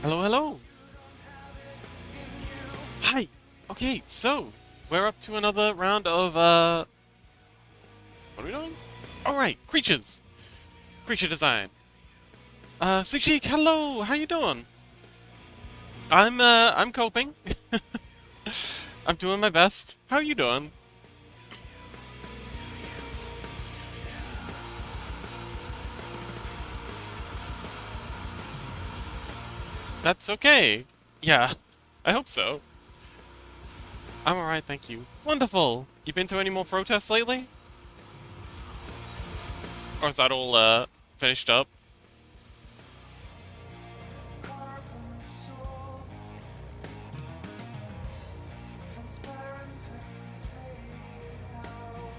Hello, hello! Hi! Okay, so, we're up to another round of, what are we doing? Alright, creatures! Creature design. Sushik, hello! How you doing? I'm coping. I'm doing my best. How are you doing? That's okay. Yeah, I hope so. I'm alright, thank you. Wonderful! You been to any more protests lately? Or is that all, finished up?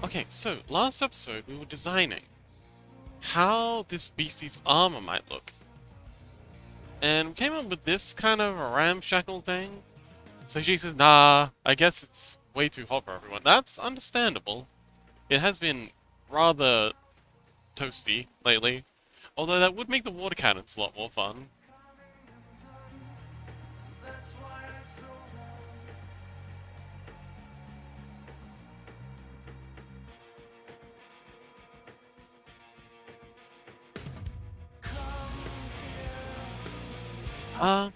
Okay, so, last episode we were designing how this beastie's armor might look. And we came up with this kind of a ramshackle thing. So she says, nah, I guess it's way too hot for everyone. That's understandable. It has been rather toasty lately. Although that would make the water cannons a lot more fun.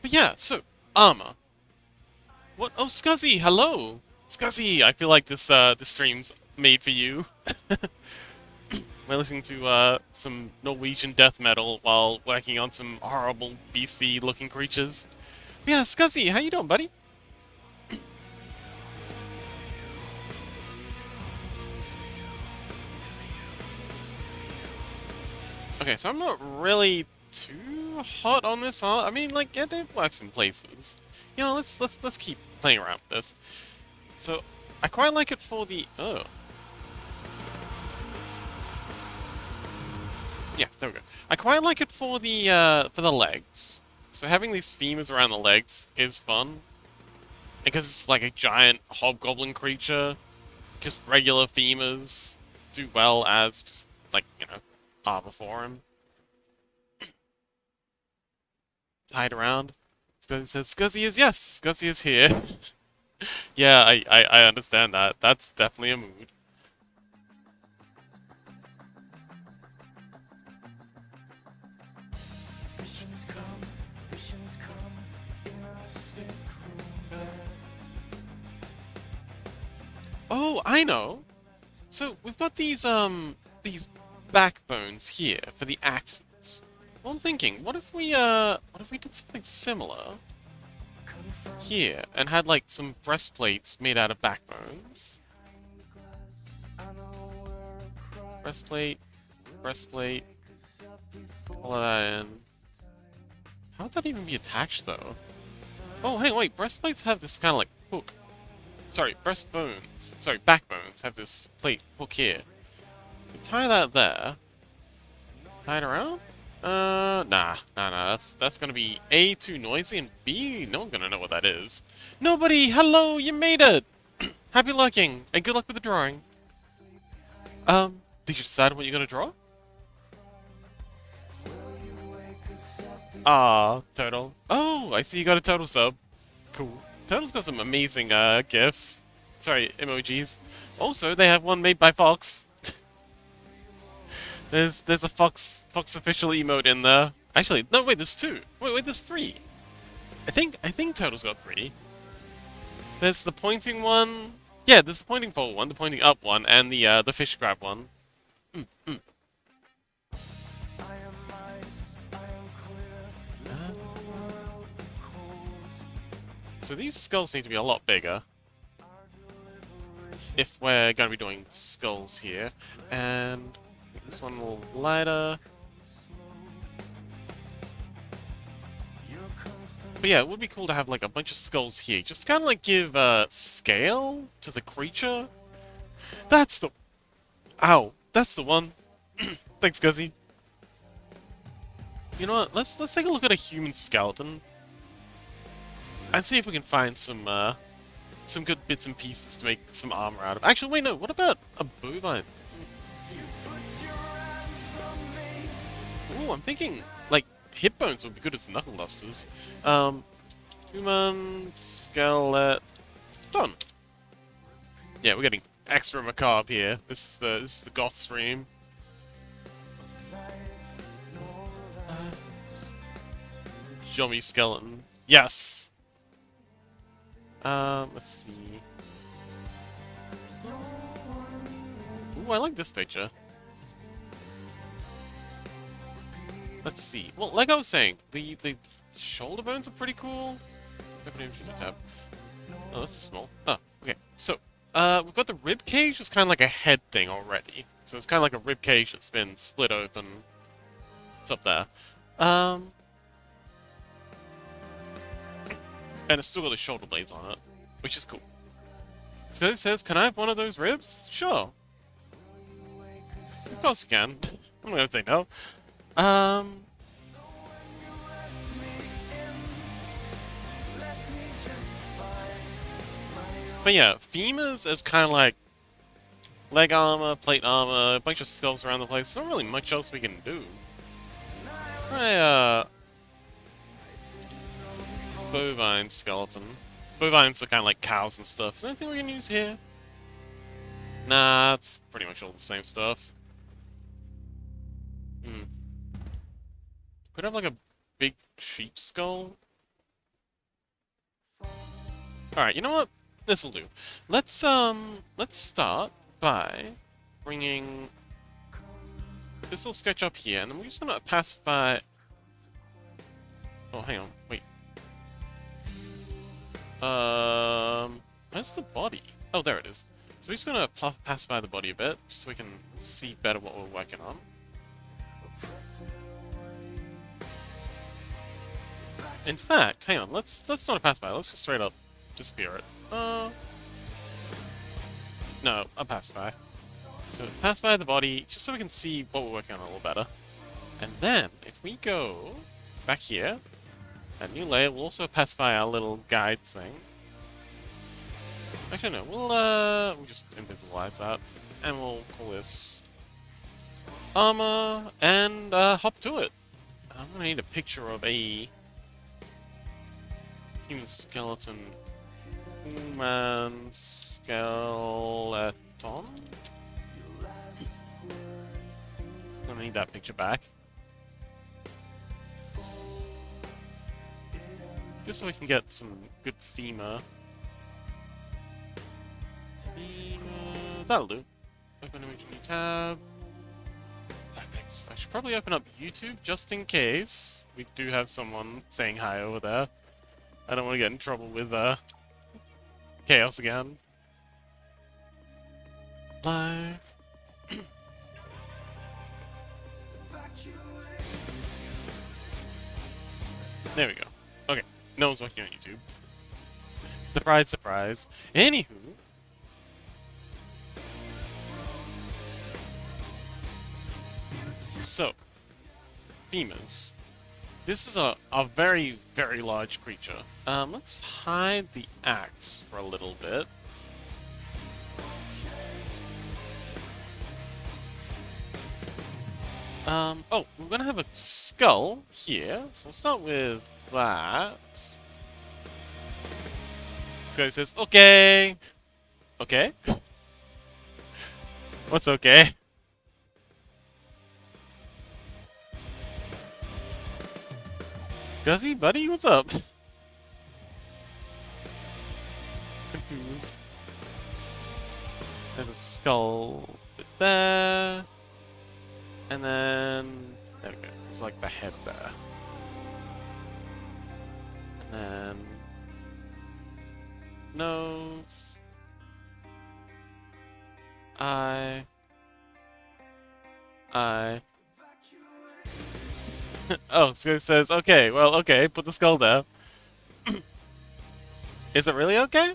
But yeah, so, armor. What? Oh, Scuzzy, hello! Scuzzy, I feel like this stream's made for you. We're listening to, some Norwegian death metal while working on some horrible BC-looking creatures. But yeah, Scuzzy, how you doing, buddy? Okay, so I'm not really too hot on this. I mean, like, it works in places. You know, let's keep playing around with this. So, I quite like it for the... Oh. Yeah, there we go. I quite like it for the legs. So having these femurs around the legs is fun. Because it's like a giant hobgoblin creature, just regular femurs do well as just, like, you know, armor for him. Hide around. Scuzzy says, Scuzzy is yes! Scuzzy is here. Yeah, I understand that. That's definitely a mood. Oh, I know! So, we've got these backbones here for the axes. Well, I'm thinking, what if we did something similar here and had, like, some breastplates made out of backbones? Breastplate, breastplate, Follow that in. How would that even be attached, though? Oh, hey, wait, breastplates have this kind of like hook. Sorry, breastbones. Sorry, backbones have this plate hook here. Tie that there. Tie it around? Nah. That's gonna be A, too noisy, and B, no one's gonna know what that is. Nobody! Hello, you made it! Happy looking, and good luck with the drawing. Did you decide what you're gonna draw? Ah, Turtle. Oh, I see you got a Turtle sub. Cool. Turtle's got some amazing, gifs. Sorry, emojis. Also, they have one made by Fox. There's a Fox official emote in there. Actually, no, wait, there's two. Wait, there's three. I think Turtle's got three. There's the pointing one. Yeah, there's the pointing forward one, the pointing up one, and the fish grab one. So these skulls need to be a lot bigger if we're going to be doing skulls here. And this one a little lighter. But yeah, it would be cool to have like a bunch of skulls here, just kind of like give scale to the creature. That's the... Ow, that's the one. Thanks, Guzzy. You know what, let's take a look at a human skeleton. And see if we can find some good bits and pieces to make some armor out of. Actually, wait, no. What about a bovine? Ooh, I'm thinking like hip bones would be good as knuckle dusters. Human skeleton. Yeah, we're getting extra macabre here. This is the goth stream. Zombie skeleton. Yes. Let's see. Ooh, I like this picture. Let's see. Well, like I was saying, the shoulder bones are pretty cool. Tab. Oh, that's small. Oh, okay. So, we've got the rib cage, which is kind of like a head thing already. So it's kind of like a rib cage that's been split open. It's up there. And it's still got the shoulder blades on it, which is cool. So it says, can I have one of those ribs? Sure. Of course you can. I'm not gonna say no. But yeah, femurs is kind of like leg armor, plate armor, a bunch of skulls around the place. There's not really much else we can do. Bovine skeleton. Bovines are kind of like cows and stuff. Is there anything we can use here? Nah, it's pretty much all the same stuff. Could have like a big sheep skull. Alright, you know what? This'll do. Let's start by bringing this little sketch up here, and then we're just gonna pacify... Oh, hang on, wait. Where's the body? Oh, there it is. So we're just gonna pacify the body a bit, just so we can see better what we're working on. In fact, hang on, let's not pacify, let's just straight up disappear it. No, a pacify. So pacify the body, just so we can see what we're working on a little better. And then, if we go back here, a new layer, we'll also pacify our little guide thing. Actually, no, we'll just invisibilize that, and we'll call this armor, and hop to it. I'm gonna need a picture of a human skeleton. Human skeleton? I'm gonna need that picture back. Just so we can get some good femur. That'll do. Open image new tab. Perfect. I should probably open up YouTube just in case. We do have someone saying hi over there. I don't want to get in trouble with chaos again. Live. There we go. Okay, no one's watching on YouTube. Surprise, surprise. Anywho, so, femurs. This is a very, very large creature. Let's hide the axe for a little bit. Oh, we're gonna have a skull here, so we'll start with that. This guy says, okay! Okay? What's okay? Guzzy, buddy, what's up? Confused. There's a skull there. And then... there we go. It's like the head there. And then... nose... eye... Oh, so it says, okay, well, okay, put the skull there. Is it really okay?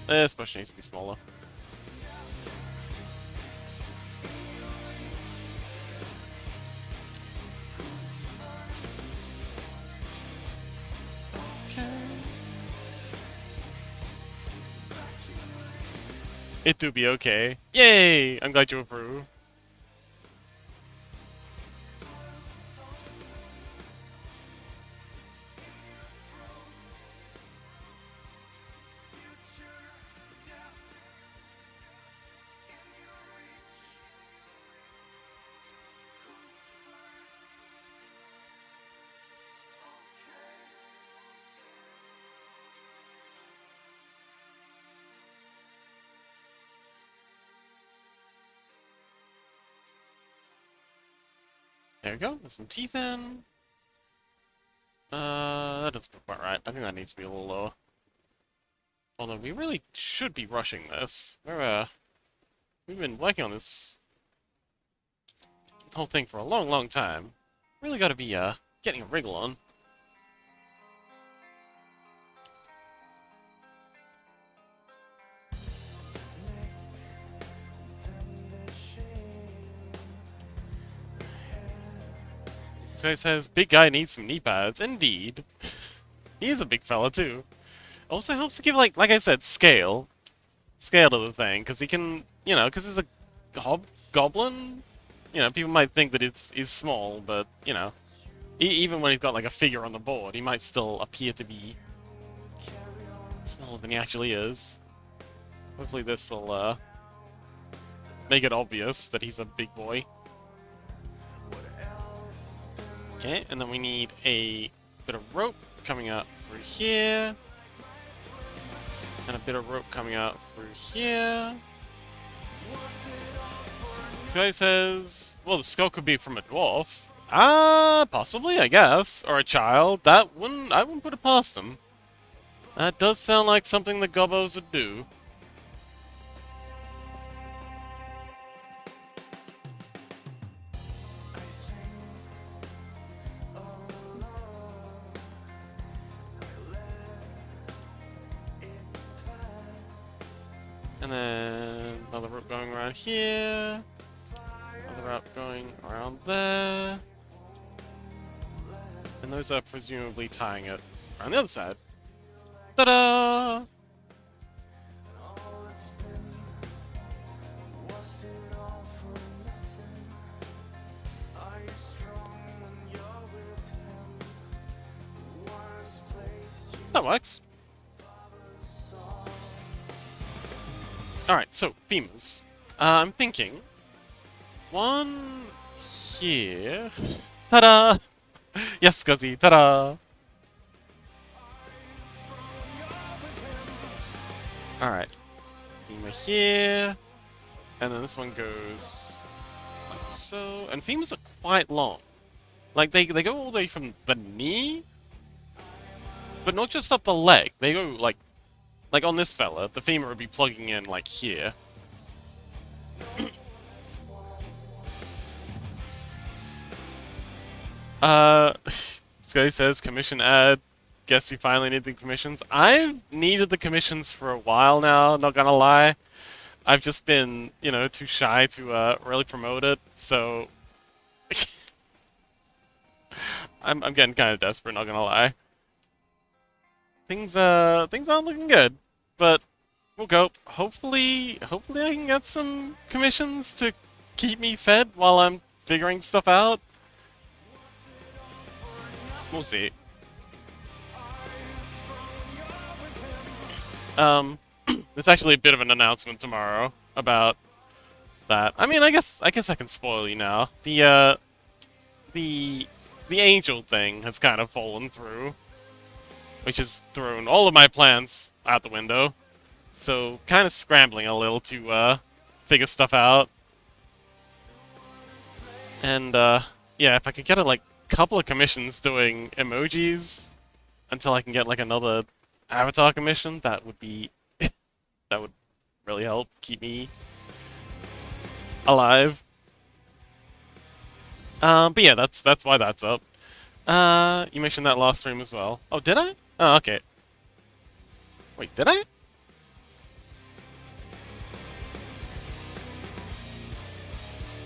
This bush needs to be smaller. Okay. It do be okay. Yay! I'm glad you approve. There we go. There's some teeth in. That doesn't look quite right. I think that needs to be a little lower. Although we really should be rushing this. We've been working on this whole thing for a long, long time. Really gotta be, getting a wriggle on. So it says, big guy needs some knee pads. Indeed. He is a big fella, too. Also helps to give, like I said, scale. Scale to the thing, because he can, you know, because he's a hobgoblin. You know, people might think that he's small, but, you know, even when he's got, like, a figure on the board, he might still appear to be smaller than he actually is. Hopefully this will, make it obvious that he's a big boy. Okay, and then we need a bit of rope coming out through here. And a bit of rope coming out through here. This guy says, well, the skull could be from a dwarf. Possibly, I guess. Or a child. I wouldn't put it past him. That does sound like something the gobbos would do. And then another rope going around here. Another rope going around there. And those are presumably tying it around the other side. Ta-da! That works. Alright, so, femurs. I'm thinking... one... here... Ta-da! Yes, Scuzzy, ta-da! Alright. Femur here... and then this one goes... like so... and femurs are quite long. Like, they go all the way from the knee... but not just up the leg. They go, like on this fella, the femur would be plugging in, like, here. This guy says commission ad. Guess you finally need the commissions. I've needed the commissions for a while now, not gonna lie. I've just been, too shy to really promote it, so I'm getting kind of desperate, not gonna lie. Things aren't looking good, but we'll go. Hopefully I can get some commissions to keep me fed while I'm figuring stuff out. We'll see. It's actually a bit of an announcement tomorrow about that. I mean, I guess I can spoil you now. The the angel thing has kind of fallen through, which has thrown all of my plans out the window. So, kind of scrambling a little to figure stuff out. And yeah, if I could get a couple of commissions doing emojis until I can get like another avatar commission, that would be that would really help keep me alive. But yeah, that's why that's up. You mentioned that last stream as well. Oh, did I? Oh, okay. Wait, did I?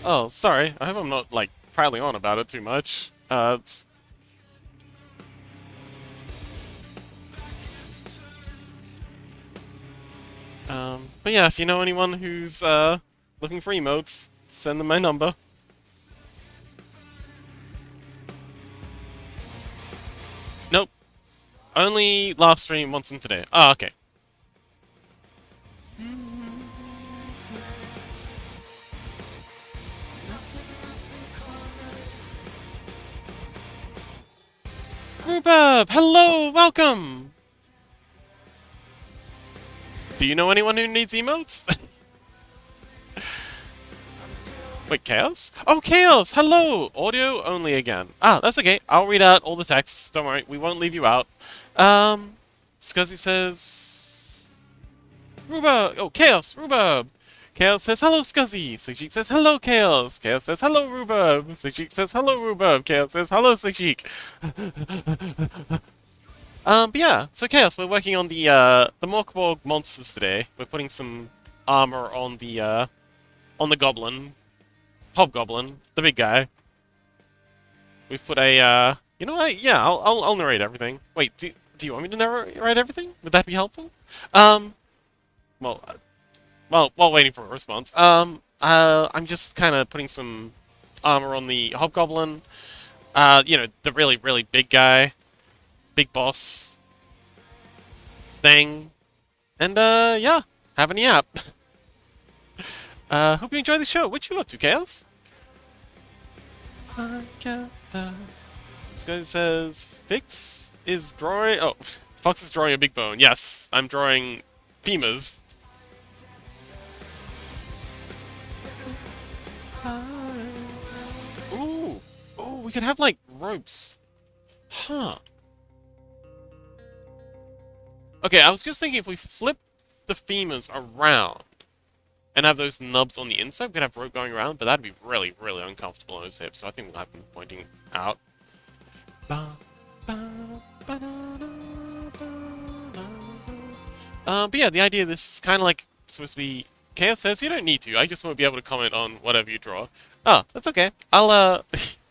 Oh, sorry. I hope I'm not like prattling on about it too much. But yeah, if you know anyone who's looking for emotes, send them my number. Nope. Only last stream once and today. Ah, okay. Rhubarb! Hello! Welcome! Do you know anyone who needs emotes? Wait, Chaos? Oh, Chaos! Hello! Audio only again. Ah, that's okay. I'll read out all the texts. Don't worry, we won't leave you out. Scuzzy says... Rhubarb! Oh, Chaos! Rhubarb! Chaos says, hello, Scuzzy! Sashik says, hello, Chaos! Chaos says, hello, Rhubarb! Sashik says, hello, Rhubarb! Chaos says, hello, Sashik! But yeah, so Chaos, we're working on the Morkborg monsters today. We're putting some armor on the goblin. Hobgoblin, the big guy. We've put you know what? Yeah, I'll narrate everything. Wait, do you want me to narrate everything? Would that be helpful? Um, well, while waiting for a response, I'm just kind of putting some armor on the Hobgoblin. The really, really big guy, big boss thing, and yeah, having a yap. Hope you enjoy the show. What you up to, Chaos? This guy says, Fix is drawing... Oh, Fox is drawing a big bone. Yes, I'm drawing femurs. Ooh. Ooh, we could have, like, ropes. Huh. Okay, I was just thinking if we flip the femurs around and have those nubs on the inside, we could have rope going around, but that'd be really, really uncomfortable on his hips, so I think we'll have him pointing out. But yeah, the idea of this is kind of like supposed to be... Chaos says you don't need to, I just won't be able to comment on whatever you draw. Oh, that's okay. I'll,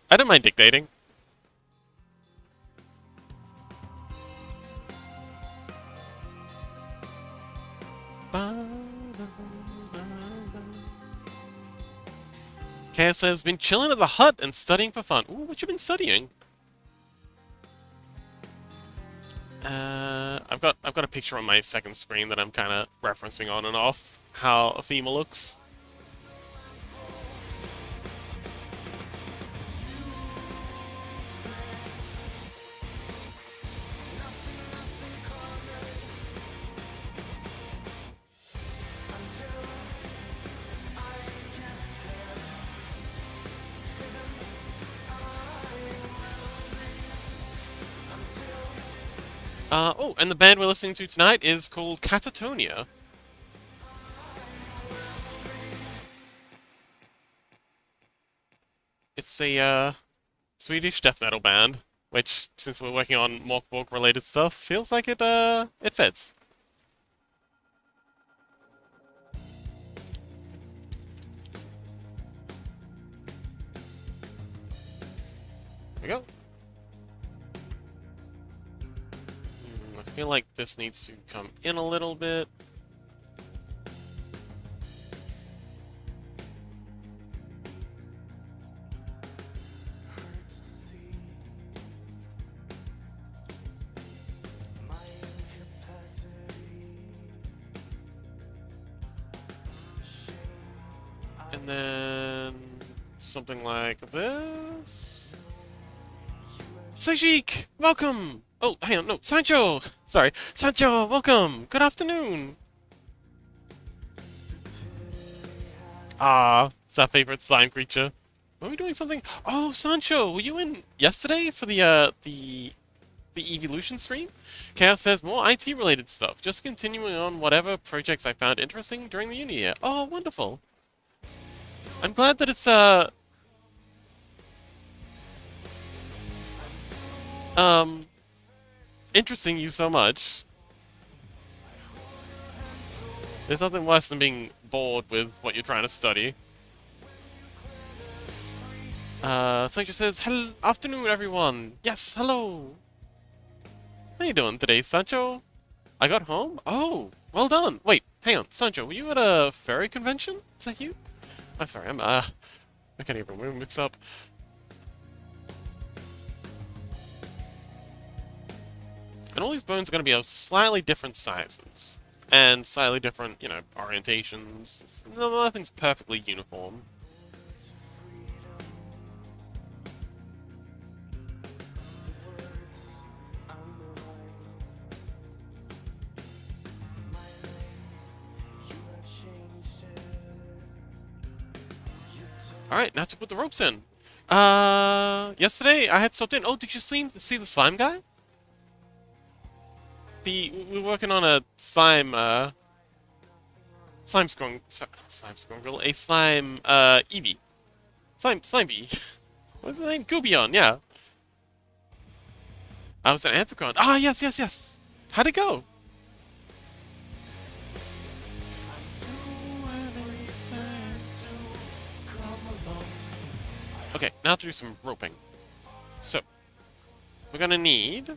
I don't mind dictating. Chaos says, been chilling at the hut and studying for fun. Ooh, what you been studying? I've got a picture on my second screen that I'm kind of referencing on and off how a female looks. Oh, and the band we're listening to tonight is called Catatonia. It's a Swedish death metal band, which, since we're working on Morkborg related stuff, feels like it fits. There we go. I feel like this needs to come in a little bit. And then something like this. Sajik, welcome! Oh, hang on, no, Sancho! Sorry, Sancho, welcome! Good afternoon! Ah, it's our favorite slime creature. Were we doing something? Oh, Sancho, were you in yesterday for the evolution stream? Chaos says more IT related stuff. Just continuing on whatever projects I found interesting during the uni year. Oh, wonderful. I'm glad that it's um interesting you so much. There's nothing worse than being bored with what you're trying to study. Sancho says, hello, afternoon everyone. Yes, hello. How you doing today, Sancho? I got home? Oh, well done. Wait, hang on, Sancho, were you at a furry convention? Was that you? I'm sorry, I can't even mix up. And all these bones are going to be of slightly different sizes. And slightly different, you know, orientations. Nothing's perfectly uniform. Alright, now to put the ropes in. Yesterday I had stopped in. Oh, did you see the slime guy? We're working on a slime, slime scrungle, a slime, Eevee. Slime bee. What's the name? Goobion, yeah. I was an Anthropon. Ah, yes, yes, yes. How'd it go? Okay, now to do some roping. So, we're gonna need to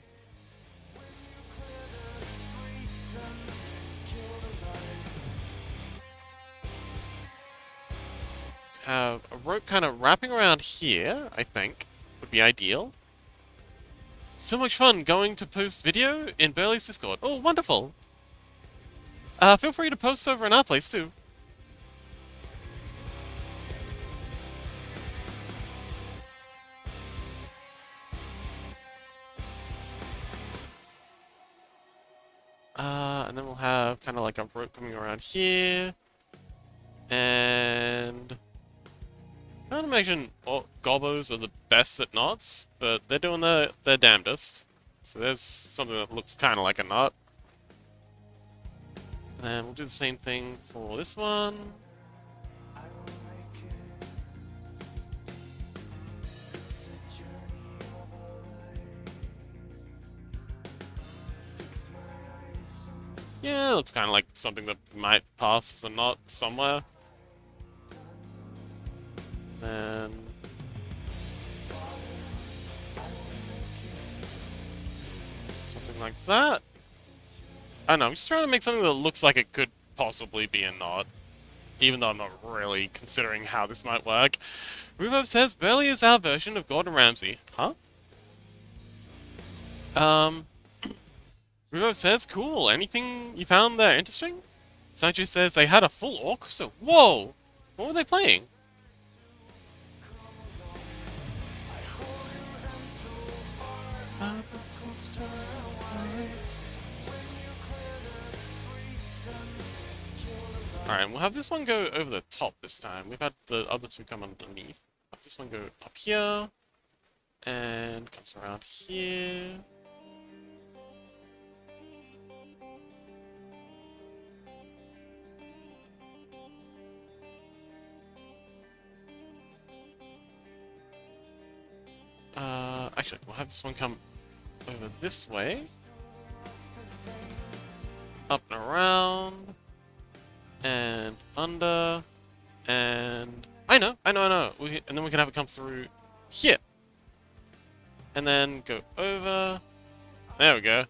have a rope kind of wrapping around here, I think, would be ideal. So much fun going to post video in Burley's Discord. Oh, wonderful! Feel free to post over in our place too. And then we'll have kind of like a rope coming around here. And I can't imagine Gobbos are the best at knots, but they're doing their damnedest. So there's something that looks kind of like a knot. And we'll do the same thing for this one. Yeah, it looks kind of like something that might pass as a knot somewhere. Then something like that. I don't know, I'm just trying to make something that looks like it could possibly be a knot. Even though I'm not really considering how this might work. Reverb says, Burley is our version of Gordon Ramsay. Huh? Reverb says, cool, anything you found there interesting? Sancho says they had a full orchestra. Whoa! What were they playing? Alright, we'll have this one go over the top this time. We've had the other two come underneath. Have this one go up here. And comes around here. Actually, we'll have this one come over this way. Up and around. And under. And... I know. And then we can have it come through here. And then go over. There we go.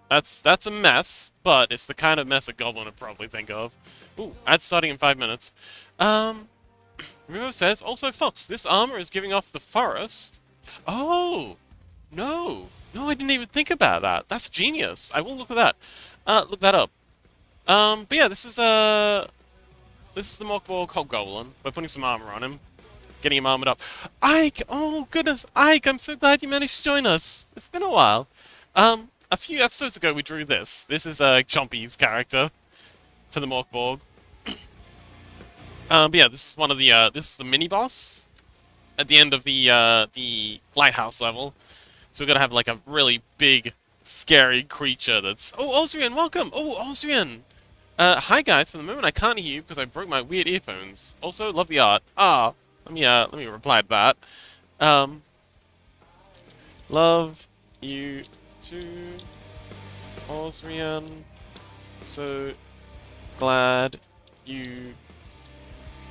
That's a mess, but it's the kind of mess a goblin would probably think of. Ooh, ad's starting in 5 minutes. Ruo says, also Fox, this armor is giving off the forest. Oh! No! No, I didn't even think about that. That's genius. I will look at that. Look that up. But yeah, this is the Morkborg Hobgoblin. We're putting some armor on him. Getting him armored up. Ike! Oh, goodness, Ike, I'm so glad you managed to join us. It's been a while. A few episodes ago we drew this. This is Chompy's character for the Morkborg. But yeah, this is one of the this is the mini boss at the end of the lighthouse level. So we're gonna have like a really big, scary creature that's. Oh, Osrian, welcome! Oh, Osrian! Hi guys. For the moment I can't hear you because I broke my weird earphones. Also, love the art. Let me reply to that. Love you too, Osrian. So glad you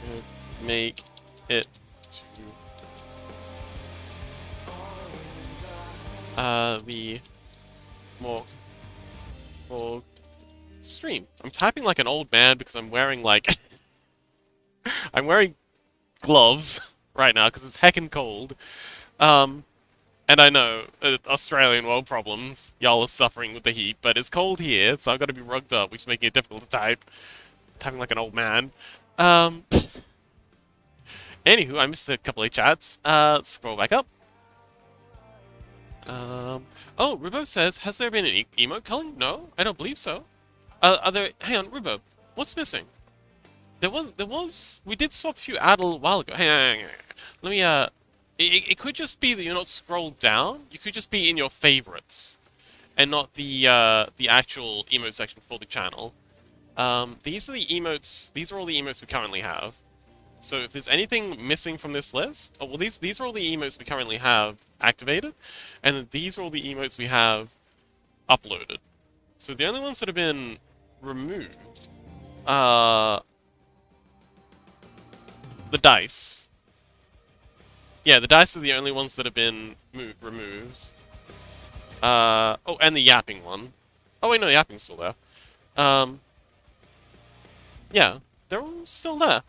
could make it to the Morkborg stream. I'm typing like an old man because I'm wearing like I'm wearing gloves right now because it's heckin' cold. And I know, Australian world problems, y'all are suffering with the heat, but it's cold here, so I've got to be rugged up, which is making it difficult to type. Typing like an old man. Anywho, I missed a couple of chats. Let's scroll back up. Oh, Rubo says, has there been an emote culling? No, I don't believe so. Hang on, Rubo, what's missing? We did swap a few out a little while ago. Hang on. Let me, it could just be that you're not scrolled down. You could just be in your favorites, and not the actual emote section for the channel. These are the emotes. These are all the emotes we currently have. So if there's anything missing from this list, oh well, these are all the emotes we currently have activated, and then these are all the emotes we have uploaded. So the only ones that have been removed, the dice. Yeah, the dice are the only ones that have been removed. Oh, and the yapping one. Oh wait, no, the yapping's still there. Yeah, they're all still there.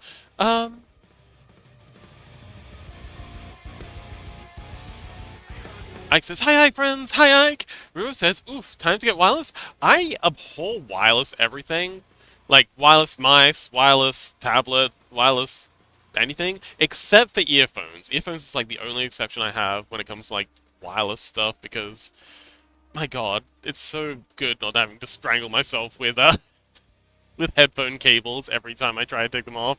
Ike says, hi Ike friends, hi Ike! Ruo says, oof, time to get wireless? I abhor wireless everything. Like, wireless mice, wireless tablet, wireless anything, except for earphones. Earphones is like the only exception I have when it comes to like wireless stuff, because, my god, it's so good not having to strangle myself with with headphone cables every time I try to take them off.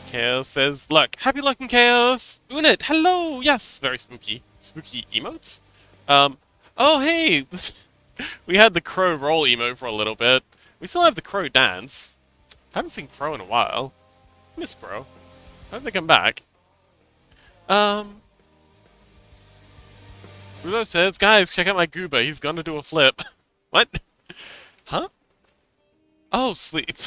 Chaos says, luck. Happy luck in Chaos! Unit, hello! Yes! Very spooky. Spooky emotes? Oh hey! We had the crow roll emote for a little bit. We still have the crow dance. Haven't seen Crow in a while. Miss Crow. I hope they come back. Rulo says, guys, check out my goober. He's gonna do a flip. What? Huh? Oh, sleep.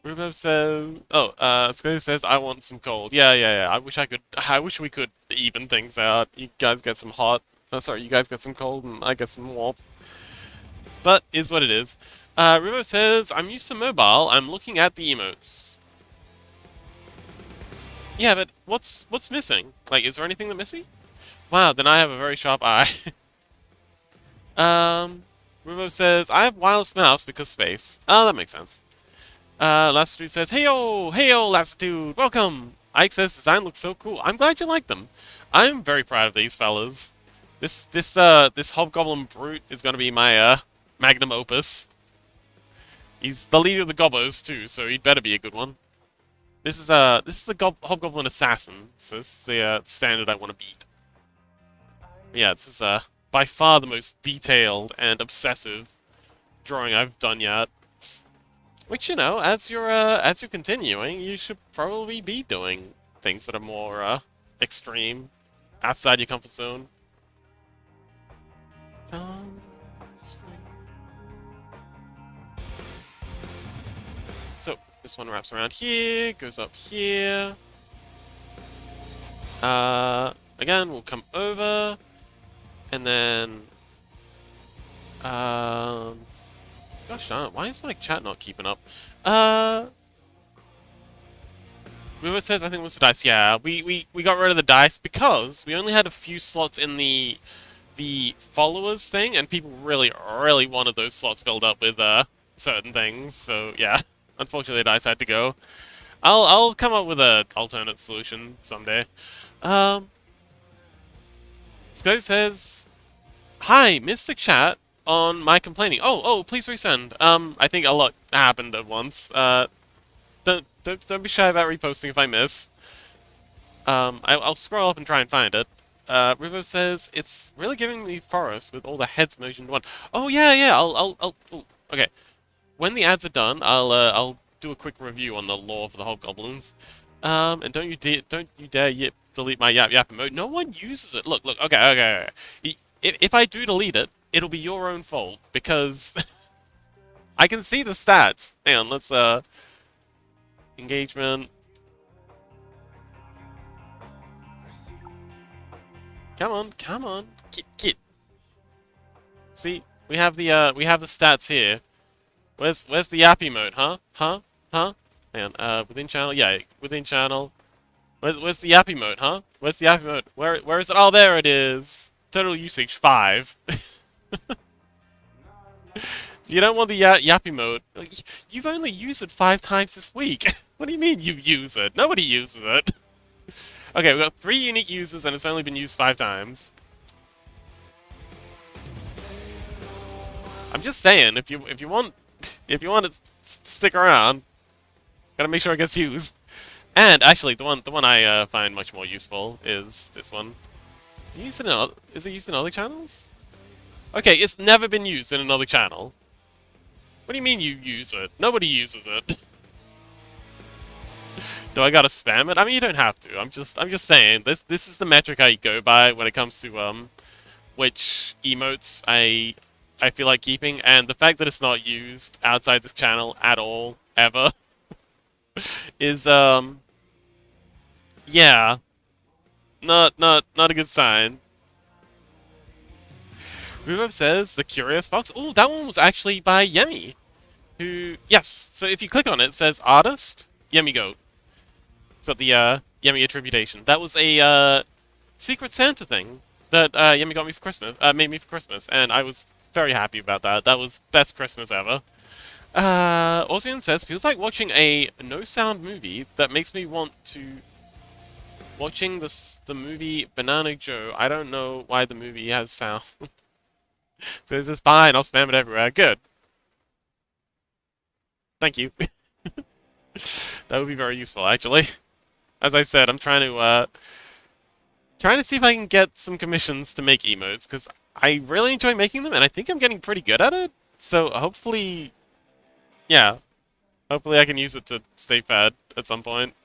Rubo says, oh, Scotty says, I want some cold. Yeah. I wish we could even things out. You guys get some hot. Oh, sorry, you guys get some cold and I get some warmth. But, is what it is. Rubo says, I'm used to mobile. I'm looking at the emotes. Yeah, but what's missing? Like, is there anything that's missing? Wow, then I have a very sharp eye. Rubo says, I have wireless mouse because space. Oh, that makes sense. Lassitude says, Heyo, Lassitude, welcome! Ike says, design looks so cool. I'm glad you like them. I'm very proud of these fellas. This Hobgoblin Brute is gonna be my, magnum opus. He's the leader of the Gobbos, too, so he'd better be a good one. This is the Hobgoblin Assassin, so this is the, standard I want to beat. Yeah, this is, by far the most detailed and obsessive drawing I've done yet. Which, as you're continuing, you should probably be doing things that are more extreme, outside your comfort zone. Um, So this one wraps around here, goes up here. Again, we'll come over, and then, gosh darn it, why is my chat not keeping up? Whoever says I think it was the dice. Yeah, we got rid of the dice because we only had a few slots in the followers thing, and people really wanted those slots filled up with certain things. So yeah, unfortunately, the dice had to go. I'll come up with a alternate solution someday. Um, Sky says, "Hi, Mystic Chat on my complaining. Oh, please resend. I think a lot happened at once. Don't be shy about reposting if I miss. I'll scroll up and try and find it. Rivo says it's really giving me forest with all the heads merged into one. Oh yeah. Ooh, okay. When the ads are done, I'll do a quick review on the lore for the hobgoblins. And don't you dare delete my yap mode. No one uses it. Look. Okay. If I do delete it, it'll be your own fault because I can see the stats. Hang on, let's engagement. Come on. Get. See, we have the stats here. Where's the yappy mode? Huh? And within channel, yeah, within channel. Where's the yappy mode? Huh? Where's the yappy mode? Where is it? Oh, there it is. Total usage 5. If you don't want the yappy mode, you've only used it 5 times this week. What do you mean you use it? Nobody uses it. Okay, we've got 3 unique users and it's only been used 5 times. I'm just saying, if you want to stick around, gotta make sure it gets used. And actually, the one I find much more useful is this one. Is it used in other channels? Okay, it's never been used in another channel. What do you mean you use it? Nobody uses it. Do I gotta spam it? I mean, you don't have to. I'm just saying. This is the metric I go by when it comes to which emotes I feel like keeping, and the fact that it's not used outside this channel at all ever is yeah, not a good sign. Rubo says the Curious Fox. Oh, that one was actually by Yemi. Who, yes. So if you click on it, it says artist Yemi Goat. It's got the Yemi attribution. That was a Secret Santa thing that Yemi got me for Christmas. Made me for Christmas, and I was very happy about that. That was best Christmas ever. Ozian says feels like watching a no-sound movie that makes me want to. Watching the movie Banana Joe. I don't know why the movie has sound. So this is fine. I'll spam it everywhere. Good. Thank you. That would be very useful, actually. As I said, I'm trying to see if I can get some commissions to make emotes, because I really enjoy making them, and I think I'm getting pretty good at it. So hopefully, yeah, hopefully I can use it to stay fed at some point.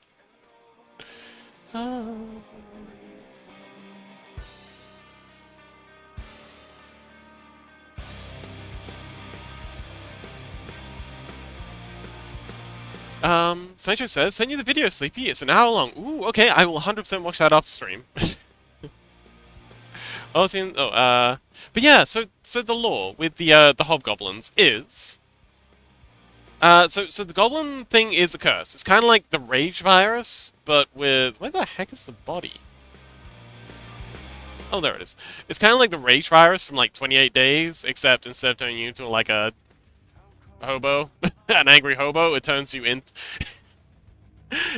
Sancho says, send you the video, Sleepy. It's an hour long. Ooh, okay, I will 100% watch that off stream. But yeah, so the lore with the hobgoblins is, so the goblin thing is a curse. It's kind of like the rage virus, but with, where the heck is the body? Oh, there it is. It's kind of like the rage virus from like 28 Days, except instead of turning you into like a hobo, an angry hobo, it turns you in.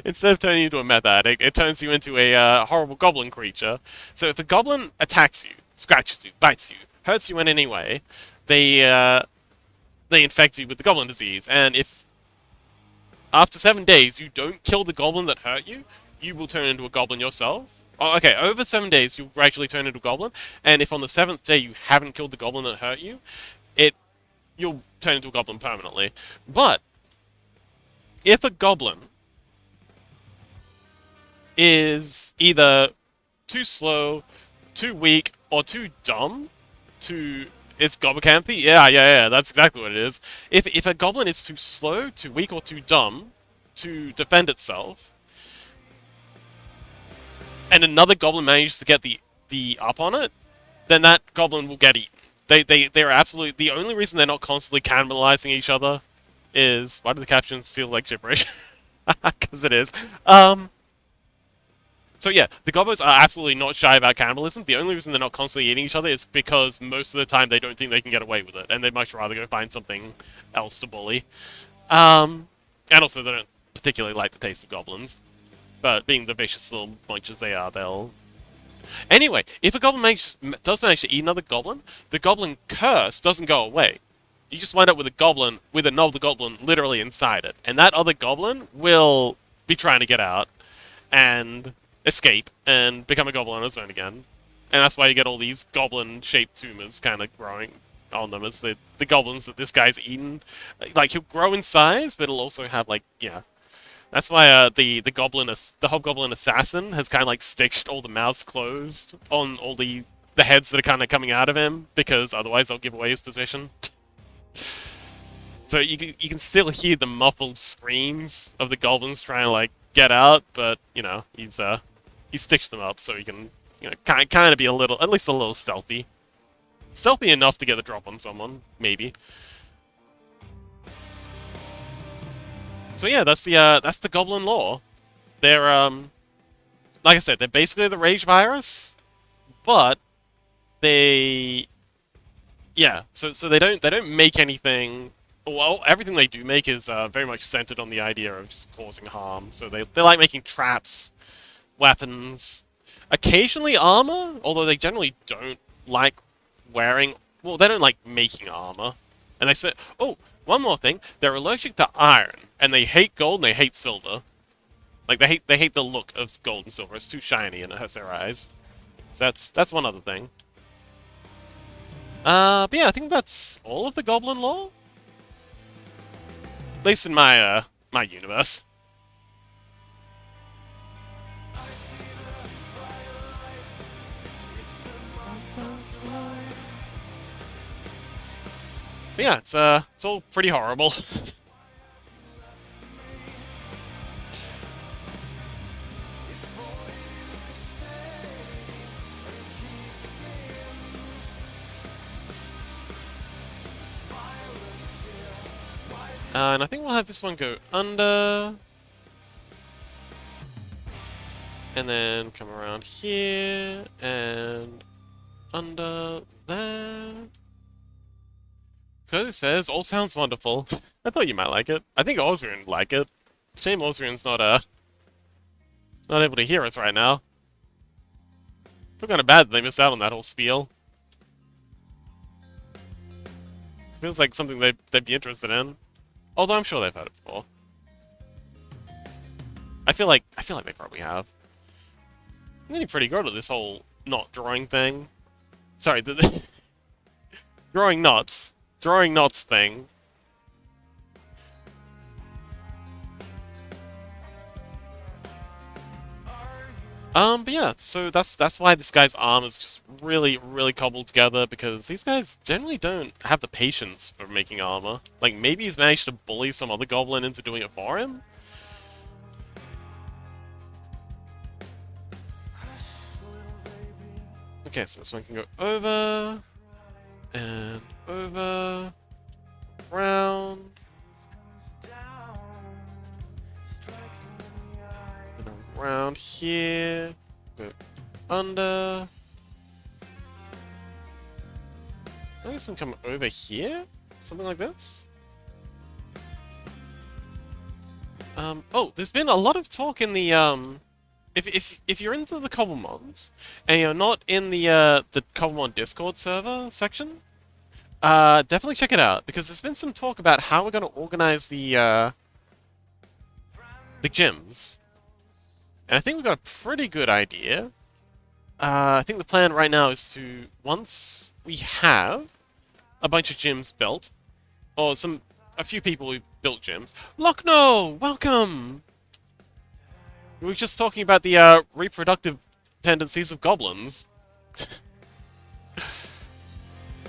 Instead of turning you into a meth addict, it turns you into a horrible goblin creature. So if a goblin attacks you, scratches you, bites you, hurts you in any way, they infect you with the goblin disease. And if after 7 days you don't kill the goblin that hurt you, you will turn into a goblin yourself. Oh, okay, over 7 days you'll gradually turn into a goblin. And if on the 7th day you haven't killed the goblin that hurt you, you'll turn into a goblin permanently. But if a goblin is either too slow, too weak, or too dumb to it's Gobblekampy? Yeah, that's exactly what it is. If a goblin is too slow, too weak, or too dumb to defend itself, and another goblin manages to get the up on it, then that goblin will get eaten. They're absolutely the only reason they're not constantly cannibalizing each other is why do the captions feel like gibberish? Because it is. So yeah, the goblins are absolutely not shy about cannibalism. The only reason they're not constantly eating each other is because most of the time they don't think they can get away with it, and they'd much rather go find something else to bully. And also they don't particularly like the taste of goblins. But being the vicious little munchers they are, they'll... Anyway, if a goblin does manage to eat another goblin, the goblin curse doesn't go away. You just wind up with a goblin, with another goblin literally inside it. And that other goblin will be trying to get out and escape and become a goblin on its own again. And that's why you get all these goblin-shaped tumors kind of growing on them. It's the goblins that this guy's eaten. Like, he'll grow in size, but he'll also have, like, yeah. That's why the hobgoblin assassin has kind of like stitched all the mouths closed on all the heads that are kind of coming out of him, because otherwise they'll give away his position. So you can still hear the muffled screams of the goblins trying to like get out, but you know he's stitched them up so he can kind of be a little, at least a little stealthy enough to get the drop on someone, maybe. So yeah, that's the goblin lore. They're like I said, they're basically the rage virus, but they so they don't make anything. Well, everything they do make is very much centered on the idea of just causing harm. So they like making traps, weapons, occasionally armor, although they generally don't like wearing. Well, they don't like making armor, and they say, oh. One more thing, they're allergic to iron, and they hate gold and they hate silver. Like they hate the look of gold and silver. It's too shiny and it hurts their eyes. So that's one other thing. But yeah, I think that's all of the goblin lore. At least in my my universe. But yeah, it's all pretty horrible. And I think we'll have this one go under. And then come around here and under there. So as it says, all sounds wonderful. I thought you might like it. I think Osrian would like it. Shame Osrian's not able to hear us right now. Feel kind of bad that they missed out on that whole spiel. Feels like something they'd be interested in. Although I'm sure they've heard it before. I feel like they probably have. I'm getting pretty good at this whole not drawing thing. Sorry, the drawing knots thing. But yeah, so that's why this guy's arm is just really, really cobbled together, because these guys generally don't have the patience for making armor. Like, maybe he's managed to bully some other goblin into doing it for him? Okay, so this one can go over, and over, round, and around here, go under. I think this one come over here? Something like this? Oh, there's been a lot of talk in the, if you're into the Cobblemons, and you're not in the Cobblemon Discord server section, definitely check it out, because there's been some talk about how we're going to organize the gyms. And I think we've got a pretty good idea. I think the plan right now is to, once we have a bunch of gyms built, or some a few people who built gyms. Lochno, welcome! We were just talking about the reproductive tendencies of goblins.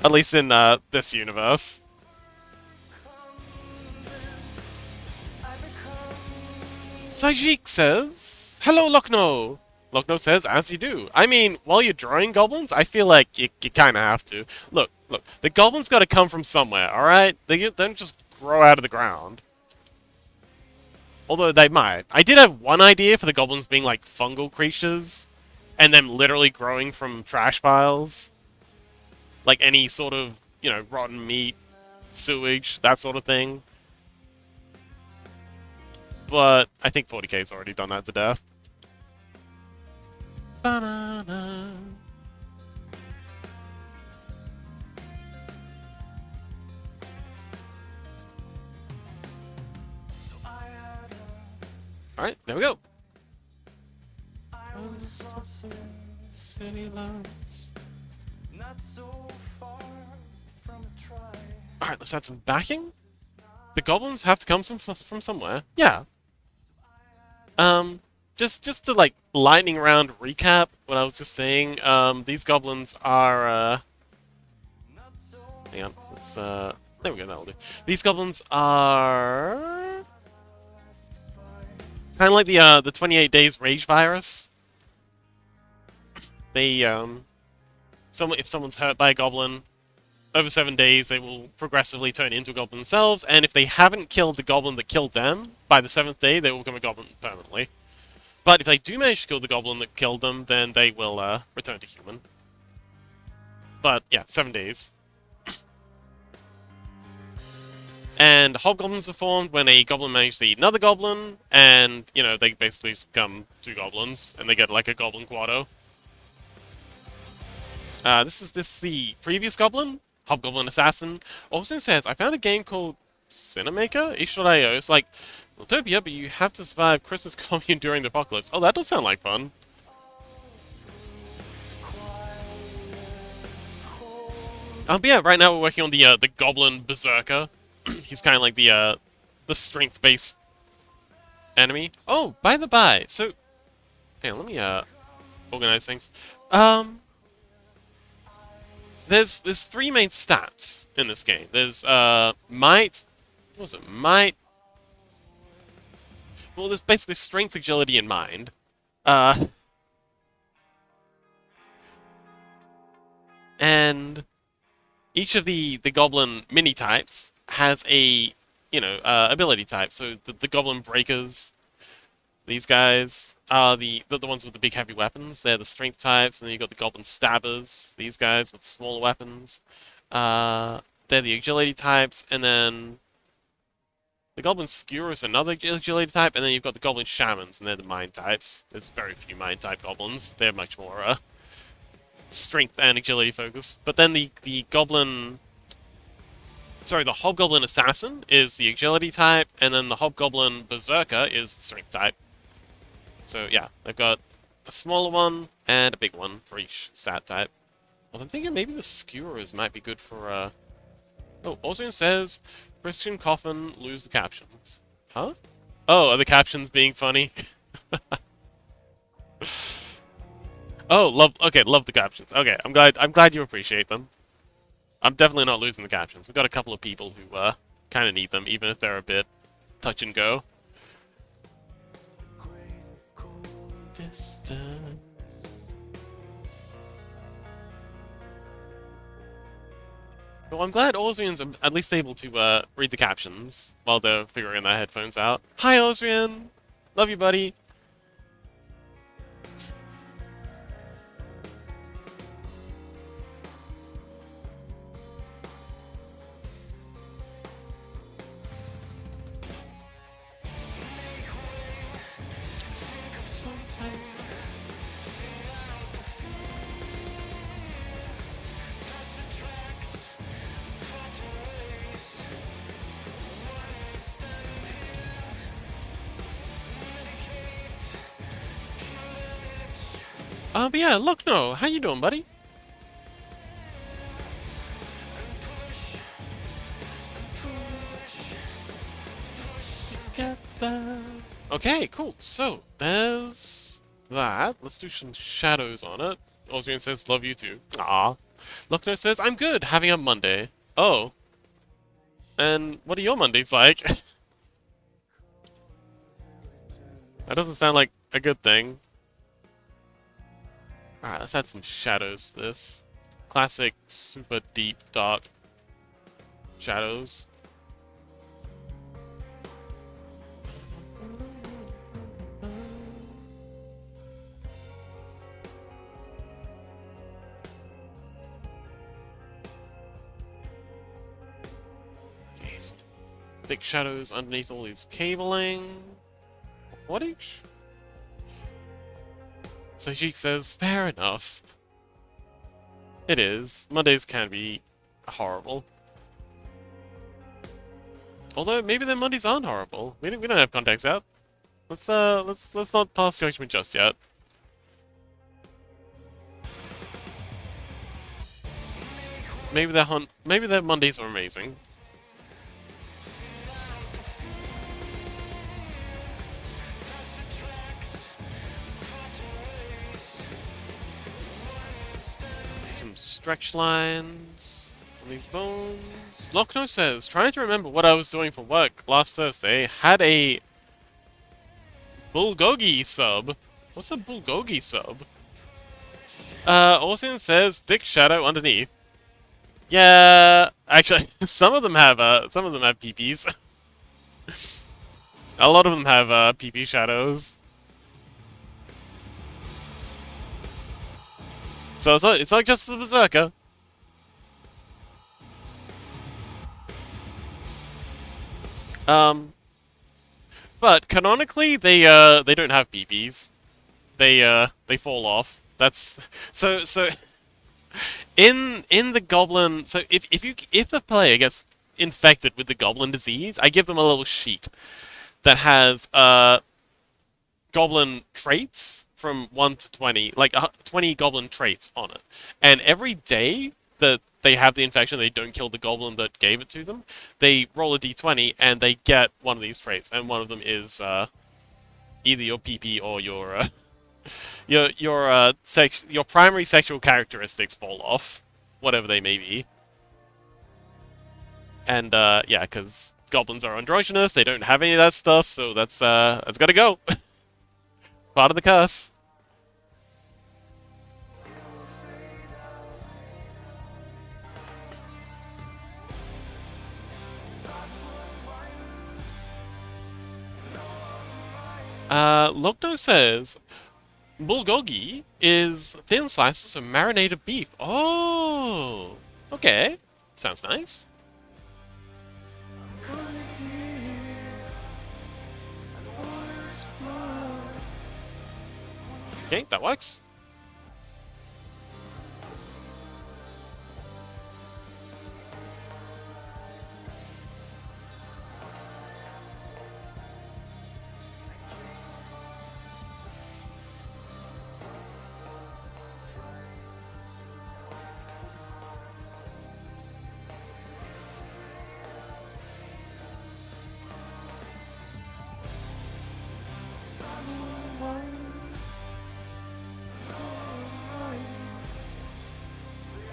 At least in this universe. Sajik says, "Hello, Lochno." Lochno says, "As you do." I mean, while you're drawing goblins, I feel like you kind of have to. Look, the goblins got to come from somewhere, all right? They don't just grow out of the ground. Although they might. I did have one idea for the goblins being like fungal creatures, and them literally growing from trash piles, like any sort of, you know, rotten meat, sewage, that sort of thing. But I think 40k's already done that to death. Banana. Alright, there we go. Alright, let's add some backing. The goblins have to come from somewhere. Yeah. Just to like lightning round recap what I was just saying. These goblins are hang on, let's there we go, that'll do. These goblins are kind of like the 28 days rage virus. They if someone's hurt by a goblin, over 7 days they will progressively turn into a goblin themselves, and if they haven't killed the goblin that killed them by the 7th day, they will become a goblin permanently. But if they do manage to kill the goblin that killed them, then they will return to human. But yeah, 7 days. And hobgoblins are formed when a goblin manages to eat another goblin, and, you know, they basically become 2 goblins, and they get like a goblin quarto. This is the previous goblin, Hobgoblin Assassin. Also says, I found a game called Cinemaker, itch.io. It's like Utopia, but you have to survive Christmas commune during the apocalypse. Oh, that does sound like fun. But yeah, right now we're working on the Goblin Berserker. He's kind of like the strength-based enemy. Oh, by the by, so... Okay, let me organize things. There's 3 main stats in this game. There's might. What was it? Might. Well, there's basically strength, agility, and mind. And each of the goblin mini types has a, you know, ability type. So the goblin breakers, these guys are the ones with the big heavy weapons. They're the strength types, and then you've got the goblin stabbers, these guys with smaller weapons. They're the agility types, and then the goblin skewer is another agility type, and then you've got the goblin shamans, and they're the mind types. There's very few mind type goblins. They're much more strength and agility focused. But then the hobgoblin assassin is the agility type, and then the hobgoblin berserker is the strength type. So yeah, they've got a smaller one and a big one for each stat type. Well, I'm thinking maybe the skewers might be good for Oh, Ozrian says Christian Coffin lose the captions. Huh? Oh, are the captions being funny? Oh, love the captions. Okay, I'm glad you appreciate them. I'm definitely not losing the captions. We've got a couple of people who kind of need them, even if they're a bit touch and go. Well, I'm glad Ozrian's at least able to read the captions while they're figuring their headphones out. Hi, Ozrian! Love you, buddy! But yeah, Lochno, how you doing, buddy? get there. Okay, cool. So, there's that. Let's do some shadows on it. Osmian says, love you too. Ah. Lochno says, I'm good, having a Monday. Oh. And what are your Mondays like? That doesn't sound like a good thing. Alright, let's add some shadows to this. Classic, super deep, dark shadows. Okay, some thick shadows underneath all these cabling. What each? So she says, fair enough. It is. Mondays can be horrible. Although maybe their Mondays aren't horrible. We don't have context yet. Let's not pass judgment just yet. Maybe their Mondays are amazing. Some stretch lines on these bones. Lochno says, trying to remember what I was doing for work last Thursday, had a bulgogi sub. What's a bulgogi sub? Orson says, Dick Shadow underneath. Yeah, actually, some of them have PPs. A lot of them have PP shadows. So it's like just the Berserker. But canonically they don't have PPs. They fall off. That's so in the goblin. So if the player gets infected with the goblin disease, I give them a little sheet that has goblin traits from 1 to 20, like 20 goblin traits on it. And every day that they have the infection, they don't kill the goblin that gave it to them, they roll a d20 and they get one of these traits. And one of them is either your PP or your your primary sexual characteristics fall off, whatever they may be. And yeah, because goblins are androgynous, they don't have any of that stuff, so that's gotta go. Part of the curse. Logno says, bulgogi is thin slices of marinated beef. Oh, okay. Sounds nice. Okay, that works.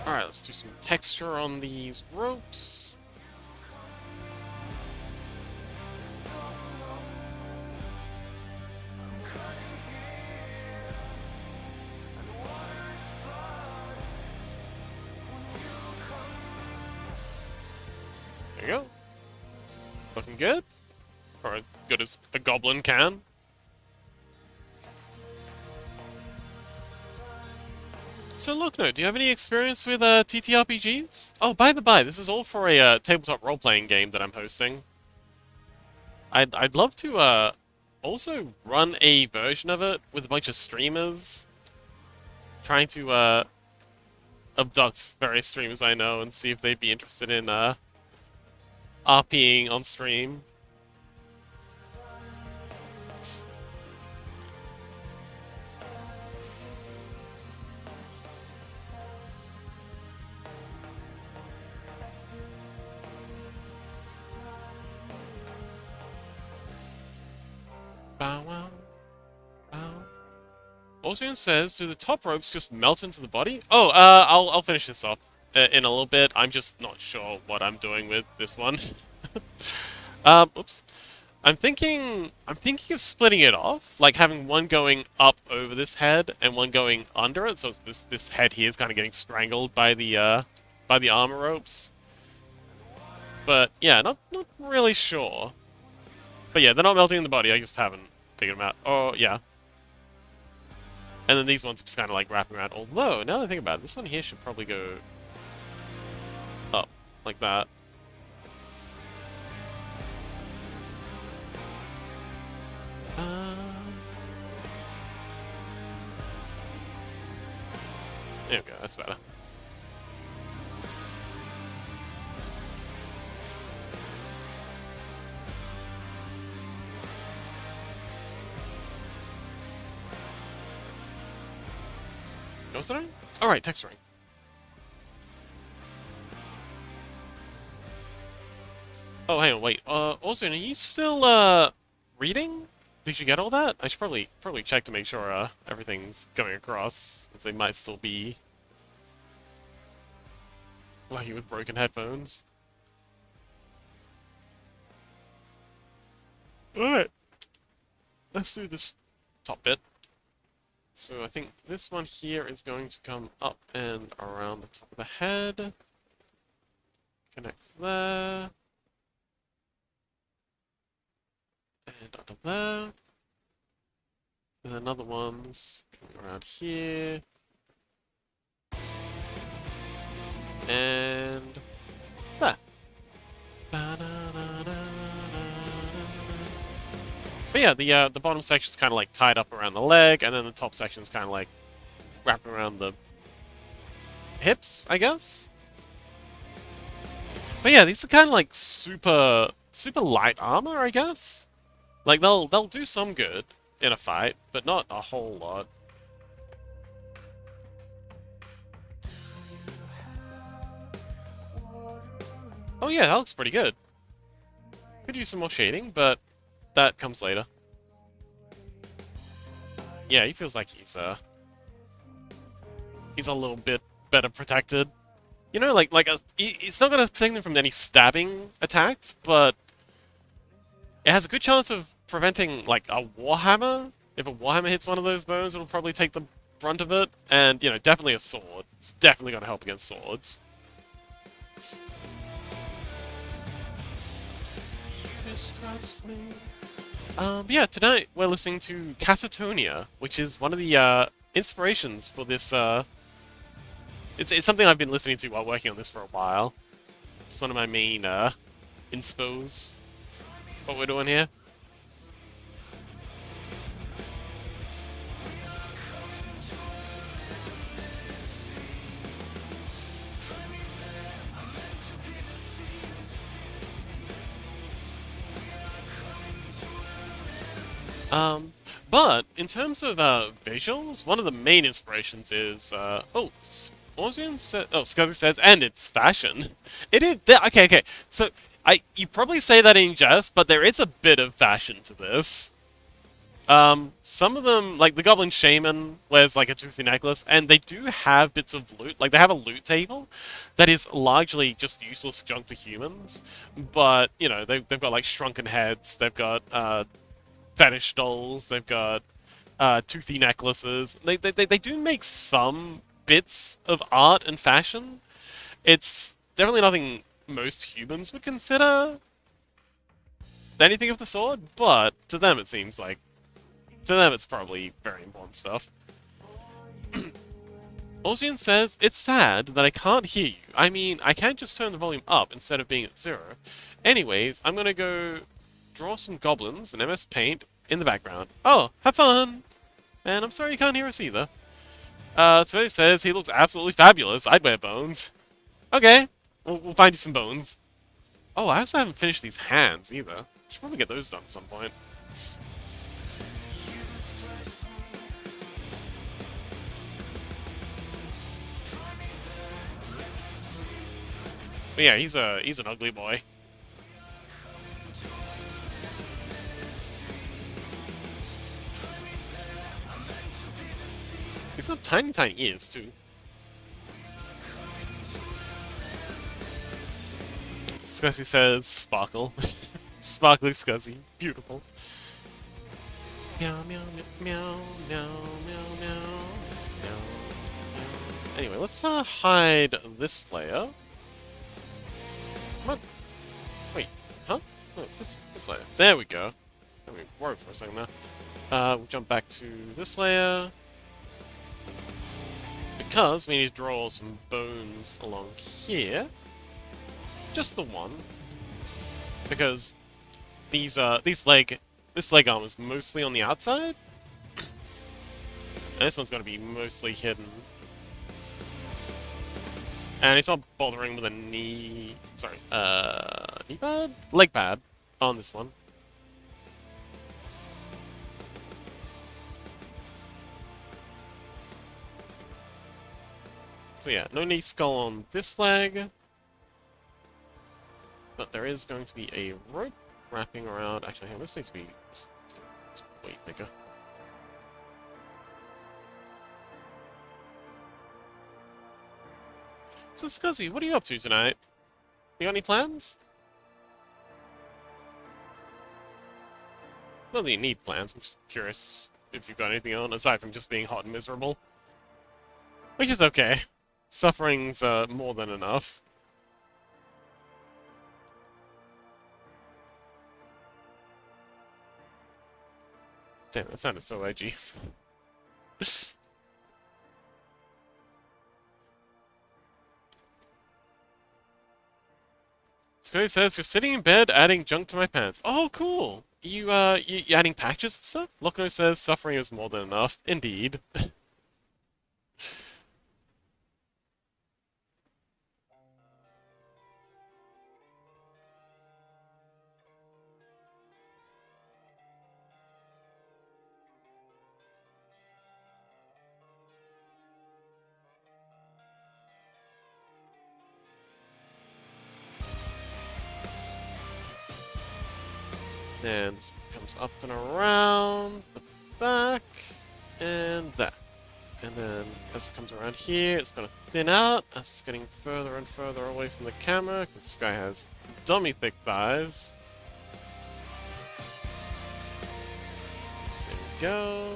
Alright, let's do some texture on these ropes. There you go. Looking good. Or as good as a goblin can. So look, no, do you have any experience with TTRPGs? Oh, by the by, this is all for a tabletop role-playing game that I'm hosting. I'd love to also run a version of it with a bunch of streamers, trying to abduct various streamers I know and see if they'd be interested in RPing on stream. Ocean says, do the top ropes just melt into the body? Oh, I'll finish this off in a little bit. I'm just not sure what I'm doing with this one. Oops. I'm thinking of splitting it off, like having one going up over this head and one going under it. So it's this head here is kind of getting strangled by the armor ropes. But yeah, not really sure. But yeah, they're not melting in the body. I just haven't figured them out. Oh yeah. And then these ones just kind of like wrapping around. Although now that I think about it, this one here should probably go up like that. There we go, that's better. Texturing? Alright, texturing. Oh, hang on, wait. Also, are you still, reading? Did you get all that? I should probably check to make sure, everything's going across, since they might still be lucky with broken headphones. Alright. Let's do this top bit. So I think this one here is going to come up and around the top of the head. Connect there. And under there. And another one's coming around here. And there. But yeah, the bottom section's kind of like tied up around the leg, and then the top section's kind of like wrapping around the hips, I guess. But yeah, these are kind of like super light armor, I guess. Like they'll do some good in a fight, but not a whole lot. Oh yeah, that looks pretty good. Could use some more shading, but that comes later. Yeah, he feels like he's a little bit better protected. You know, it's not gonna protect him from any stabbing attacks, but it has a good chance of preventing like a warhammer. If a warhammer hits one of those bones, it'll probably take the brunt of it. And you know, definitely a sword. It's definitely gonna help against swords. Distrust me. But yeah, tonight we're listening to Catatonia, which is one of the inspirations for this. It's something I've been listening to while working on this for a while. It's one of my main inspos. What we're doing here. But in terms of visuals, one of the main inspirations is Scuzzy says, and it's fashion. It is okay. So you probably say that in jest, but there is a bit of fashion to this. Some of them, like the Goblin Shaman, wears like a toothy necklace, and they do have bits of loot. Like they have a loot table that is largely just useless junk to humans, but you know they've got like shrunken heads. They've got fetish dolls. They've got toothy necklaces. They do make some bits of art and fashion. It's definitely nothing most humans would consider anything of the sort, but to them it seems like it's probably very important stuff. Ozian says, it's sad that I can't hear you. I mean, I can't just turn the volume up instead of being at 0. Anyways, I'm gonna go draw some goblins in MS Paint in the background. Oh, have fun! And I'm sorry you can't hear us either. So he says he looks absolutely fabulous. I'd wear bones. Okay, we'll find you some bones. Oh, I also haven't finished these hands either. Should probably get those done at some point. But yeah, he's an ugly boy. He's got tiny, tiny ears, too. Scuzzy says, sparkle. Sparkly Scuzzy. Beautiful. Meow, meow, meow, meow, meow, meow, meow, meow. Anyway, let's hide this layer. Come on. Wait, huh? No, this layer. There we go. Let me worry for a second there. We'll jump back to this layer. Because we need to draw some bones along here. Just the one. Because this leg arm is mostly on the outside. And this one's going to be mostly hidden. And it's not bothering with a knee... Sorry, knee pad? Leg pad on this one. So yeah, no knee skull on this leg. But there is going to be a rope wrapping around... Actually, hang on, this needs to be... It's way thicker. So, Scuzzy, what are you up to tonight? You got any plans? Not that you need plans, I'm just curious if you've got anything on, aside from just being hot and miserable. Which is okay. Suffering's more than enough. Damn, that sounded so edgy. Scotty says, you're sitting in bed adding junk to my pants. Oh, cool! You adding patches and stuff? Locono says, suffering is more than enough. Indeed. And this comes up and around the back, and that. And then as it comes around here, it's going to thin out as it's getting further and further away from the camera, because this guy has dummy thick thighs. There we go.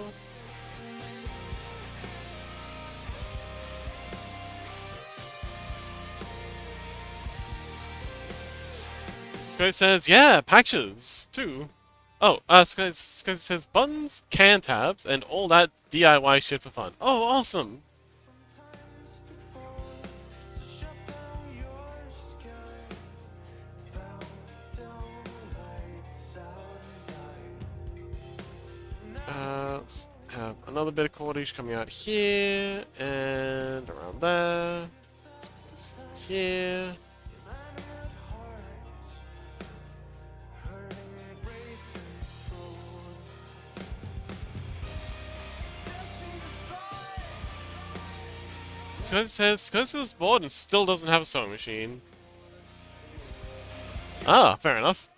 Sky says, yeah, patches, too. Oh, Sky says buttons, can tabs, and all that DIY shit for fun. Oh, awesome! Let's have another bit of cordage coming out here, and around there. Here. So it says, Scuzzy was bored and still doesn't have a sewing machine. Ah, fair enough.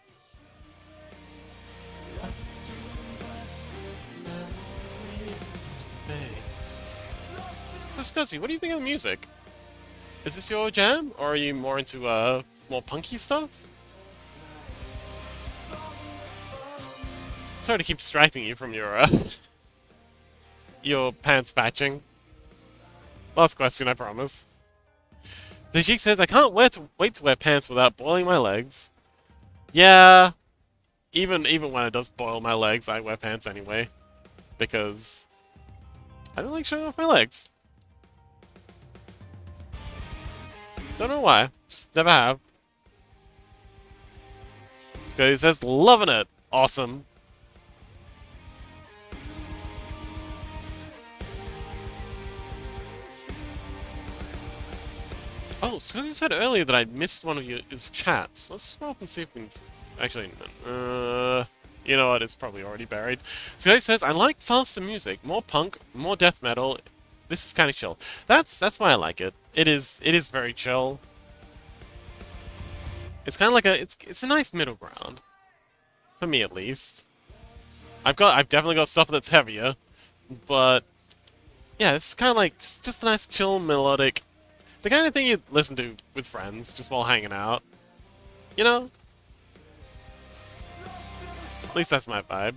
So Scuzzy, what do you think of the music? Is this your jam, or are you more into, more punky stuff? Sorry to keep distracting you from your, your pants patching. Last question, I promise. So she says, I can't wait to wear pants without boiling my legs. Yeah, even when it does boil my legs, I wear pants anyway. Because I don't like showing off my legs. Don't know why, just never have. Scotty says, loving it. Awesome. Oh, Scotty said earlier that I missed one of his chats. Let's scroll up and see if we can... Actually, you know what? It's probably already buried. Scotty says, I like faster music. More punk, more death metal. This is kind of chill. That's why I like it. It is very chill. It's kind of like it's a nice middle ground. For me, at least. I've definitely got stuff that's heavier, but Yeah, it's kind of like just a nice, chill, melodic, the kind of thing you'd listen to with friends just while hanging out. You know? At least that's my vibe.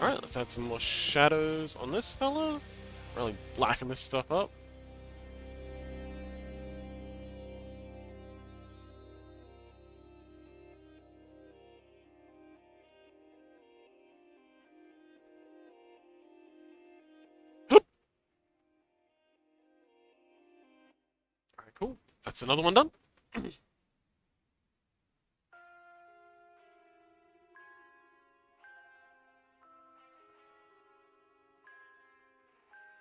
Alright, let's add some more shadows on this fella. Really blacken this stuff up. Alright, cool. That's another one done.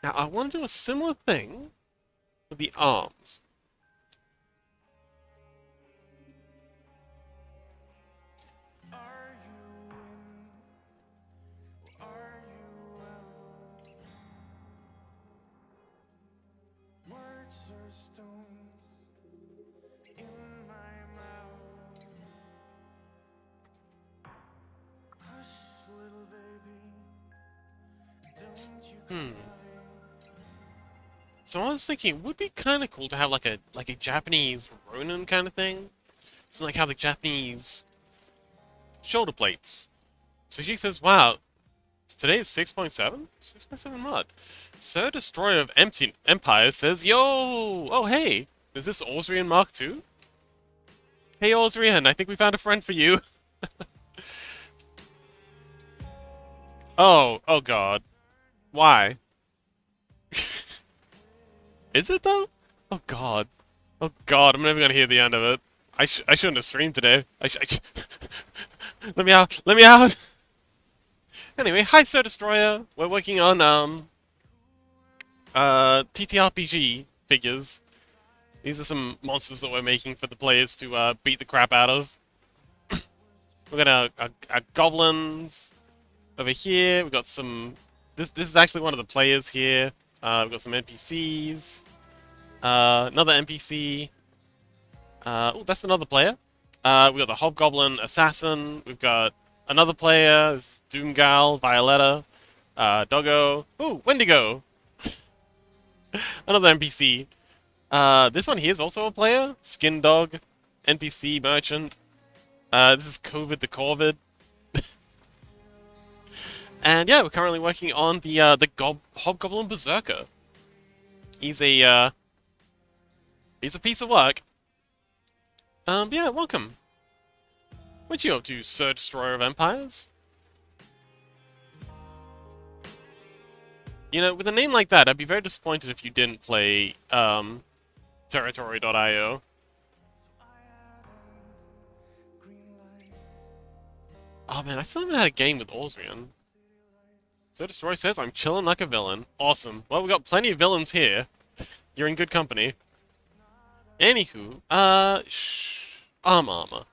Now, I want to do a similar thing with the arms. Hmm. So I was thinking it would be kind of cool to have like a Japanese Ronin kind of thing. So like how the Japanese shoulder plates. So she says, "Wow, today is 6.7? 6.7 mod. Sir Destroyer of Empty Empire says, Yo! Oh, hey! Is this Osrian Mark II? Hey, Osrian, I think we found a friend for you." Oh god. Why? Is it though? Oh god. Oh god, I'm never gonna hear the end of it. I shouldn't have streamed today. Let me out! Let me out! Anyway, hi Sir Destroyer. We're working on TTRPG figures. These are some monsters that we're making for the players to beat the crap out of. We've got our goblins over here. We've got some. This is actually one of the players here. We've got some NPCs. Another NPC. Oh, that's another player. We've got the Hobgoblin Assassin. We've got another player. It's Doomgal, Violetta, Doggo. Ooh, Wendigo. Another NPC. This one here is also a player. Skin Dog, NPC Merchant. This is COVID the Corvid. And yeah, we're currently working on the Hobgoblin Berserker. He's a piece of work. Yeah, welcome. What you up to, Sir Destroyer of Empires? You know, with a name like that, I'd be very disappointed if you didn't play Territory.io. Oh man, I still haven't had a game with Osrian. So Destroyer says, I'm chilling like a villain. Awesome. Well, we got plenty of villains here. You're in good company. Anywho, armor.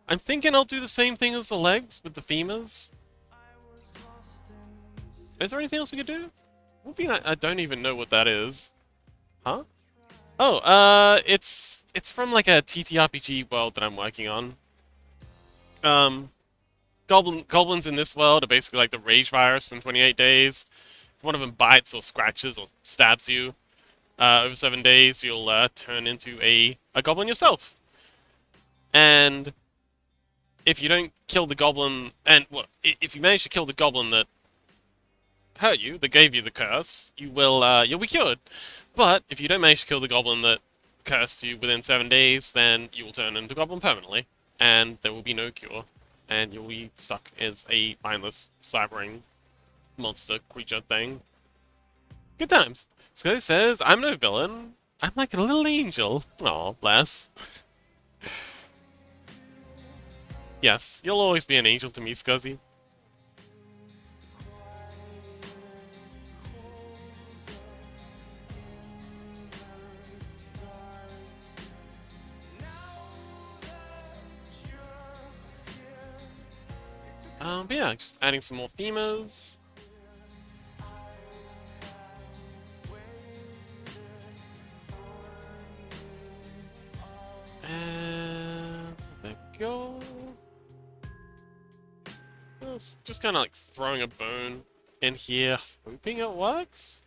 I'm thinking I'll do the same thing as the legs with the femurs. Is there anything else we could do? I don't even know what that is. Huh? Oh, it's from like a TTRPG world that I'm working on. Goblins in this world are basically like the rage virus from 28 days. If one of them bites or scratches or stabs you over 7 days, you'll turn into a goblin yourself. And if you don't kill the goblin, and well, if you manage to kill the goblin that hurt you, that gave you the curse, you'll be cured. But if you don't manage to kill the goblin that cursed you within 7 days, then you will turn into a goblin permanently, and there will be no cure, and you'll be stuck as a mindless, slavering monster creature thing. Good times. Scully says, I'm no villain. I'm like a little angel. Aw, bless. Yes, you'll always be an angel to me, Scuzzy. But yeah, just adding some more femurs. Just kind of like throwing a bone in here, hoping it works.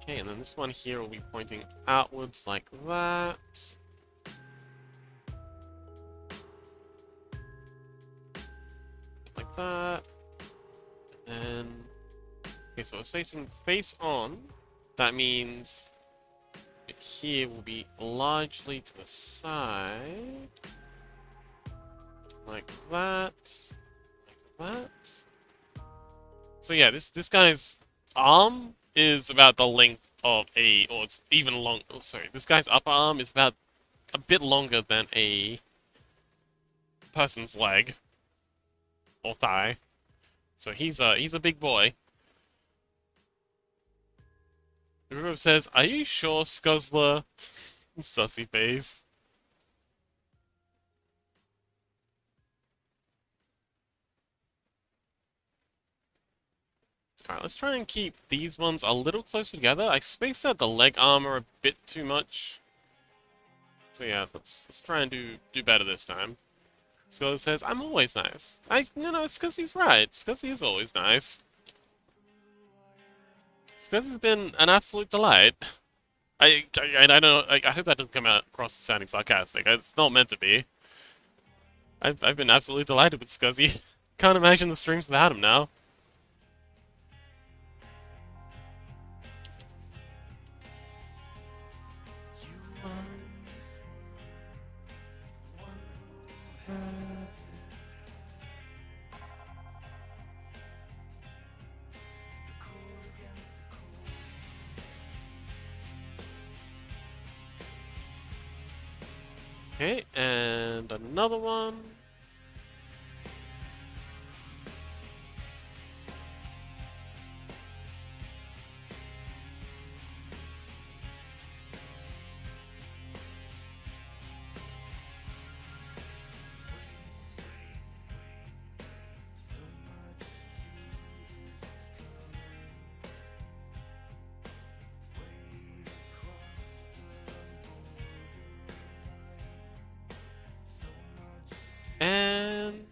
Okay, and then this one here will be pointing outwards like that. Like that. And then... Okay, so it's facing face on. That means it here will be largely to the side. Like that. Like that. So yeah, this guy's arm is about the length of a, or it's even long. Oh, sorry, this guy's upper arm is about a bit longer than a person's leg or thigh. So he's a big boy. The group says, "Are you sure, Scuzzler?" Sussy face. Alright, let's try and keep these ones a little closer together. I spaced out the leg armor a bit too much. So yeah, let's try and do better this time. Scuzzler says, "I'm always nice." No, it's because he's right. It's because he is always nice. Scuzzy's been an absolute delight. I don't know, I hope that doesn't come out across as sounding sarcastic. It's not meant to be. I've been absolutely delighted with Scuzzy. Can't imagine the streams without him now. Okay, and another one. And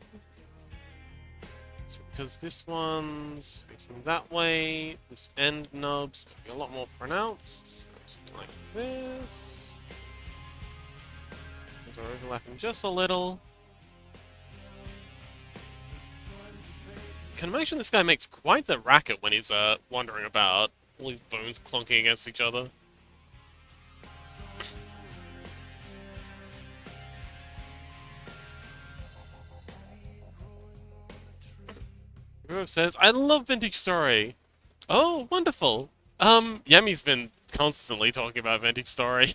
so because this one's facing that way, this end knob's gonna be a lot more pronounced. So something like this. These are overlapping just a little. Can imagine this guy makes quite the racket when he's wandering about. All these bones clunking against each other. Grove says, "I love Vintage Story." Oh, wonderful. Yemi's been constantly talking about Vintage Story.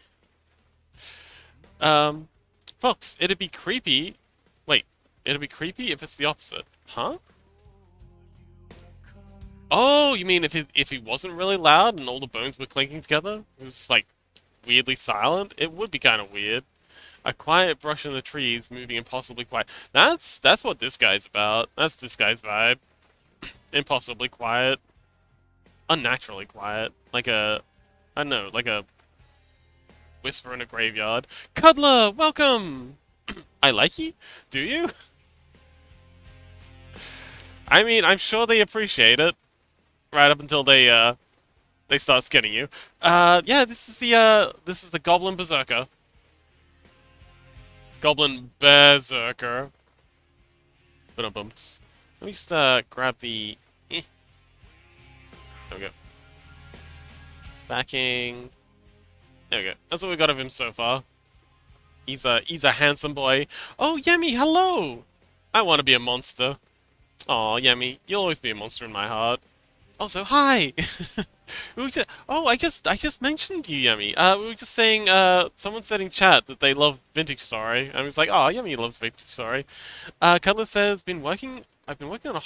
Fox, it'd be creepy. Wait, it'd be creepy if it's the opposite. Huh? Oh, you mean if he wasn't really loud and all the bones were clinking together? It was just like weirdly silent? It would be kind of weird. A quiet brush in the trees, moving impossibly quiet. That's what this guy's about. That's this guy's vibe. Impossibly quiet. Unnaturally quiet. Like a, I don't know, like a whisper in a graveyard. Cuddler, welcome! I like you? Do you? I mean, I'm sure they appreciate it. Right up until they start skinning you. Yeah, this is the Goblin Berserker. Goblin Berserker. Ba-dum-bums. Let me just grab the. There we go. Backing. There we go. That's what we got of him so far. He's a handsome boy. Oh, Yemi, hello! I want to be a monster. Aw, Yemi, you'll always be a monster in my heart. Also, hi! Oh, I just mentioned you, Yemi. We were just saying, someone said in chat that they love Vintage Story. And I was like, oh, Yemi loves Vintage Story. Cuddler says, I've been working on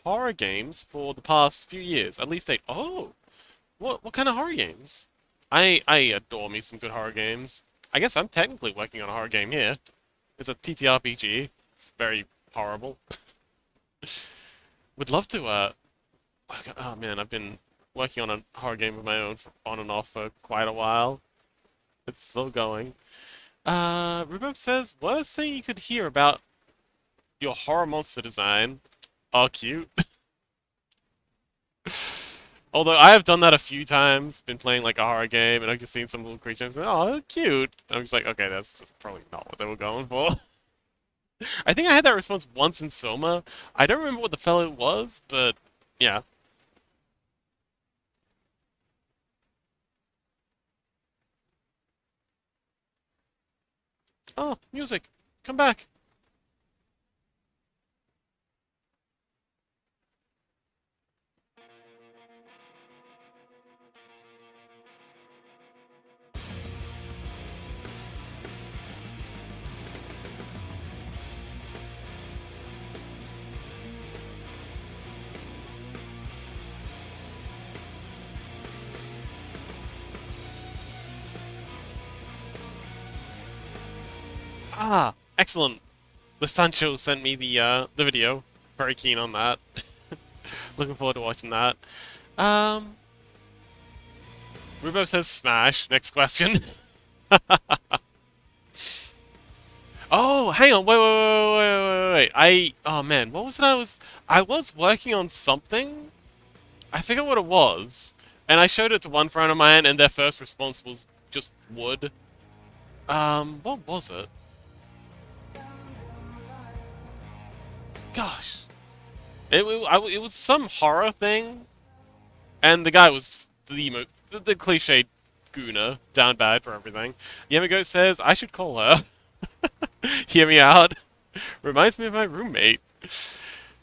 horror games for the past few years. At least 8. Oh! What kind of horror games? I adore me some good horror games. I guess I'm technically working on a horror game here. It's a TTRPG. It's very horrible. Would love to, oh man, I've been working on a horror game of my own on and off for quite a while. It's still going. Rubo says, worst thing you could hear about your horror monster design. Oh, cute. Although I have done that a few times, been playing like a horror game, and I've just seen some little creature and oh, cute. I'm just like, okay, that's probably not what they were going for. I think I had that response once in Soma. I don't remember what the fellow was, but yeah. Oh, music. Come back. Ah, excellent. The Sancho sent me the video. Very keen on that. Looking forward to watching that. Um, Rubo says smash. Next question. Oh, hang on. Wait. Oh man, what was it? I was working on something. I forget what it was, and I showed it to one friend of mine, and their first response was just wood. What was it? Gosh, it was some horror thing, and the guy was just the cliche gooner, down bad for everything. Yamigo says I should call her. Hear me out. Reminds me of my roommate.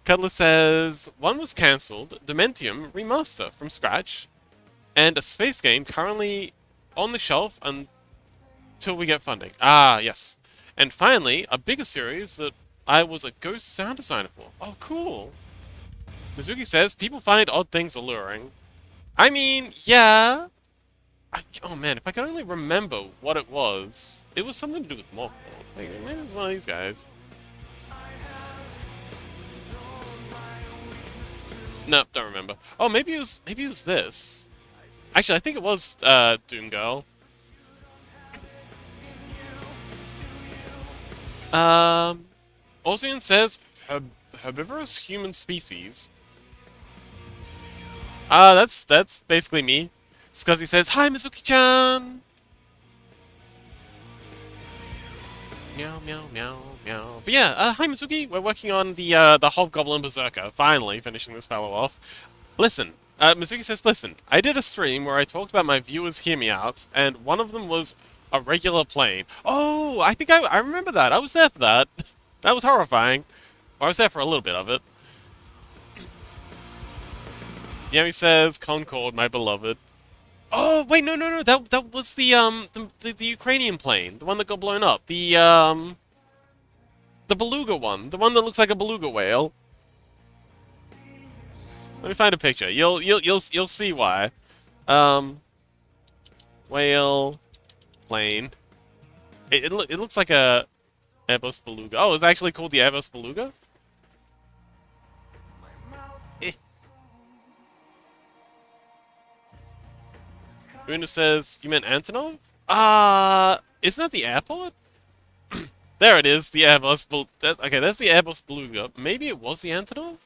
Cutler says one was cancelled, Dementium remaster from scratch, and a space game currently on the shelf until we get funding. Ah, yes. And finally, a bigger series that I was a ghost sound designer for. Oh, cool. Mizuki says people find odd things alluring. I mean, yeah. Oh man, if I could only remember what it was. It was something to do with Mothball. Maybe it was one of these guys. Nope, don't remember. Oh, maybe it was this. Actually, I think it was Doom Girl. Ozian says herbivorous human species. That's basically me. It's because he says, "Hi, Mizuki-chan." Meow, meow, meow, meow. But yeah, hi Mizuki. We're working on the Hobgoblin Berserker. Finally, finishing this fellow off. Listen, Mizuki says, listen. I did a stream where I talked about my viewers hear me out, and one of them was a regular plane. Oh, I think I remember that. I was there for that. That was horrifying. Or I was there for a little bit of it. Yami says, Concord, my beloved. Oh, wait, no. That was the Ukrainian plane, the one that got blown up. The beluga one, the one that looks like a beluga whale. Let me find a picture. You'll see why. Whale plane. It looks like a Airbus beluga. Oh, it's actually called the Airbus beluga. Eh. Una says you meant Antonov. Isn't that the airport? There it is, the Airbus. Okay, that's the Airbus beluga. Maybe it was the Antonov.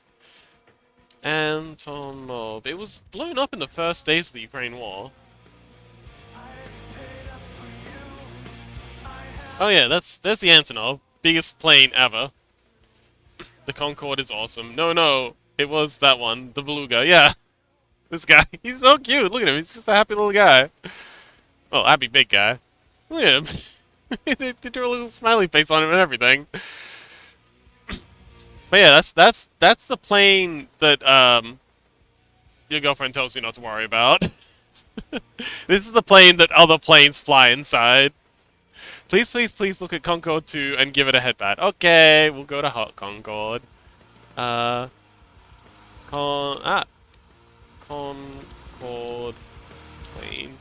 Antonov. It was blown up in the first days of the Ukraine war. Oh yeah, there's the Antonov. Biggest plane ever. The Concorde is awesome. No, it was that one. The Beluga, yeah. This guy, he's so cute. Look at him, he's just a happy little guy. Well, happy big guy. Look at him. they drew a little smiley face on him and everything. But yeah, that's the plane that your girlfriend tells you not to worry about. This is the plane that other planes fly inside. Please look at Concorde 2 and give it a headbat. Okay, we'll go to Hot Concorde. Concorde plane.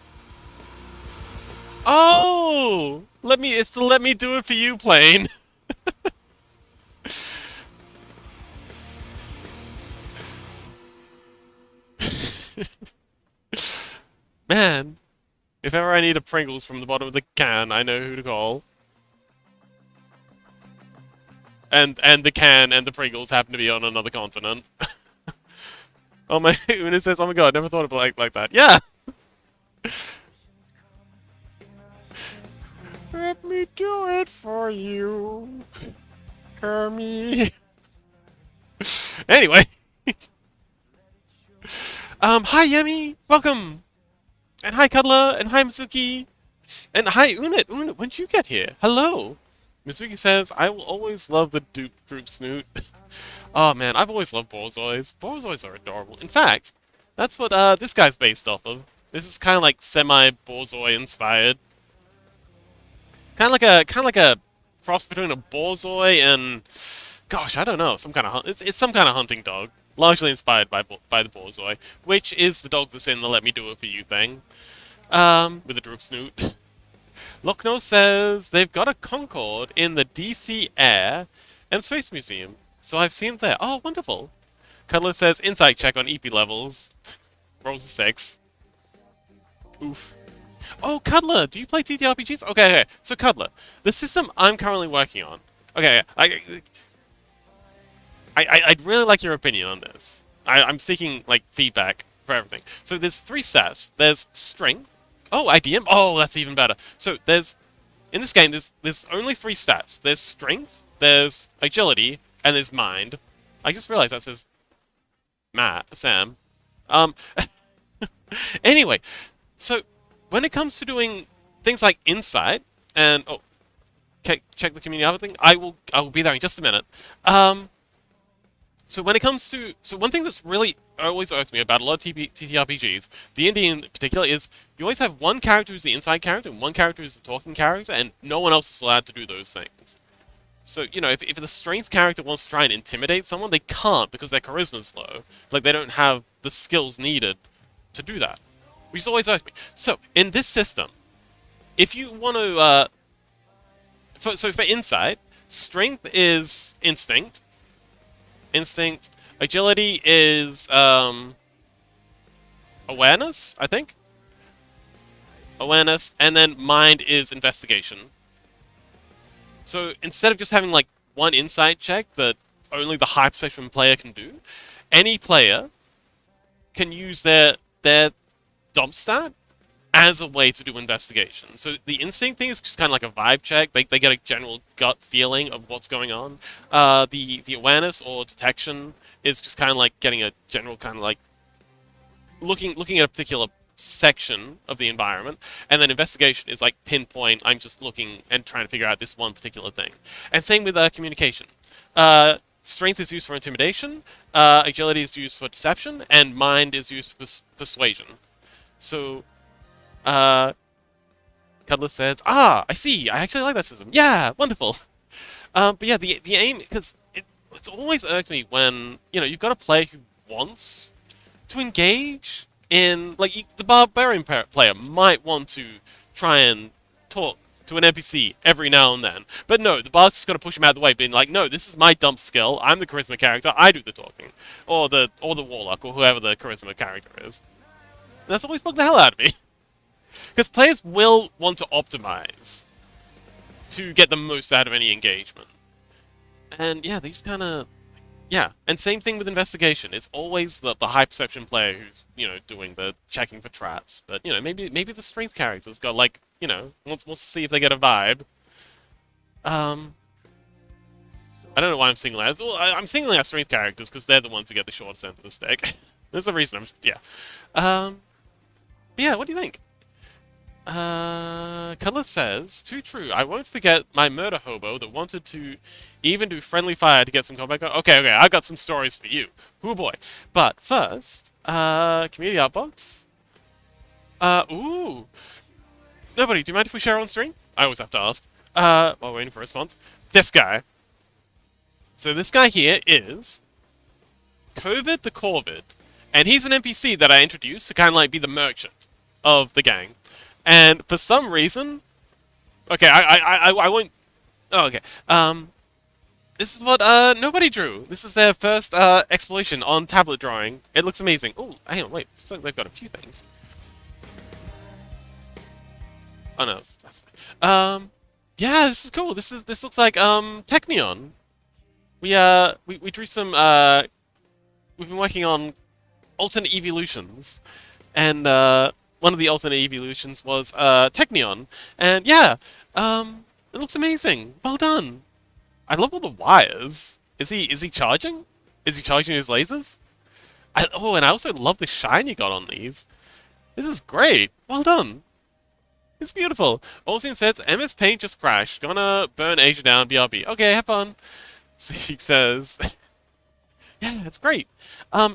Oh! It's the let me do it for you plane. Man. If ever I need a Pringles from the bottom of the can, I know who to call. And the can and the Pringles happen to be on another continent. Oh my, Una says, oh my god, never thought of it like that. Yeah! Let me do it for you, Hermie. Anyway. Hi Yemi! Welcome! And hi Cuddler, and hi Mizuki, and hi Unit! Unit, when'd you get here? Hello! Mizuki says, I will always love the Droop Snoot. Oh man, I've always loved Borzois. Borzois are adorable. In fact, that's what this guy's based off of. This is kind of like semi-Borzoi inspired. Kind of like a cross between a Borzoi and, gosh, I don't know, some kind of it's some kind of hunting dog, largely inspired by the Borzoi, which is the dog that's in the "Let me do it for you" thing. With a droop snoot. Lochno says they've got a Concorde in the DC Air and Space Museum, so I've seen it there. Oh, wonderful. Cuddler says insight check on EP levels. Rolls a 6. Oof. Oh, Cuddler, do you play TTRPGs? Okay. So Cuddler, the system I'm currently working on. Okay, I'd really like your opinion on this. I'm seeking like feedback for everything. So there's 3 stats. There's strength. Oh, IDM. Oh, that's even better. So there's in this game there's only 3 stats. There's strength, there's agility, and there's mind. I just realized that says Sam. Um. Anyway, so when it comes to doing things like insight and check the community other thing, I will be there in just a minute. So when it comes to one thing that's really always irked me about a lot of TTRPGs, D&D in particular, is you always have one character who's the inside character and one character who's the talking character, and no one else is allowed to do those things. So, you know, if the strength character wants to try and intimidate someone, they can't because their charisma's low. Like, they don't have the skills needed to do that. Which has always irked me. So, in this system, if you want to, for insight, strength is instinct. Agility is, awareness, I think? Awareness, and then mind is investigation. So instead of just having like one insight check that only the high perception player can do, any player can use their dump stat as a way to do investigation. So the instinct thing is just kind of like a vibe check. They get a general gut feeling of what's going on. The awareness or detection is just kind of like getting a general kind of like looking at a particular section of the environment, and then investigation is like pinpoint. I'm just looking and trying to figure out this one particular thing. And same with communication. Strength is used for intimidation, agility is used for deception, and mind is used for persuasion. So, Cuddler says, I see, I actually like that system. Yeah, wonderful. But yeah, the aim, because it's always irked me when, you know, you've got a player who wants to engage in, like, the barbarian player might want to try and talk to an NPC every now and then. But no, the bard's just going to push him out of the way, being like, no, this is my dump skill, I'm the charisma character, I do the talking. Or the warlock, or whoever the charisma character is. And that's always bugged the hell out of me. Because players will want to optimize to get the most out of any engagement. And yeah, these kind of... Yeah, and same thing with investigation. It's always the high perception player who's, you know, doing the checking for traps. But, you know, maybe the strength character's got, like, you know, wants to see if they get a vibe. I don't know why I'm singling out. Well, I'm singling out strength characters because they're the ones who get the shortest end of the stick. There's a reason yeah. Yeah, what do you think? Cuddler says, too true. I won't forget my murder hobo that wanted to even do friendly fire to get some combat going. Okay, I've got some stories for you. Oh boy. But first, community art box. Ooh. Nobody, do you mind if we share on stream? I always have to ask. While waiting for a response. This guy. So this guy here is Covid the Corvid. And he's an NPC that I introduced to kind of like be the merchant of the gang. And for some reason, okay, I won't. Oh, okay. This is what nobody drew. This is their first exploration on tablet drawing. It looks amazing. Oh, hang on, wait. Looks like they've got a few things. Oh no, that's fine. Yeah, this is cool. This looks like Technion. We drew some we've been working on alternate evolutions, and one of the alternate evolutions was Technion, and yeah, it looks amazing. Well done. I love all the wires. Is he charging? Is he charging his lasers? Oh, and I also love the shine you got on these. This is great. Well done. It's beautiful. Olsen says, MS Paint just crashed. Gonna burn Asia down, BRB. Okay, have fun. So she says, yeah, it's great.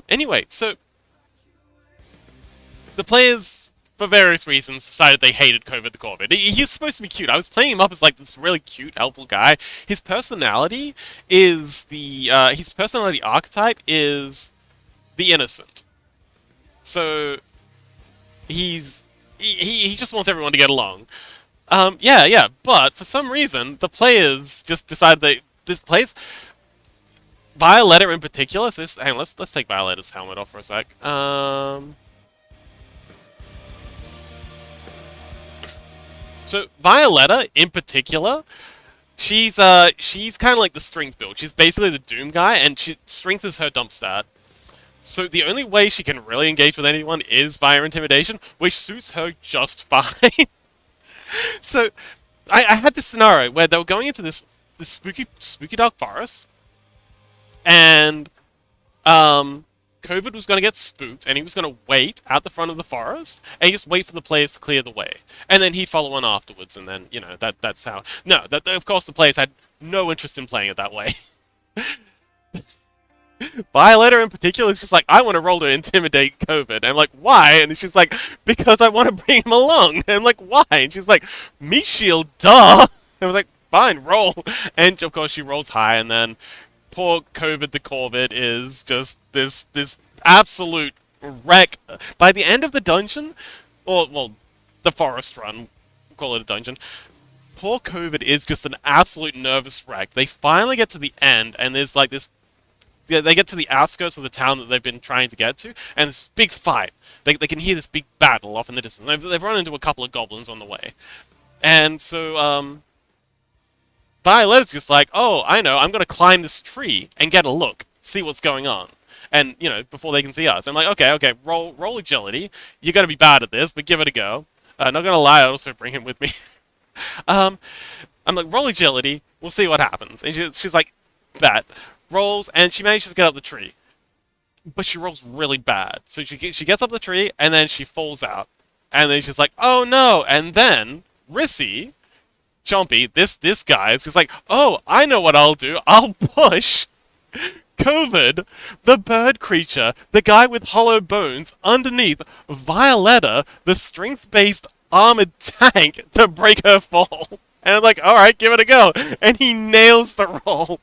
Anyway, so the players, for various reasons, decided they hated COVID the Corbett. He's supposed to be cute. I was playing him up as like this really cute, helpful guy. His personality is his personality archetype is the innocent. So he just wants everyone to get along. Yeah, but for some reason, the players just decided that this place, Violetta in particular. So hang on, let's take Violetta's helmet off for a sec. So Violetta in particular, she's kind of like the strength build. She's basically the Doom guy, and strength is her dump stat. So the only way she can really engage with anyone is via intimidation, which suits her just fine. So I had this scenario where they were going into this spooky dark forest, and COVID was going to get spooked, and he was going to wait out the front of the forest, and just wait for the players to clear the way, and then he'd follow on afterwards, and then that's how. No, of course the players had no interest in playing it that way. Violetta in particular is just like, I want to roll to intimidate COVID. And I'm like, why? And she's like, because I want to bring him along. And I'm like, why? And she's like, meat shield, duh. And I was like, fine, roll. And of course she rolls high, and then poor COVID the Corvid is just this absolute wreck. By the end of the dungeon, or well, the forest run, we'll call it a dungeon. Poor COVID is just an absolute nervous wreck. They finally get to the end, and there's like this. They get to the outskirts of the town that they've been trying to get to, and this big fight. They can hear this big battle off in the distance. They've run into a couple of goblins on the way. And so, Violet's just like, oh, I know, I'm going to climb this tree and get a look, see what's going on. And, before they can see us. I'm like, okay, roll agility. You're going to be bad at this, but give it a go. Not going to lie, I'll also bring him with me. I'm like, roll agility, we'll see what happens. And she's like, bet. Rolls, and she manages to get up the tree. But she rolls really bad. So she gets up the tree, and then she falls out. And then she's like, oh no! And then, Rissy, Chompy, this guy, is just like, oh, I know what I'll do. I'll push COVID, the bird creature, the guy with hollow bones, underneath Violetta, the strength-based armored tank, to break her fall. And I'm like, alright, give it a go. And he nails the roll.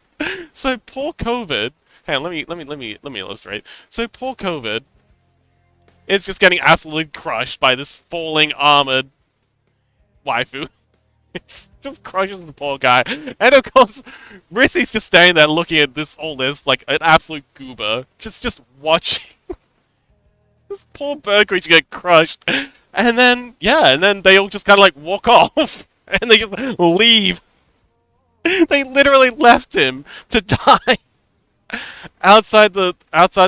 So poor COVID. Hang on, let me illustrate. So poor COVID is just getting absolutely crushed by this falling armored waifu. It just crushes the poor guy. And of course, Rissy's just standing there looking at all this like an absolute goober. Just watching this poor bird creature get crushed. And then they all just kinda like walk off. And they just leave. They literally left him to die outside the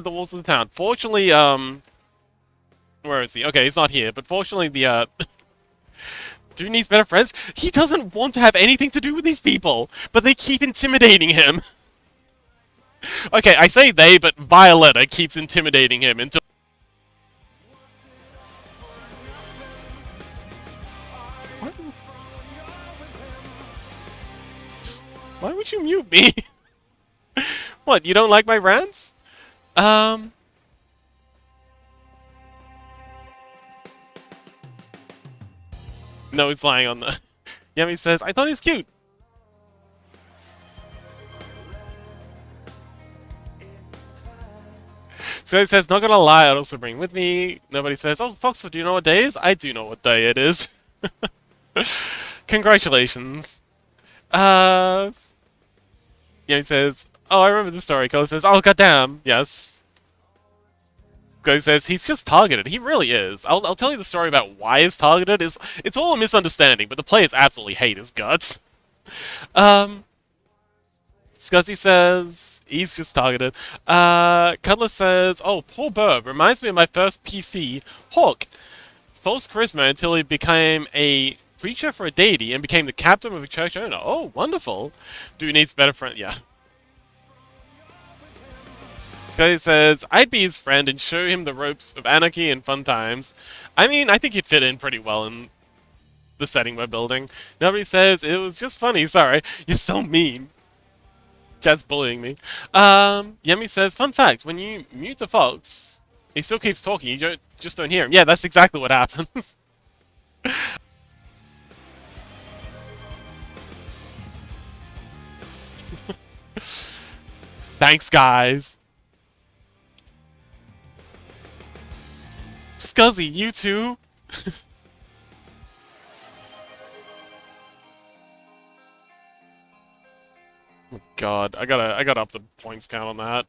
walls of the town. Fortunately, where is he? Okay, he's not here. But fortunately, the dude needs better friends. He doesn't want to have anything to do with these people, but they keep intimidating him. Okay, I say they, but Violetta keeps intimidating him until. Why would you mute me? What, you don't like my rants? No, he's lying on the... Yemi says, I thought he was cute. So he says, not gonna lie, I'd also bring with me. Nobody says, oh, Foxer, do you know what day it is? I do know what day it is. Congratulations. Yeah, he says, oh, I remember this story. Cole says, oh, goddamn, yes. Guy says he's just targeted. He really is. I'll tell you the story about why he's targeted. It's all a misunderstanding, but the players absolutely hate his guts. Um, Scuzzy says he's just targeted. Cuddler says, "Oh, poor Burb. Reminds me of my first PC, Hawk. False charisma until he became a preacher for a deity and became the captain of a church owner. Oh, wonderful. Dude needs better friend. Yeah." Scotty says, "I'd be his friend and show him the ropes of anarchy and fun times. I mean, I think he'd fit in pretty well in the setting we're building." Nobody says, "It was just funny, sorry. You're so mean." Jazz bullying me. Yemi says, "Fun fact, when you mute the fox, he still keeps talking, just don't hear him." Yeah, that's exactly what happens. Thanks, guys. Scuzzy, you too? Oh God, I gotta up the points count on that.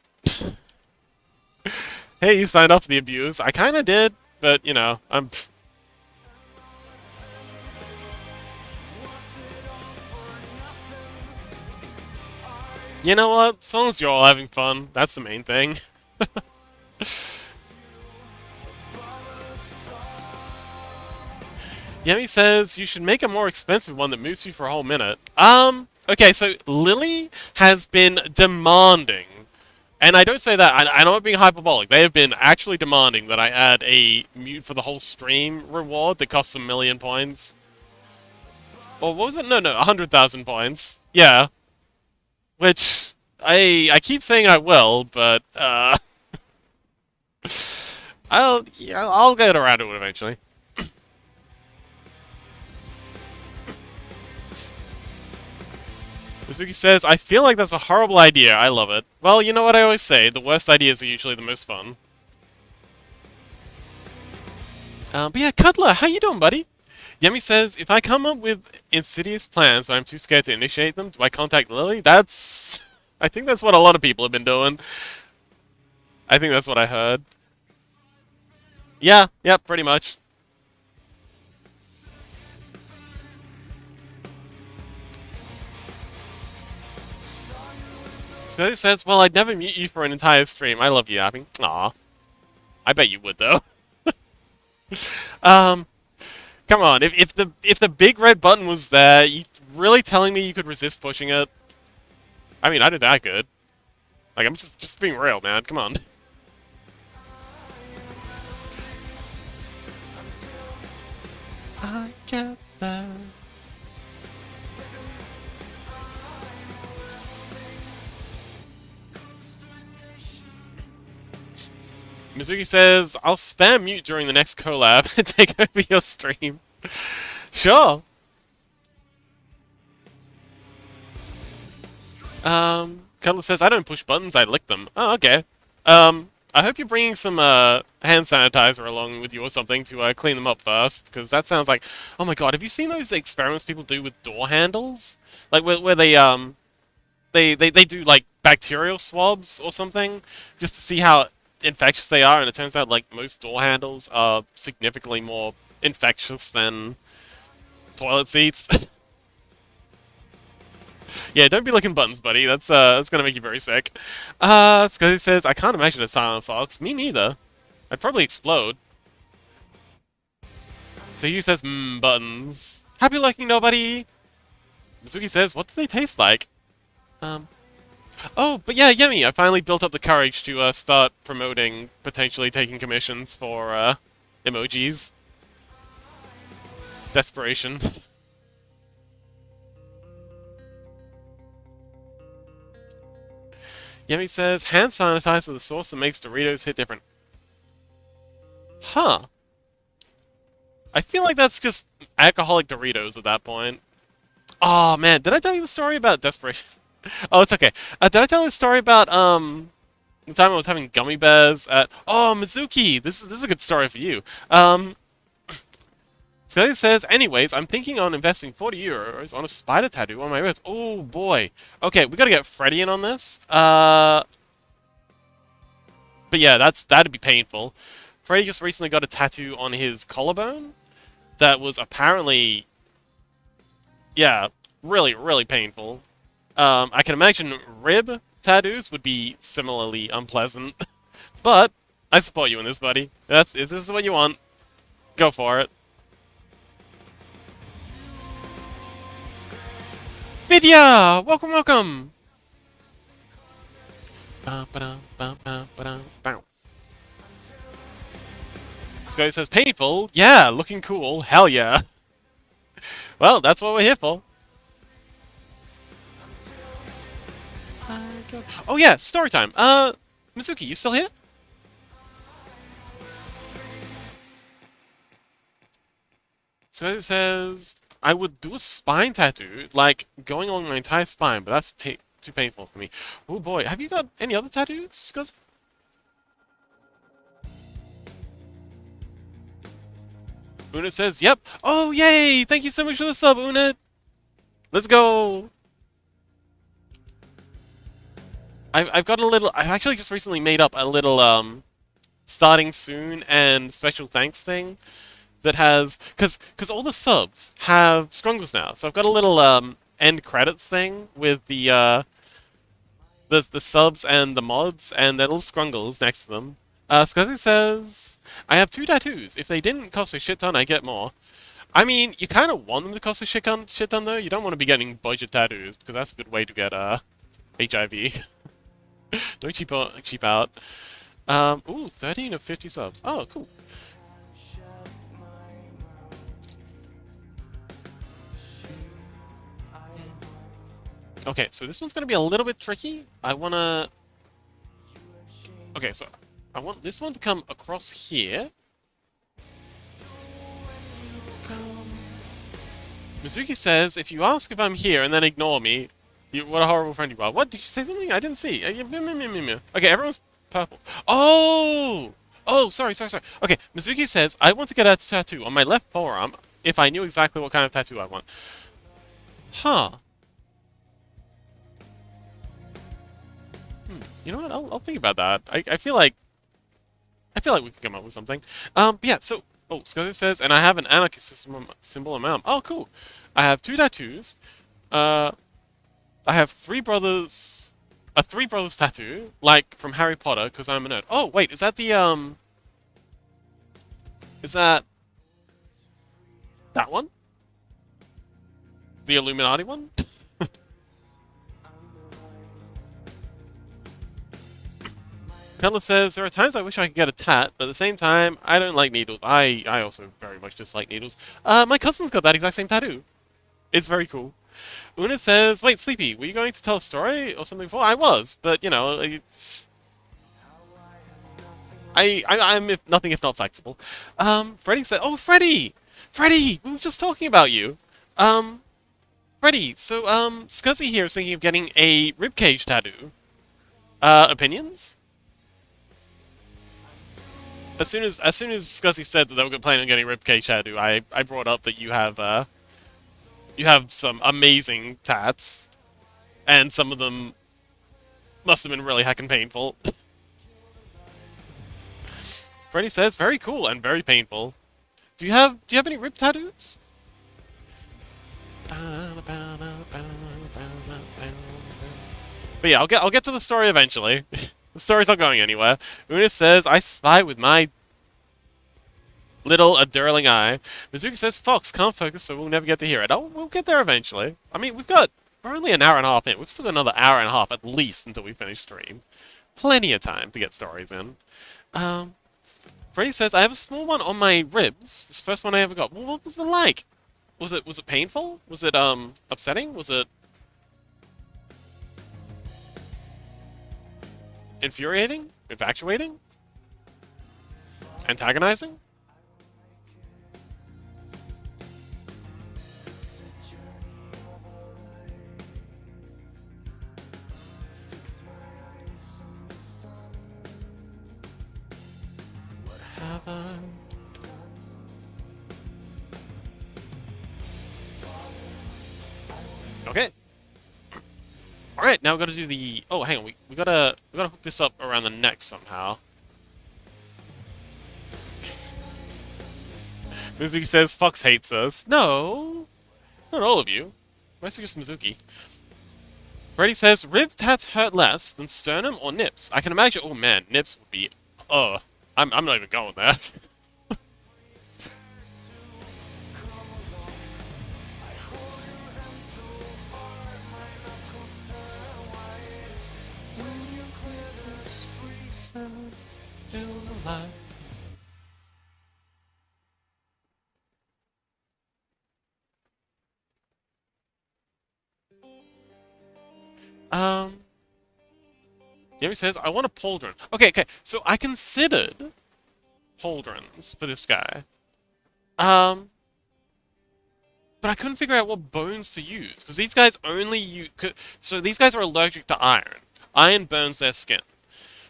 Hey, you signed up for the abuse. I kinda did, but you know, I'm. You know what? As long as you're all having fun, that's the main thing. Yemi says you should make a more expensive one that moves you for a whole minute. Okay, so Lily has been demanding, and I don't say that, I know I'm being hyperbolic, they have been actually demanding that I add a mute for the whole stream reward that costs 1,000,000 points. Or what was it? No, 100,000 points. Yeah. Which, I keep saying I will, but, I'll get around to it eventually. Mizuki says, "I feel like that's a horrible idea. I love it." Well, you know what I always say, the worst ideas are usually the most fun. But yeah, Cuddler, how you doing, buddy? Yemi says, "If I come up with insidious plans but I'm too scared to initiate them, do I contact Lily?" That's... I think that's what a lot of people have been doing. I think that's what I heard. Yeah, yep, pretty much. Scotty says, "Well, I'd never mute you for an entire stream. I love you, Abby." Aw. I bet you would, though. um, come on. If the big red button was there, you really telling me you could resist pushing it? I mean, I did that good. Like, I'm just being real, man. Come on. I get that. Mizuki says, "I'll spam mute during the next collab and take over your stream." Sure. Cutler says, "I don't push buttons, I lick them." Oh, okay. I hope you're bringing some, hand sanitizer along with you or something to, clean them up first, because that sounds like... Oh my god, have you seen those experiments people do with door handles? Like, where they do, like, bacterial swabs or something, just to see how infectious they are, and it turns out, like, most door handles are significantly more infectious than toilet seats. Yeah, don't be licking buttons, buddy. That's gonna make you very sick. Scotty says, "I can't imagine a silent fox." Me neither. I'd probably explode. So you says, buttons. Happy looking, nobody! Mizuki says, "What do they taste like?" Oh, but yeah, Yemi, I finally built up the courage to, start promoting, potentially taking commissions for, emojis. Desperation. Yemi says, "Hand sanitizer the sauce that makes Doritos hit different." Huh. I feel like that's just alcoholic Doritos at that point. Oh man, did I tell you the story about desperation? Oh, it's okay. Did I tell you the story about, the time I was having gummy bears at... Oh, Mizuki! This is a good story for you. Scotty says, "Anyways, I'm thinking on investing 40 euros on a spider tattoo on my ribs." Oh boy. Okay, we gotta get Freddy in on this. But But yeah, that'd be painful. Freddy just recently got a tattoo on his collarbone that was apparently, yeah, really, really painful. I can imagine rib tattoos would be similarly unpleasant. But I support you in this, buddy. If this is what you want, go for it. Vidya! Welcome, welcome! This guy says painful. Yeah, looking cool. Hell yeah. Well, that's what we're here for. Oh yeah, story time. Mizuki, you still here? So it says I would do a spine tattoo, like going along my entire spine, but that's too painful for me. Oh boy, have you got any other tattoos? Cause Una says, "Yep." Oh yay! Thank you so much for the sub, Una. Let's go. I've got a little. I've actually just recently made up a little starting soon and special thanks thing that has because all the subs have scrungles now. So I've got a little end credits thing with the subs and the mods and their little scrungles next to them. Scuzzy says, I have 2 tattoos. If they didn't cost a shit ton, I get more. I mean, you kind of want them to cost a shit ton though. You don't want to be getting budget tattoos because that's a good way to get HIV. Don't cheap out. Ooh, 13 of 50 subs. Oh, cool. Okay, so this one's gonna be a little bit tricky. Okay, so I want this one to come across here. Mizuki says, if you ask if I'm here and then ignore me, what a horrible friend you are. What? Did you say something? I didn't see. Okay, everyone's purple. Oh! Oh, sorry. Okay, Mizuki says, I want to get a tattoo on my left forearm if I knew exactly what kind of tattoo I want. Huh. You know what? I'll think about that. I feel like we can come up with something. But yeah, so Scuzzy says, and I have an anarchist symbol on my arm. Oh, cool. I have 2 tattoos. I have 3 brothers. A 3 brothers tattoo, like from Harry Potter, because I'm a nerd. Oh, wait, is that the Is that one? The Illuminati one? Pella says, there are times I wish I could get a tat, but at the same time, I don't like needles. I also very much dislike needles. My cousin's got that exact same tattoo. It's very cool. Una says, wait, Sleepy, were you going to tell a story or something before? I was, but, you know, I'm nothing if not flexible. Freddy said, oh, Freddy! Freddy! We were just talking about you. Freddy, so, Scuzzy here is thinking of getting a ribcage tattoo. Opinions? As soon as Scuzzy said that they were planning on getting a ribcage tattoo, I brought up that you have some amazing tats, and some of them must have been really heckin' painful. Freddy says, very cool and very painful. Do you have any rib tattoos? But yeah, I'll get to the story eventually. The story's not going anywhere. Una says, I spy with my little adurling eye. Mizuki says, Fox can't focus, so we'll never get to hear it. Oh, we'll get there eventually. I mean, we're only an hour and a half in. We've still got another hour and a half at least until we finish stream. Plenty of time to get stories in. Freddy says, I have a small one on my ribs. This first one I ever got. Well, what was it like? Was it painful? Was it upsetting? Was it infuriating? Infatuating? Antagonizing? Okay. All right, now we got to do the. Oh, hang on. We gotta hook this up around the neck somehow. Mizuki says, Fox hates us. No, not all of you. Mostly just Mizuki. Brady says, rib tats hurt less than sternum or nips. I can imagine, oh man, nips would be, I'm not even going there. Yemi says, I want a pauldron. Okay, so I considered pauldrons for this guy. But I couldn't figure out what bones to use, because these guys only use... So these guys are allergic to iron. Iron burns their skin.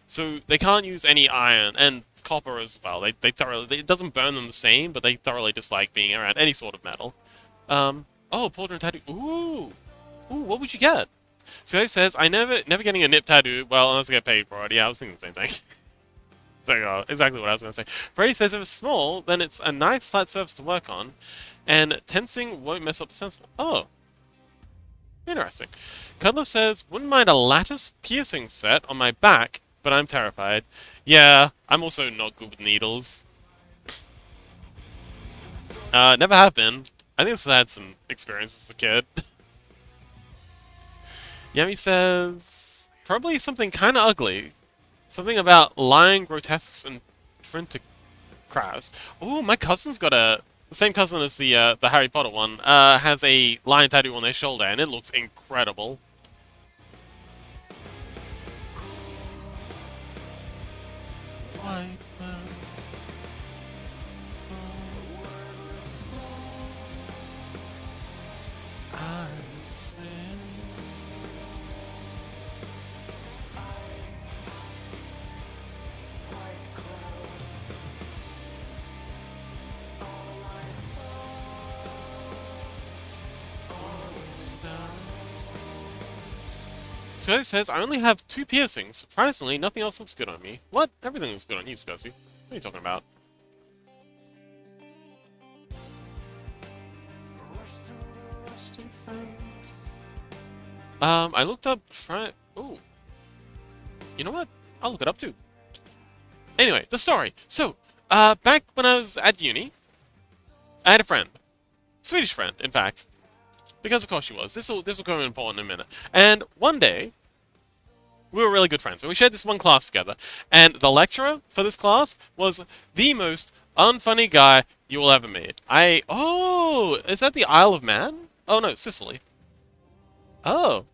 So they can't use any iron, and copper as well. They thoroughly... It doesn't burn them the same, but they thoroughly dislike being around any sort of metal. Oh, pauldron tattoo. Ooh, what would you get? So he says, I never getting a nip tattoo, well, unless I get paid for it. Yeah, I was thinking the same thing. So, exactly what I was going to say. Freddy says if it's small, then it's a nice flat surface to work on, and tensing won't mess up the sensor. Oh. Interesting. Cuddler says, wouldn't mind a lattice piercing set on my back, but I'm terrified. Yeah, I'm also not good with needles. Never have been. I think I had some experience as a kid. Yemi says, probably something kind of ugly. Something about lying, grotesques, and Trinticraus. Oh, my cousin's got the same cousin as the Harry Potter one, has a lion tattoo on their shoulder, and it looks incredible. So it says, I only have 2 piercings. Surprisingly, nothing else looks good on me. What? Everything looks good on you, Scuzzy. What are you talking about? I looked up Ooh. You know what? I'll look it up too. Anyway, the story. So, back when I was at uni, I had a friend. Swedish friend, in fact. Because of course she was. This will come important in a minute. And one day, we were really good friends. And we shared this one class together. And the lecturer for this class was the most unfunny guy you will ever meet. Oh, is that the Isle of Man? Oh no, Sicily. Oh.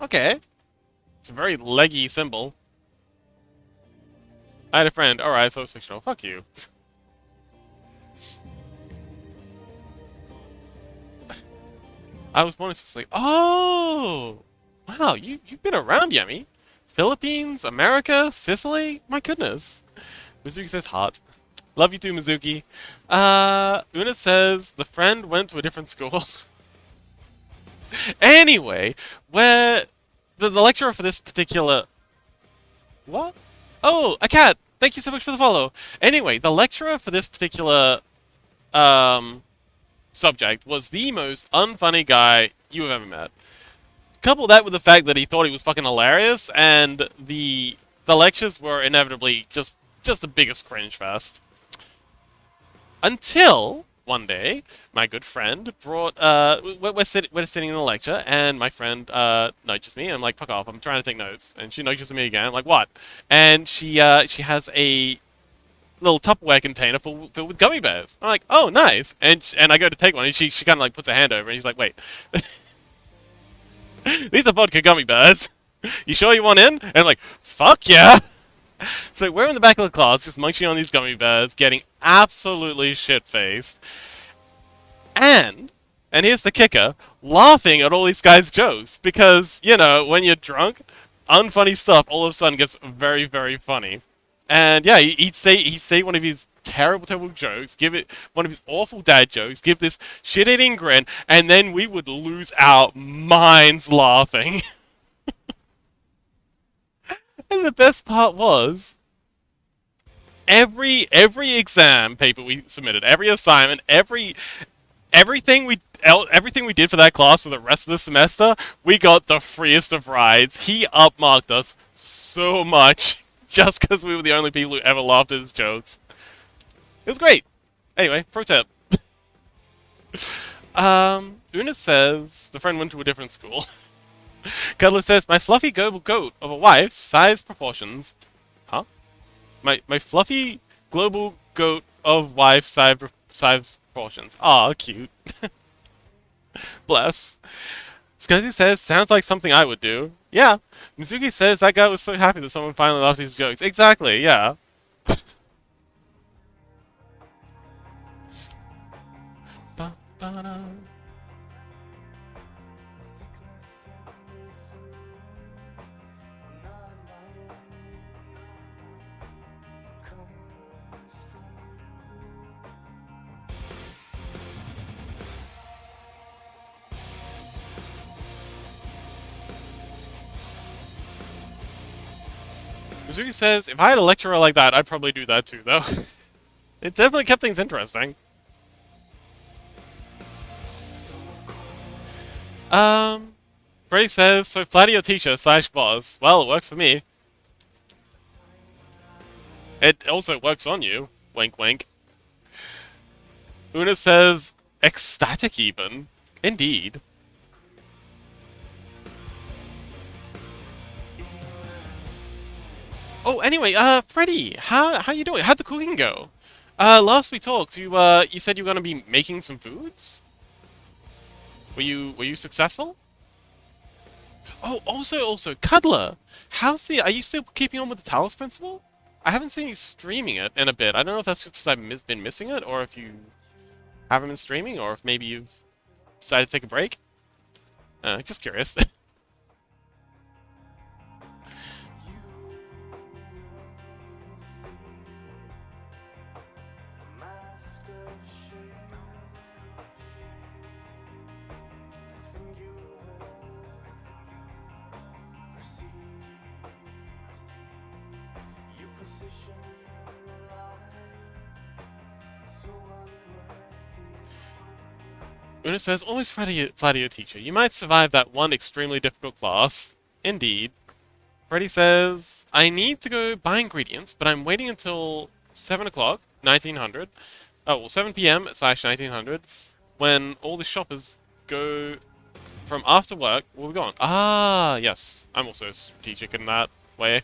Okay. It's a very leggy symbol. I had a friend. Alright, so it's fictional. Fuck you. I was born in Sicily. Oh! Wow, you've been around, Yemi. Philippines, America, Sicily? My goodness. Mizuki says hot. Love you too, Mizuki. Una says the friend went to a different school. Anyway, where the lecturer for this particular... What? Oh, a cat! Thank you so much for the follow. Anyway, the lecturer for this particular subject was the most unfunny guy you have ever met. Couple that with the fact that he thought he was fucking hilarious, and the lectures were inevitably just the biggest cringe fest. Until one day, my good friend brought we're sitting in the lecture, and my friend nudges me, and I'm like, fuck off, I'm trying to take notes. And she nudges me again, I'm like, what? And she has a little Tupperware container filled with gummy bears. I'm like, oh, nice. And I go to take one, and she kind of like puts her hand over, and she's like, wait. These are vodka gummy bears. You sure you want in? And I'm like, fuck yeah. So we're in the back of the class, just munching on these gummy bears, getting absolutely shit-faced. And here's the kicker, laughing at all these guys' jokes. Because, you know, when you're drunk, unfunny stuff all of a sudden gets very, very funny. And yeah, he'd say one of his terrible jokes, give it one of his awful dad jokes, give this shit-eating grin, and then we would lose our minds laughing. And the best part was, every exam paper we submitted, every assignment, everything we did for that class for the rest of the semester, we got the freest of rides. He upmarked us so much just because we were the only people who ever laughed at his jokes. It was great. Anyway, pro tip. Una says the friend went to a different school. Cuddler says my fluffy global goat of a wife, size proportions. Huh? My fluffy global goat of wife, size proportions. Aw, cute. Bless. Scuzzy says, sounds like something I would do. Yeah. Mizuki says that guy was so happy that someone finally laughed at his jokes. Exactly, yeah. Mizuki says, if I had a lecturer like that, I'd probably do that too, though. It definitely kept things interesting. Freddy says, so flatter your teacher / boss. Well, it works for me. It also works on you. Wink, wink. Una says, ecstatic even. Indeed. Oh, anyway, Freddy, how you doing? How'd the cooking go? Last we talked, you said you were gonna be making some foods? Were you successful? Oh, also, Cuddler, are you still keeping on with the Talos Principle? I haven't seen you streaming it in a bit. I don't know if that's just because I've been missing it, or if you haven't been streaming, or if maybe you've decided to take a break. Just curious. Una says, always flatter your teacher. You might survive that one extremely difficult class. Indeed. Freddy says, I need to go buy ingredients, but I'm waiting until 7 o'clock, 1900. Oh, well, 7 p.m. / 1900, when all the shoppers go from after work. Where we going? Ah, yes. I'm also strategic in that way.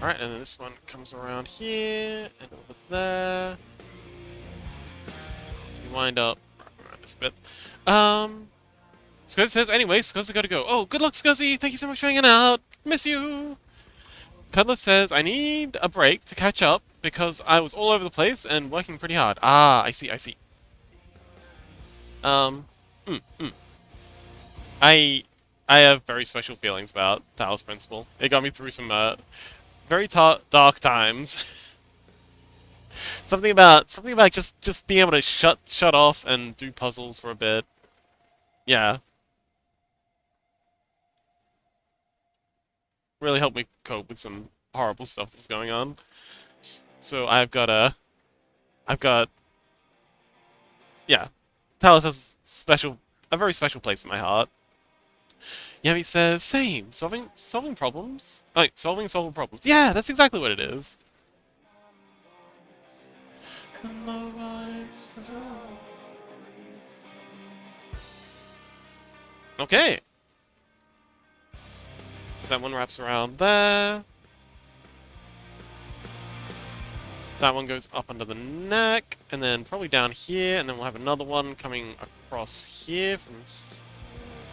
Alright, and then this one comes around here, and over there. You wind up around this bit. Scuzzy says, anyway, Scuzzy gotta go. Oh, good luck, Scuzzy! Thank you so much for hanging out! Miss you! Cuddler says, I need a break to catch up, because I was all over the place and working pretty hard. Ah, I see. I have very special feelings about Talos Principle. It got me through some, very dark times. something about just being able to shut off and do puzzles for a bit. Yeah. Really helped me cope with some horrible stuff that was going on. So yeah. Talos has a very special place in my heart. Yami says, same, solving problems. Like, solving problems. Yeah, that's exactly what it is. Okay. So that one wraps around there. That one goes up under the neck, and then probably down here, and then we'll have another one coming across here from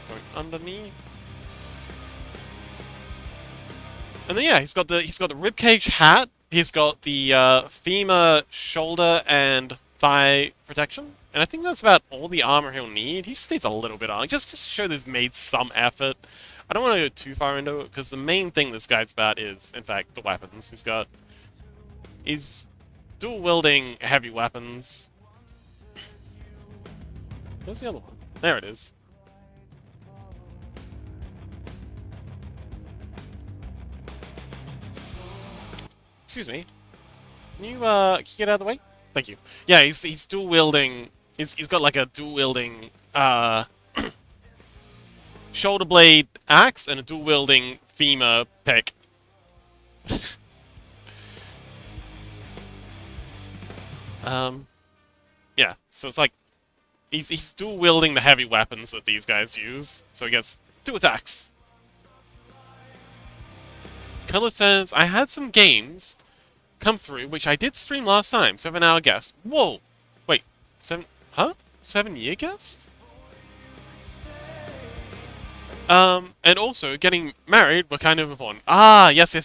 going underneath. And then yeah, he's got the ribcage hat. He's got the femur, shoulder, and thigh protection. And I think that's about all the armor he'll need. He just needs a little bit of armor, just to show they've made some effort. I don't want to go too far into it because the main thing this guy's about is, in fact, the weapons. He's dual wielding heavy weapons. Where's the other one? There it is. Excuse me. Can you get out of the way? Thank you. Yeah, he's dual wielding. He's got like a dual wielding shoulder blade axe and a dual wielding femur pick. Yeah. So it's like he's dual wielding the heavy weapons that these guys use. So he gets 2 attacks. Color says I had some games come through, which I did stream last time. 7-hour guest. Whoa! Wait, 7... Huh? 7-year guest? And also, getting married were kind of important. Ah, yes,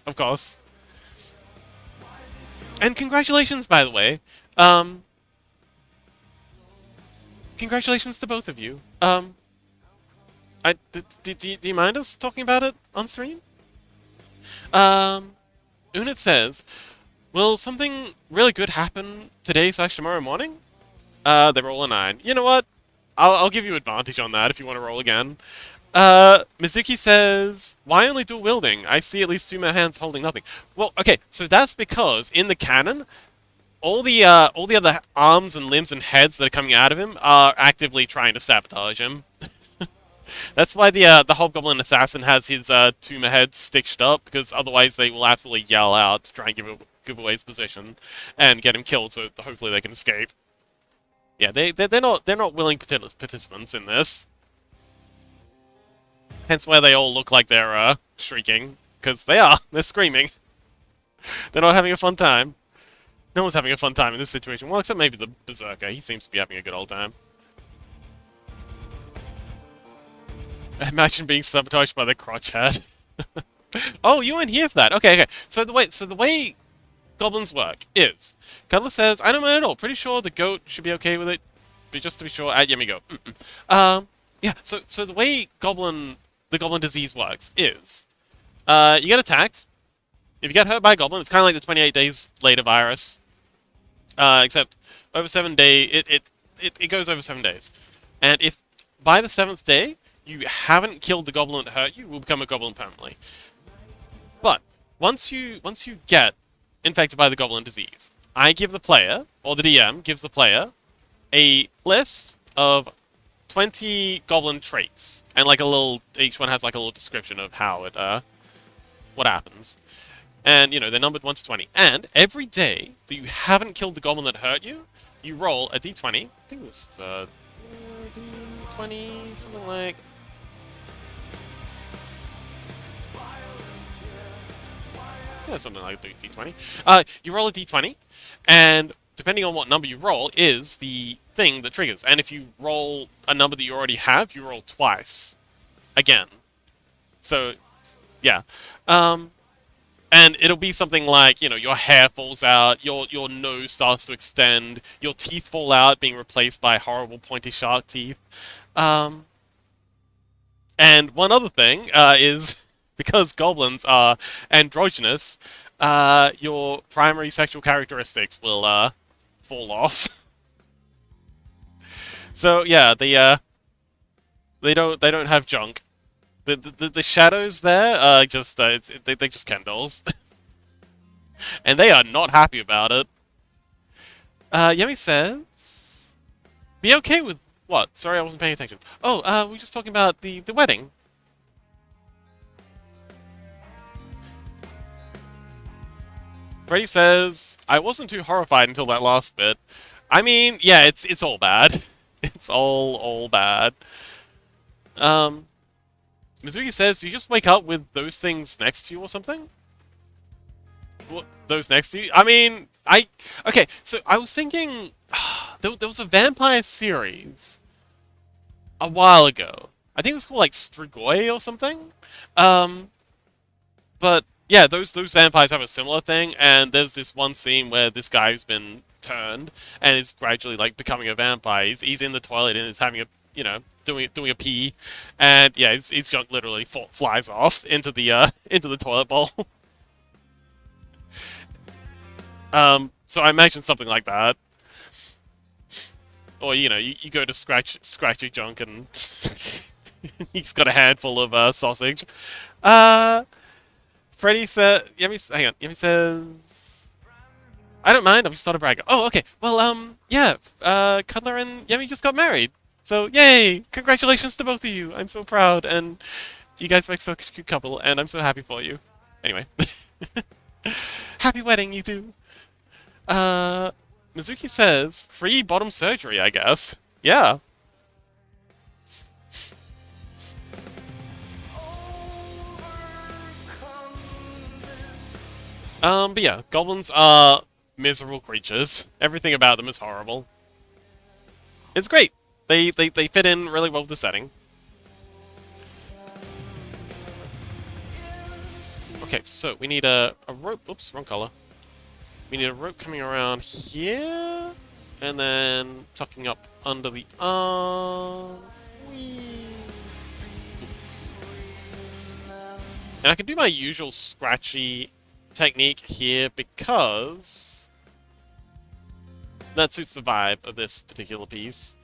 of course. And congratulations, by the way. Congratulations to both of you. Do you mind us talking about it on stream? Unit says, will something really good happen today/tomorrow morning? They roll a 9. You know what? I'll give you advantage on that if you want to roll again. Mizuki says, why only dual wielding? I see at least 2 more hands holding nothing. Well, okay, so that's because in the canon, all the other arms and limbs and heads that are coming out of him are actively trying to sabotage him. That's why the Hobgoblin Assassin has his tumor head stitched up, because otherwise they will absolutely yell out to try and give away his position and get him killed, so hopefully they can escape. Yeah, they're not willing participants in this. Hence why they all look like they're shrieking, because they're screaming. They're not having a fun time. No one's having a fun time in this situation. Well, except maybe the Berserker. He seems to be having a good old time. Imagine being sabotaged by the crotch head. Oh, you weren't here for that. Okay. So the way goblins work is, Cuddler says, I don't mind at all. Pretty sure the goat should be okay with it. But just to be sure, yeah, me go. Yeah. So the way the goblin disease works is, you get attacked. If you get hurt by a goblin, it's kind of like the 28 days later virus. Except over 7 days, it goes over 7 days, and if by the 7th day you haven't killed the goblin that hurt you, will become a goblin permanently. But once you get infected by the goblin disease, I give the player, or the DM gives the player, a list of 20 goblin traits, and like each one has like a little description of how it what happens. And, you know, they're numbered 1 to 20. And every day that you haven't killed the goblin that hurt you, you roll a d20. I think this is d20, something like... Yeah, something like d20. You roll a d20, and depending on what number you roll is the thing that triggers. And if you roll a number that you already have, you roll twice. Again. So, yeah. And it'll be something like, you know, your hair falls out, your nose starts to extend, your teeth fall out, being replaced by horrible pointy shark teeth. And one other thing is, because goblins are androgynous, your primary sexual characteristics will fall off. So yeah, they don't have junk. The shadows there are just they're just Ken dolls, and they are not happy about it. Yemi says, "Be okay with what? Sorry, I wasn't paying attention. Oh, we were just talking about the wedding." Freddy says, "I wasn't too horrified until that last bit. I mean, yeah, it's all bad. It's all bad." Mizuki says, do you just wake up with those things next to you or something? What, those next to you? I mean, okay, so I was thinking... there was a vampire series a while ago. I think it was called, like, Strigoi or something? But yeah, those vampires have a similar thing, and there's this one scene where this guy's been turned and is gradually like becoming a vampire. He's in the toilet and is having a doing a pee, and yeah, his junk literally flies off into the into the toilet bowl. So I imagine something like that, or you go to scratch your junk and he's got a handful of sausage. Uh, Freddy said, hang on. Yemi says, I don't mind. I'm just not a bragger. Oh, okay. Well, yeah. Cutler and Yemi just got married. So, yay! Congratulations to both of you. I'm so proud, and you guys make such a cute couple, and I'm so happy for you. Anyway, happy wedding, you two. Uh, Mizuki says, free bottom surgery, I guess. Yeah. But yeah, goblins are miserable creatures. Everything about them is horrible. It's great. They fit in really well with the setting. Okay, so we need a rope. Oops, wrong color. We need a rope coming around here, and then tucking up under the arm. Whee! And I can do my usual scratchy technique here because that suits the vibe of this particular piece.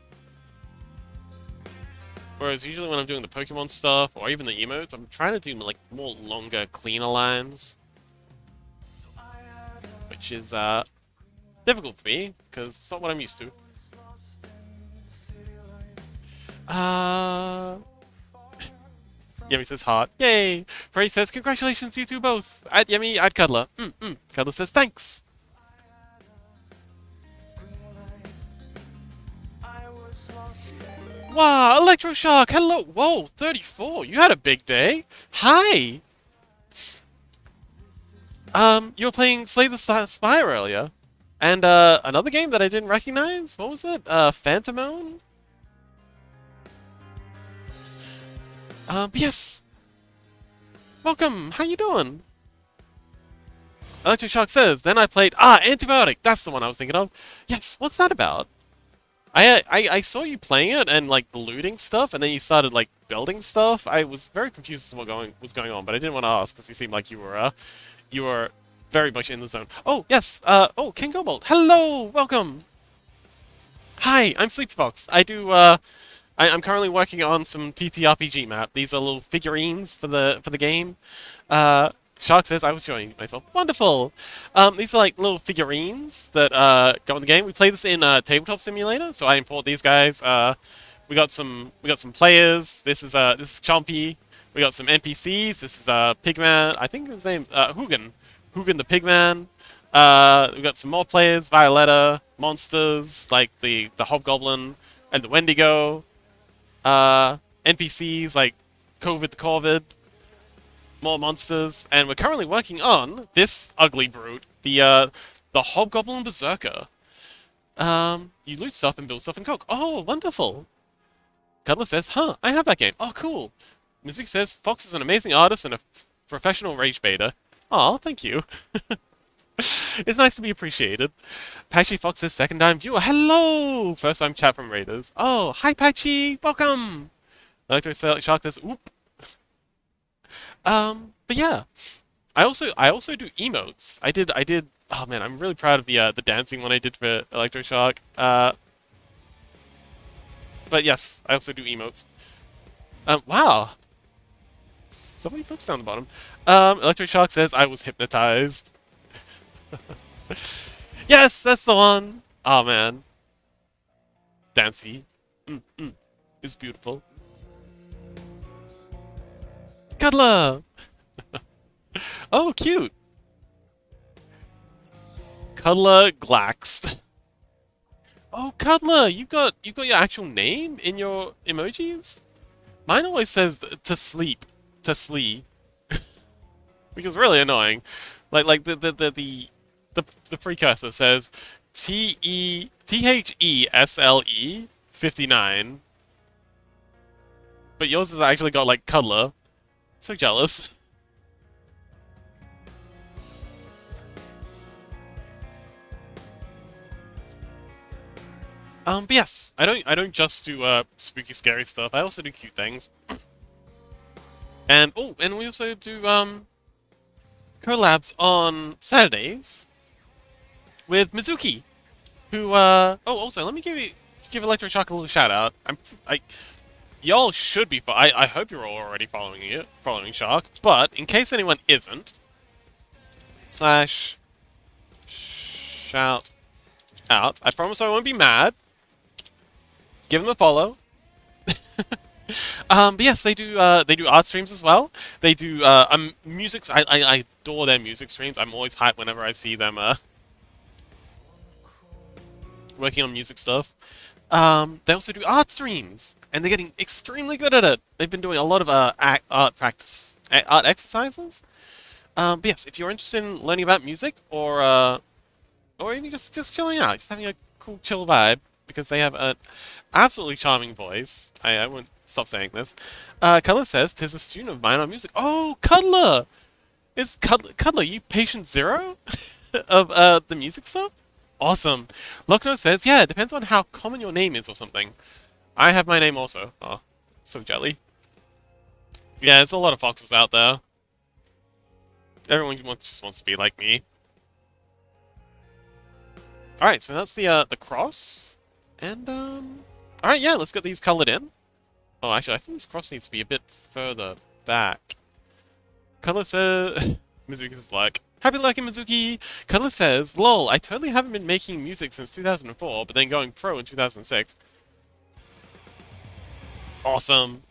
Whereas usually when I'm doing the Pokemon stuff, or even the emotes, I'm trying to do like more longer, cleaner lines. Which is difficult for me, because it's not what I'm used to. Yemi says heart. Yay! Frey says, congratulations you two both! At Yemi, at Cuddler. Cuddler says thanks! Wow, Electroshock! Hello! Whoa, 34! You had a big day! Hi! You were playing Slay the Spire earlier. And, another game that I didn't recognize? What was it? Phantomone? Yes! Welcome! How you doing? Electroshock says, then I played... Antibiotic! That's the one I was thinking of. Yes, what's that about? I saw you playing it and, like, the looting stuff, and then you started, like, building stuff. I was very confused as to what was going on, but I didn't want to ask, because you seemed like you were very much in the zone. Oh, yes! King Gobold! Hello! Welcome! Hi, I'm Sleepyfox. I'm currently working on some TTRPG map. These are little figurines for the game. Shark says I was showing myself. Wonderful. These are like little figurines that go in the game. We play this in Tabletop Simulator, so I import these guys. We got some players. This is Chompy. We got some NPCs. This is Pigman. I think his name's Hugin. Hugin the Pigman. We got some more players. Violetta, monsters like the Hobgoblin and the Wendigo. NPCs like COVID the Corvid, more monsters, and we're currently working on this ugly brute, the Hobgoblin Berserker. You loot stuff and build stuff and cook. Oh, wonderful! Cuddler says, huh, I have that game. Oh, cool! Mizuki says, Fox is an amazing artist and a professional rage baiter. Aw, thank you. It's nice to be appreciated. Patchy Fox says, second time viewer. Hello! First time chat from Raiders. Oh, hi Patchy! Welcome! Electroshock says, oop. But yeah. I also do emotes. I did oh man, I'm really proud of the dancing one I did for Electroshock. But yes, I also do emotes. Wow. So many folks down the bottom. Electroshock says I was hypnotized. Yes, that's the one! Oh man. Dancy. It's beautiful. Cuddler! Oh, cute! Cuddler Glaxed. Oh, Cuddler! You got your actual name in your emojis? Mine always says to sleep. To slee. Which is really annoying. Like the precursor says THESLE 59. But yours has actually got like Cuddler. So jealous. But yes, I don't just do spooky, scary stuff. I also do cute things. And oh, and we also do collabs on Saturdays with Mizuki, who oh, also let me give Electroshock a little shout out. I y'all should be I hope you're all already following Shark, but in case anyone isn't, slash shout out. I promise I won't be mad. Give them a follow. But yes, they do art streams as well. They do music. I adore their music streams. I'm always hyped whenever I see them working on music stuff. They also do art streams, and they're getting extremely good at it. They've been doing a lot of art practice, art exercises. But yes, if you're interested in learning about music or even just chilling out, just having a cool chill vibe, because they have an absolutely charming voice. I won't stop saying this. Cuddler says, "'Tis a student of mine on music." Oh, Cuddler! Is Cuddler you patient zero of the music stuff? Awesome. Lochno says, "Yeah, it depends on how common your name is or something." I have my name also. Oh, so jelly. Yeah, there's a lot of foxes out there. Everyone just wants to be like me. Alright, so that's the cross. And, alright, yeah, let's get these colored in. Oh, actually, I think this cross needs to be a bit further back. Color says... Mizuki is like, "Happy lucky, Mizuki!" Color says, "Lol, I totally haven't been making music since 2004, but then going pro in 2006. Awesome.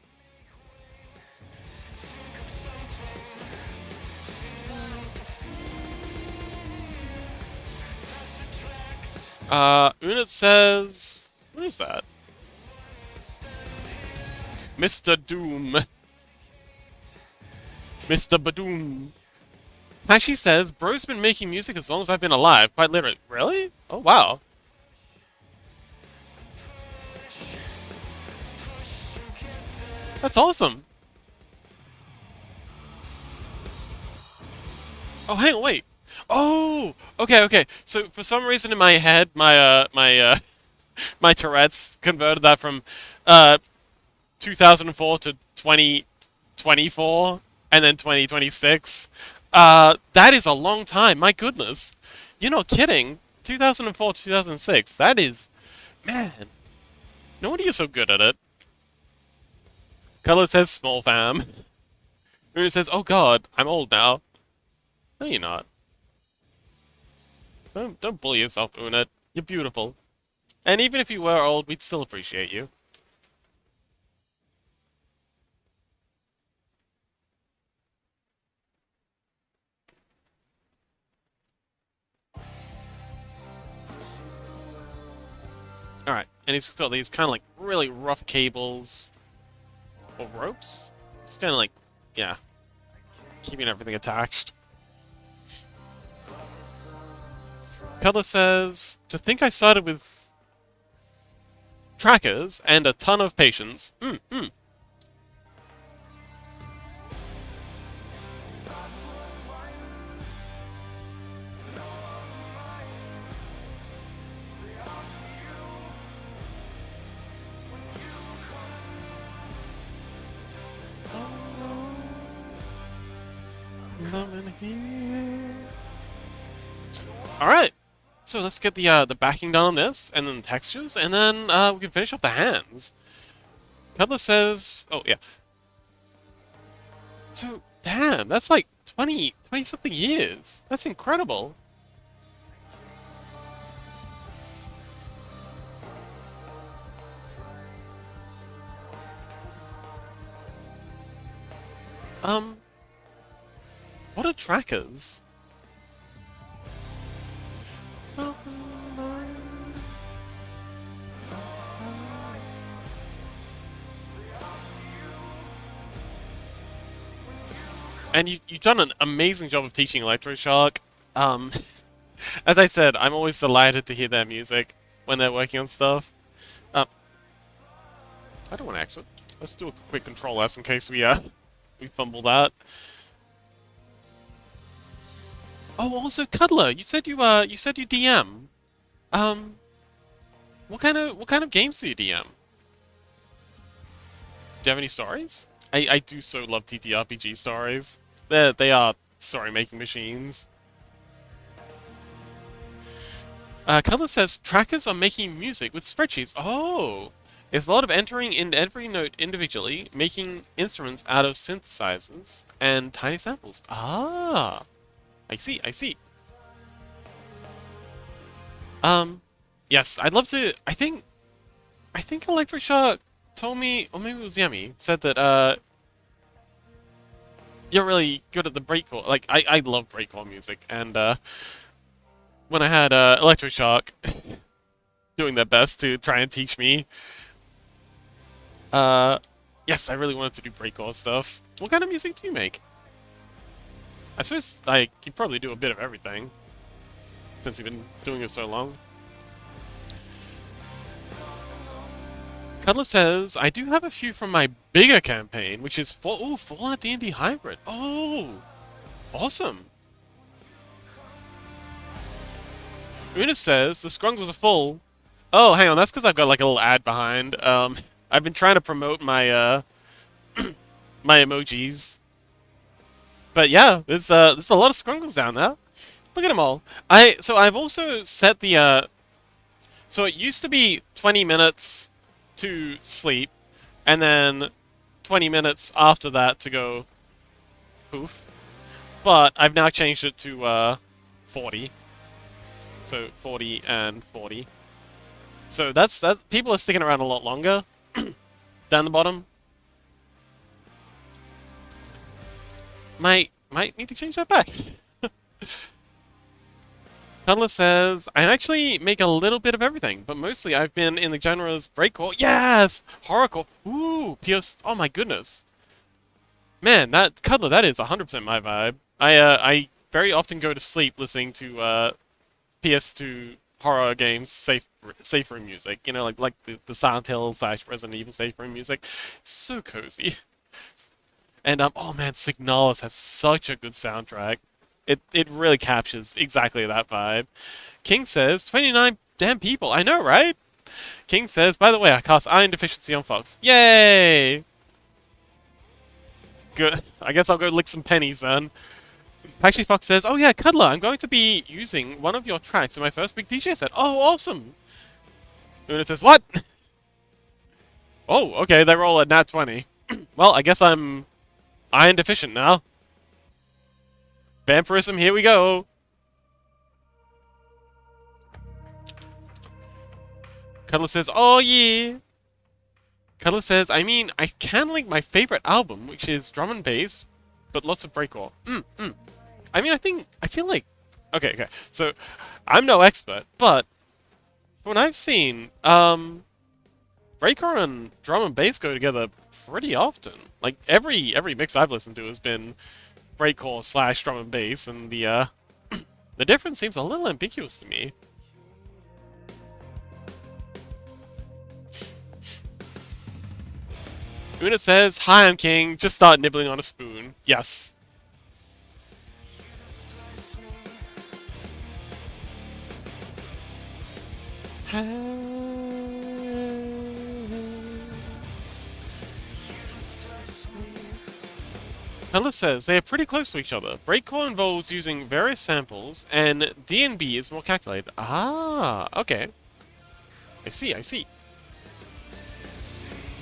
Unit says... What is that? Mr. Doom. Mr. Badoom. Actually says, "Bro's been making music as long as I've been alive." Quite literally. Really? Oh, wow. That's awesome. Oh, hang on, wait. Oh, okay. So for some reason in my head, my Tourette's converted that from 2004 to 2024 and then 2026. That is a long time. My goodness. You're not kidding. 2004 to 2006. That is, man. No wonder you're so good at it. Color says small fam. It says, "Oh God, I'm old now." No, you're not. Don't bully yourself, Unit. You're beautiful. And even if you were old, we'd still appreciate you. Alright, and he's got these kind of like really rough cables or ropes. Just kind of like, yeah, keeping everything attached. Color says, "To think I started with trackers and a ton of patience. Alright, so let's get the backing done on this, and then the textures, and then we can finish off the hands. Cutler says, oh yeah. So, damn, that's like 20 something years. That's incredible. What are trackers? And you've done an amazing job of teaching Electroshock. As I said, I'm always delighted to hear their music when they're working on stuff. I don't want to exit. Let's do a quick control S in case we fumble that. Oh, also Cuddler, you said you DM. what kind of games do you DM? Do you have any stories? I do so love TTRPG stories. They are story making machines. Color says trackers are making music with spreadsheets. Oh, there's a lot of entering in every note individually, making instruments out of synthesizers and tiny samples. Ah, I see, I see. Um, yes, I'd love to. I think Electric Shark told me, or maybe it was Yemi, said that you're really good at the breakcore. Like I love breakcore music, and when I had Electric Shark doing their best to try and teach me, uh, yes, I really wanted to do breakcore stuff. What kind of music do you make? I suppose like you probably do a bit of everything since you've been doing it so long. Cuddler says, I do have a few from my bigger campaign, which is Fallout D&D Hybrid. Oh, awesome. Una says, the scrungles are full. Oh, hang on, that's because I've got like a little ad behind. I've been trying to promote my my emojis. But yeah, there's a lot of scrungles down there. Look at them all. I've also set the so it used to be 20 minutes to sleep, and then 20 minutes after that to go poof. But I've now changed it to 40. So 40 and 40. So that's that. People are sticking around a lot longer. Down the bottom. Might need to change that back. Cuddler says, I actually make a little bit of everything, but mostly I've been in the genres breakcore. Yes! Horrorcore. Ooh, PS. Oh my goodness. Man, that Cuddler, that is 100% my vibe. I very often go to sleep listening to PS2 horror games, safe room music. You know, like the Silent Hill / Resident Evil safe room music. It's so cozy. And oh man, Signalis has such a good soundtrack. It really captures exactly that vibe. King says 29 damn people. I know, right? King says, by the way, I cast Iron Deficiency on Fox. Yay! Good. I guess I'll go lick some pennies then. Actually, Fox says, oh yeah, Cuddler, I'm going to be using one of your tracks in my first big DJ set. Oh, awesome! And it says, what? Oh, okay, they roll at nat 20. Well, I guess I'm iron deficient now. Vampirism, here we go. Cuddler says, oh yeah. Cuddler says, I mean, I can link my favorite album, which is drum and bass, but lots of breakcore. I mean, I feel like, okay. So, I'm no expert, but when I've seen, breakcore and drum and bass go together pretty often. Like every mix I've listened to has been breakcore / drum and bass, and the the difference seems a little ambiguous to me. Una says, hi, I'm King. Just start nibbling on a spoon. Yes. Hella says they are pretty close to each other. Breakcore involves using various samples, and D&B is more calculated. Ah, okay. I see.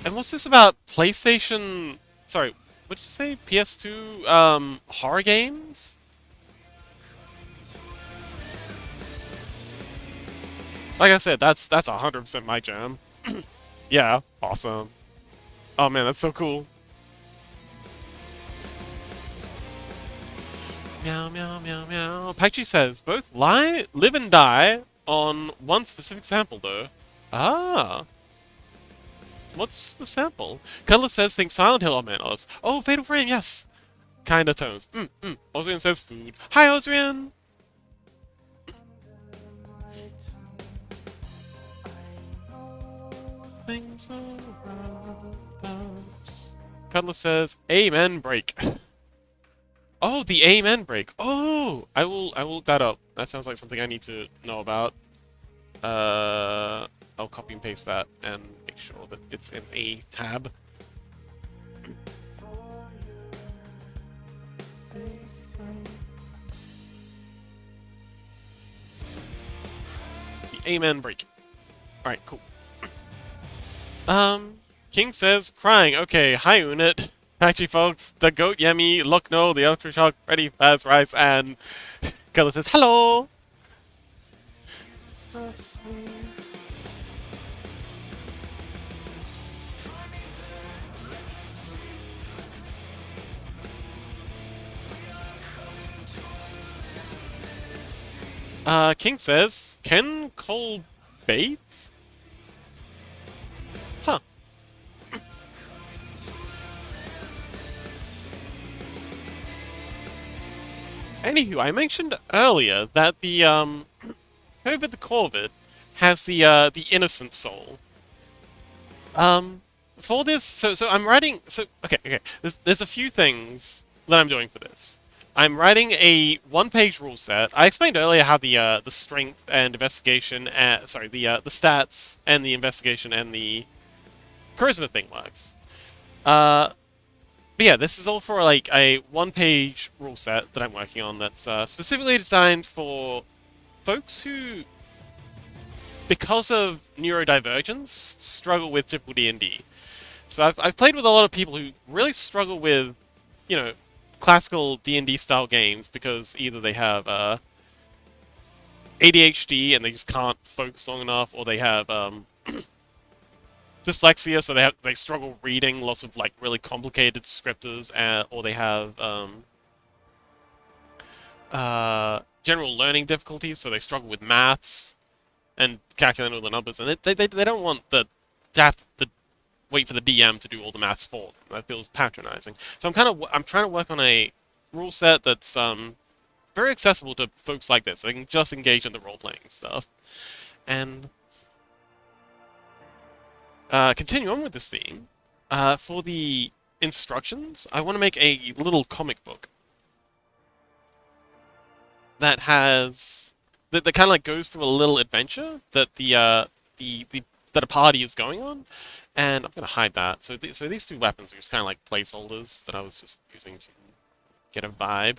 And what's this about PlayStation... Sorry, what did you say? PS2, horror games? Like I said, that's 100% my jam. Yeah, awesome. Oh man, that's so cool. Meow, meow, meow, meow. Paichi says, both live and die on one specific sample, though. Ah. What's the sample? Cuddler says, think Silent Hill or Manos. Oh, Fatal Frame, yes! Kinda tones. Osrian says food. Hi, Osrian! Things around us. Cuddler says, Amen break. Oh, the Amen break. Oh, I will look that up. That sounds like something I need to know about. I'll copy and paste that and make sure that it's in a tab. The Amen break. Alright, cool. King says, crying. Okay, hi Unit. Actually, folks, the Goat Yemi, Lucknow, the Electroshock, Freddy, Faz, Rice, and Killer says, hello! King says, Ken Cole bait? Huh. Anywho, I mentioned earlier that the, COVID the Corvid has the innocent soul. For this, so I'm writing, okay, there's a few things that I'm doing for this. I'm writing a one-page rule set. I explained earlier how the strength and investigation, the stats and the investigation and the charisma thing works. But yeah, this is all for like a one-page rule set that I'm working on that's specifically designed for folks who, because of neurodivergence, struggle with typical D&D. So I've played with a lot of people who really struggle with, you know, classical D&D style games because either they have ADHD and they just can't focus long enough, or they have dyslexia, so they struggle reading lots of like really complicated descriptors, or they have general learning difficulties, so they struggle with maths and calculating all the numbers, and they don't want to have to wait for the DM to do all the maths for them. That feels patronizing. So I'm trying to work on a rule set that's very accessible to folks like this. They can just engage in the role playing stuff, and continue on with this theme. For the instructions, I want to make a little comic book that has that kind of like goes through a little adventure that that a party is going on, and I'm gonna hide that. So these two weapons are just kind of like placeholders that I was just using to get a vibe.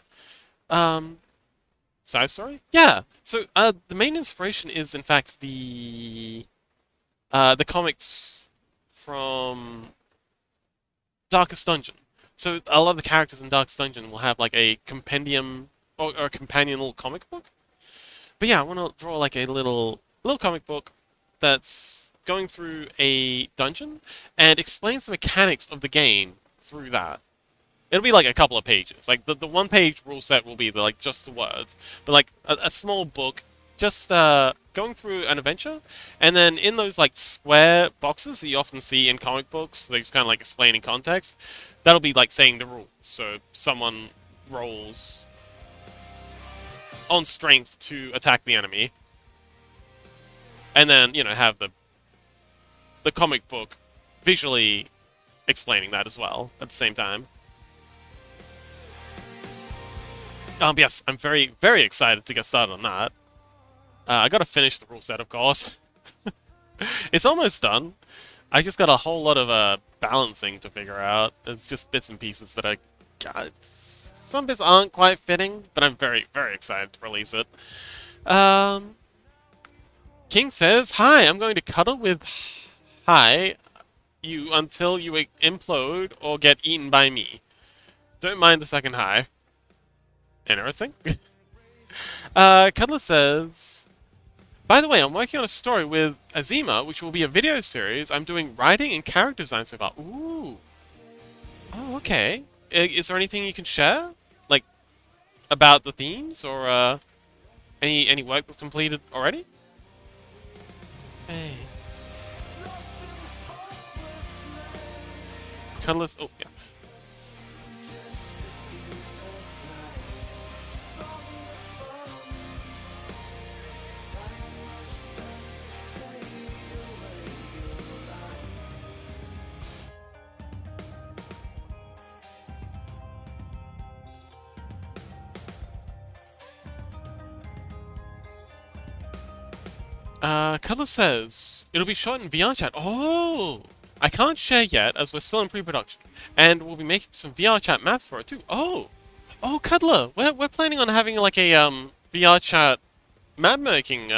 Side story? Yeah. So the main inspiration is in fact the comics from Darkest Dungeon. So a lot of the characters in Darkest Dungeon will have like a compendium or a companion little comic book. But yeah, I want to draw like a little comic book that's going through a dungeon and explains the mechanics of the game through that. It'll be like a couple of pages. Like the one page rule set will be like just the words, but like a small book just going through an adventure, and then in those like square boxes that you often see in comic books, they just kind of like explaining context. That'll be like saying the rules. So someone rolls on strength to attack the enemy, and then have the comic book visually explaining that as well at the same time. Yes, I'm very, very excited to get started on that. I gotta finish the rule set, of course. It's almost done. I just got a whole lot of balancing to figure out. It's just bits and pieces that I got. Some bits aren't quite fitting, but I'm very, very excited to release it. King says, "Hi, I'm going to cuddle with you until you implode or get eaten by me. Don't mind the second hi." Interesting. Cuddler says, "By the way, I'm working on a story with Azima, which will be a video series. I'm doing writing and character design so far." Ooh. Oh, okay. Is there anything you can share? Like, about the themes, or, any work that's completed already? Hey. Cuddler, oh, yeah. Cuddler says, it'll be shot in VR chat. Oh! I can't share yet, as we're still in pre-production. And we'll be making some VR chat maps for it, too. Oh! Oh, Cuddler! We're planning on having, like, a, VR chat map making,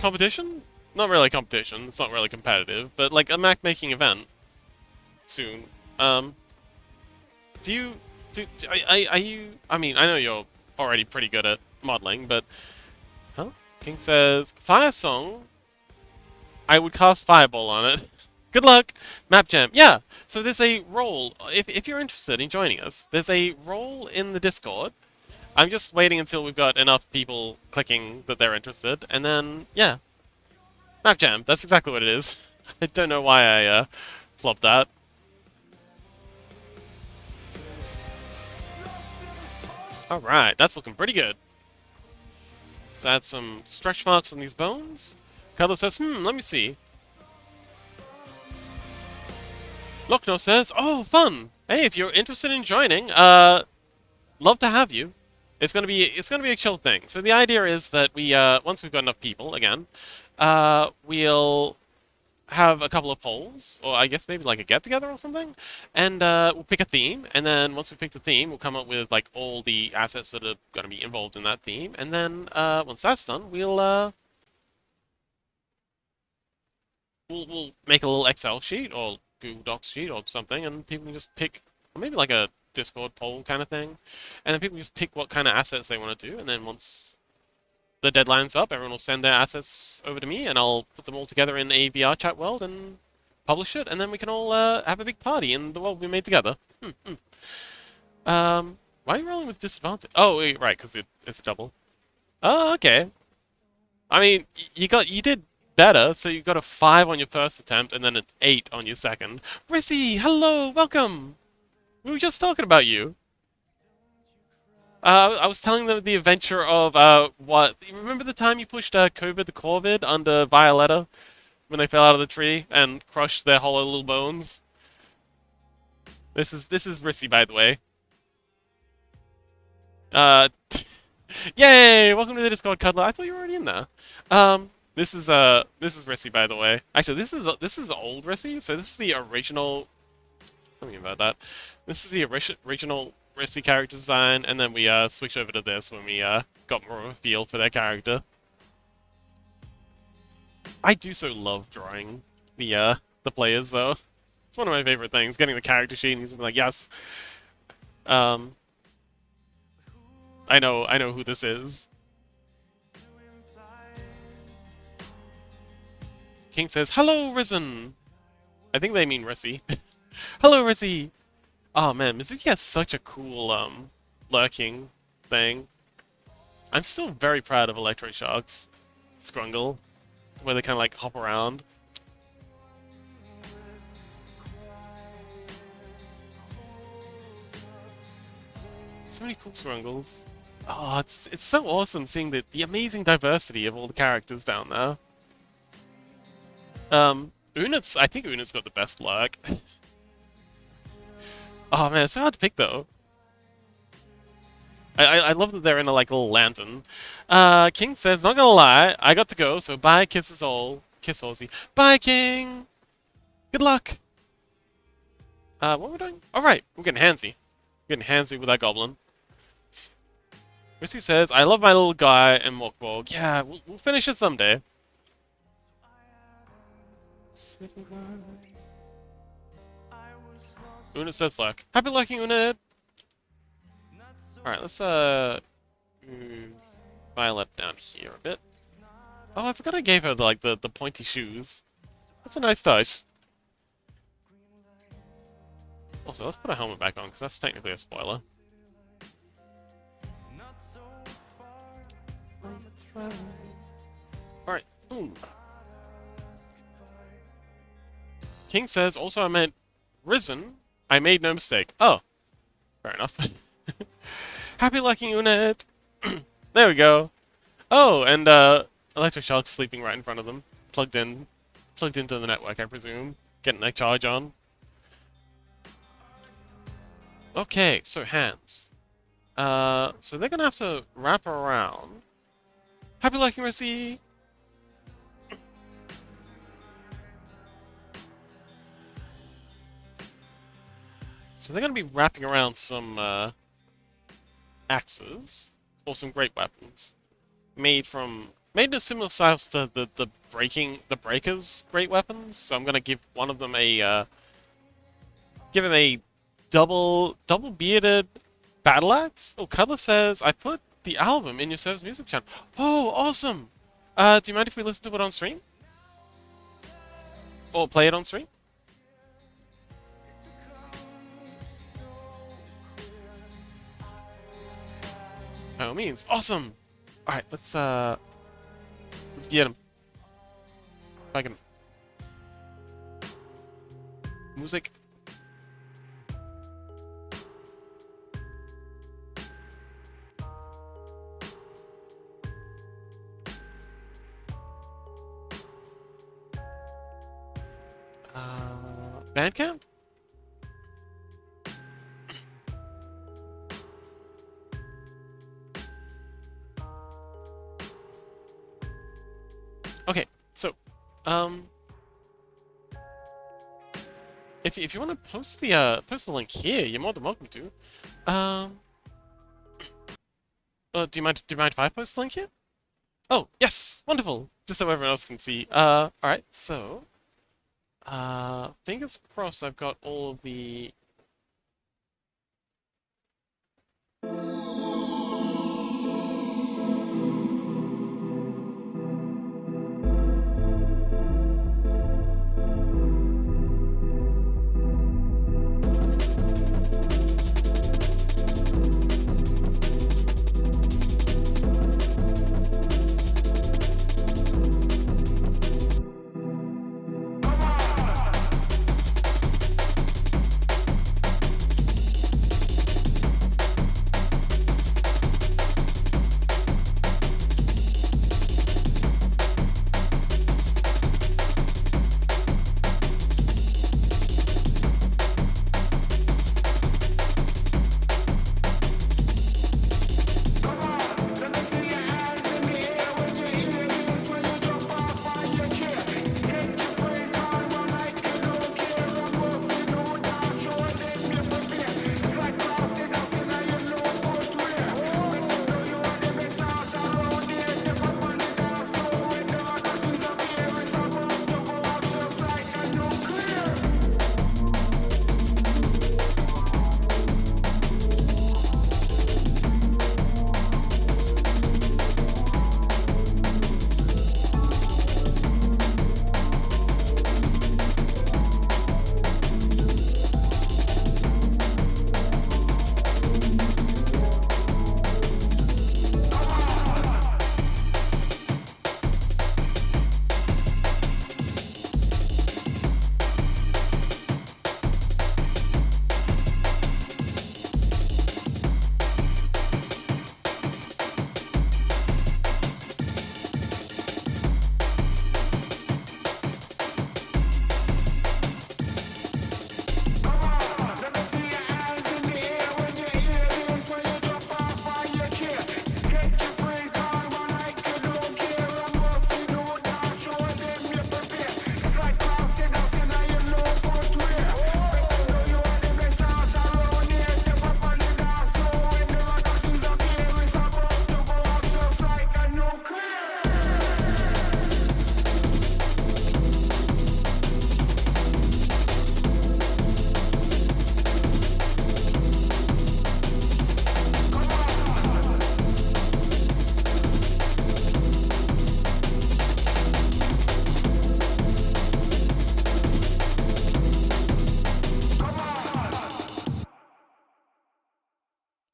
competition? Not really a competition, it's not really competitive, but, like, a map making event soon. Um, do you... are you... I mean, I know you're already pretty good at modeling, but... Huh? King says, Fire Song? I would cast Fireball on it. Good luck! Map Jam. Yeah! So there's a role, if you're interested in joining us, there's a role in the Discord. I'm just waiting until we've got enough people clicking that they're interested, and then, yeah. Map Jam, that's exactly what it is. I don't know why I, flopped that. Alright, that's looking pretty good. Let's add some stretch marks on these bones. Carlo says, let me see. Lochno says, oh, fun! Hey, if you're interested in joining, love to have you. It's gonna be a chill thing. So the idea is that we once we've got enough people again, we'll have a couple of polls, or I guess maybe like a get together or something, and we'll pick a theme, and then once we pick the theme, we'll come up with like all the assets that are gonna be involved in that theme, and then once that's done, we'll make a little Excel sheet or Google Docs sheet or something, and people can just pick, or maybe like a Discord poll kind of thing, and then people just pick what kind of assets they want to do, and then once the deadline's up, everyone will send their assets over to me, and I'll put them all together in a VR chat world and publish it, and then we can all have a big party in the world we made together. Why are you rolling with disadvantage? Oh, wait, right, because it's a double. Oh, okay. I mean, you did better, so you got a 5 on your first attempt and then an 8 on your second. Rissy, hello, welcome! We were just talking about you. I was telling them the adventure of, what... You remember the time you pushed, COVID the Corvid under Violetta? When they fell out of the tree and crushed their hollow little bones? This is Rissy, by the way. Uh... Yay! Welcome to the Discord, Cuddler. I thought you were already in there. This is Rissy, by the way. Actually, this is old Rissy, so this is the original... Tell me about that. This is the original Rissy character design, and then we switched over to this when we got more of a feel for their character. I do so love drawing the players, though. It's one of my favorite things, getting the character sheet and he's like, yes. I know who this is. King says, hello, Risen! I think they mean Rissy. Hello, Rissy! Oh man, Mizuki has such a cool, lurking thing. I'm still very proud of Electroshock's Scrungle, where they kind of like hop around. So many cool Scrungles. Oh, it's so awesome seeing the amazing diversity of all the characters down there. I think Unit's got the best luck. Oh man, it's so hard to pick though. I love that they're in a like little lantern. King says, not gonna lie, I got to go, so bye kisses all. Kiss Aussie. Bye King! Good luck! What are we doing? Alright, we're getting handsy. We're getting handsy with that goblin. Missy says, I love my little guy and Mokbog. Yeah, we'll finish it someday. Unit says luck. Happy lucky, Unit! Alright, let's move Violet down here a bit. Oh, I forgot I gave her the pointy shoes. That's a nice touch. Also, let's put a helmet back on, because that's technically a spoiler. Alright, boom. King says, also I meant Risen. I made no mistake. Oh. Fair enough. Happy lucky Unit! There we go. Oh, and Electroshock's sleeping right in front of them. Plugged into the network, I presume. Getting their charge on. Okay, so hands. So they're gonna have to wrap around. Happy liking, Mercy! So they're going to be wrapping around some axes, or some great weapons, made in similar styles to the breakers great weapons. So I'm going to give one of them give him a double bearded battle axe. Oh, Cuddler says I put the album in your service music channel. Oh, awesome! Do you mind if we listen to it on stream? Or play it on stream? By all means. Awesome! Alright, let's get him. If I can. Music. Bandcamp? Okay, so, if you want to post the link here, you're more than welcome to. Do you mind if I post the link here? Oh, yes, wonderful. Just so everyone else can see. All right, so, fingers crossed. I've got all of the.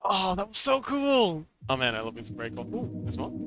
Oh, that was so cool! Oh man, I love this break. Ooh, this one.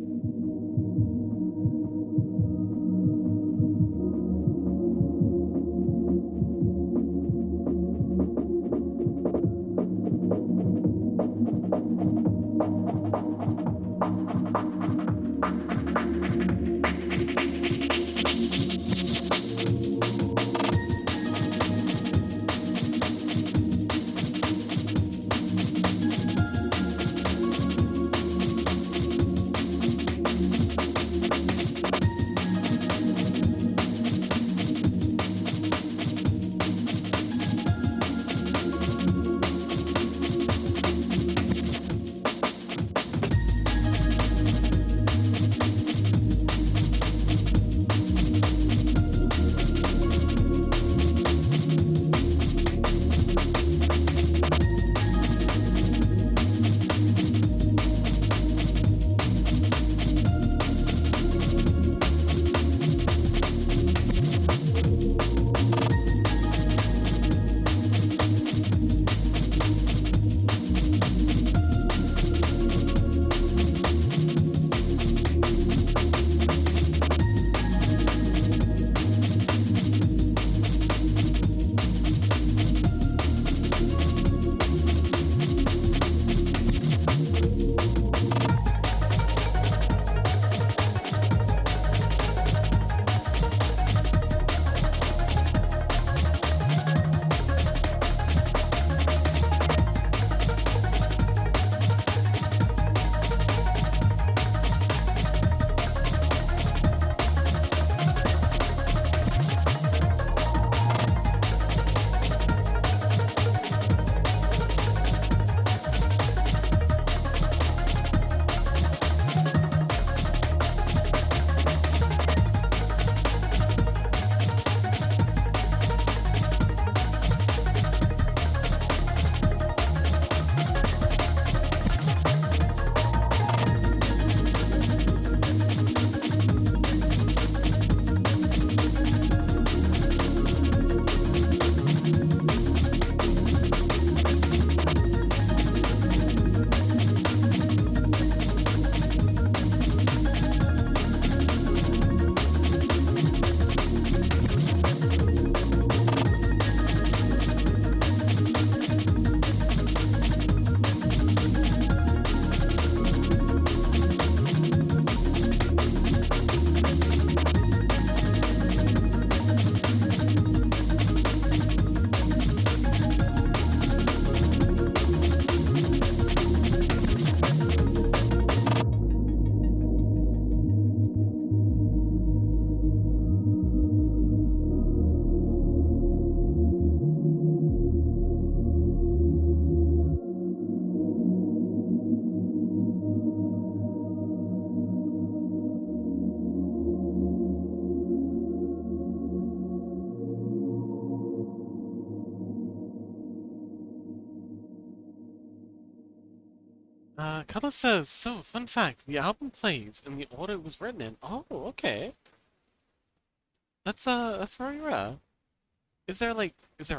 Color says, so, fun fact, the album plays in the order it was written in. Oh, okay. That's very rare. Is there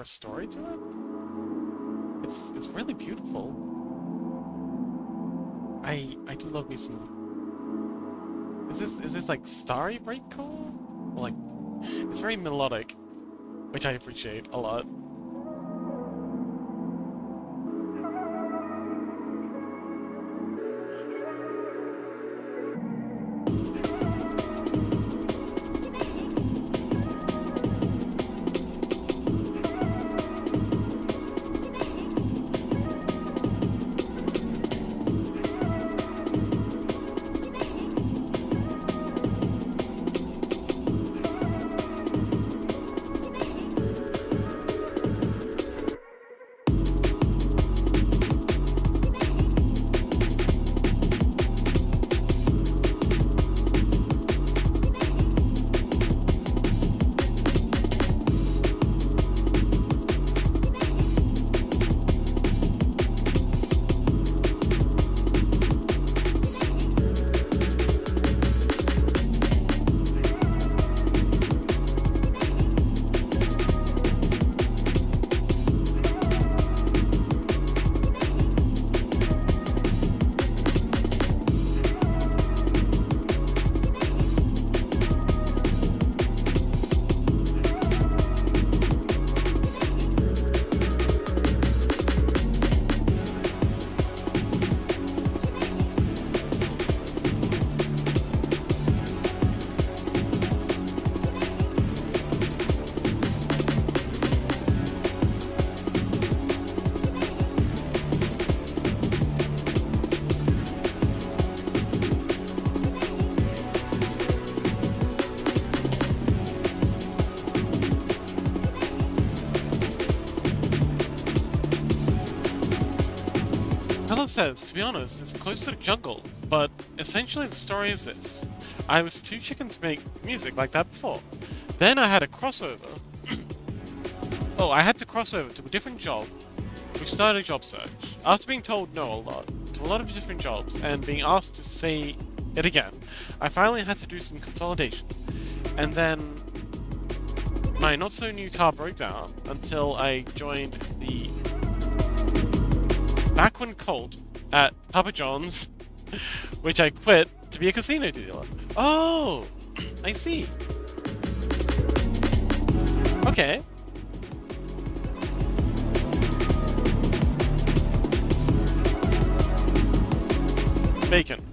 a story to it? It's really beautiful. I do love me some. Is this like starry breakcore? Or like, it's very melodic, which I appreciate a lot. Hello says, to be honest, it's close to the jungle, but essentially the story is this. I was too chicken to make music like that before. Then I had a crossover. Oh, I had to cross over to a different job, which started a job search. After being told no a lot, to a lot of different jobs, and being asked to say it again, I finally had to do some consolidation. And then my not-so-new car broke down until I joined the Backwin cult at Papa John's, which I quit to be a casino dealer. Oh, I see. Okay. Bacon.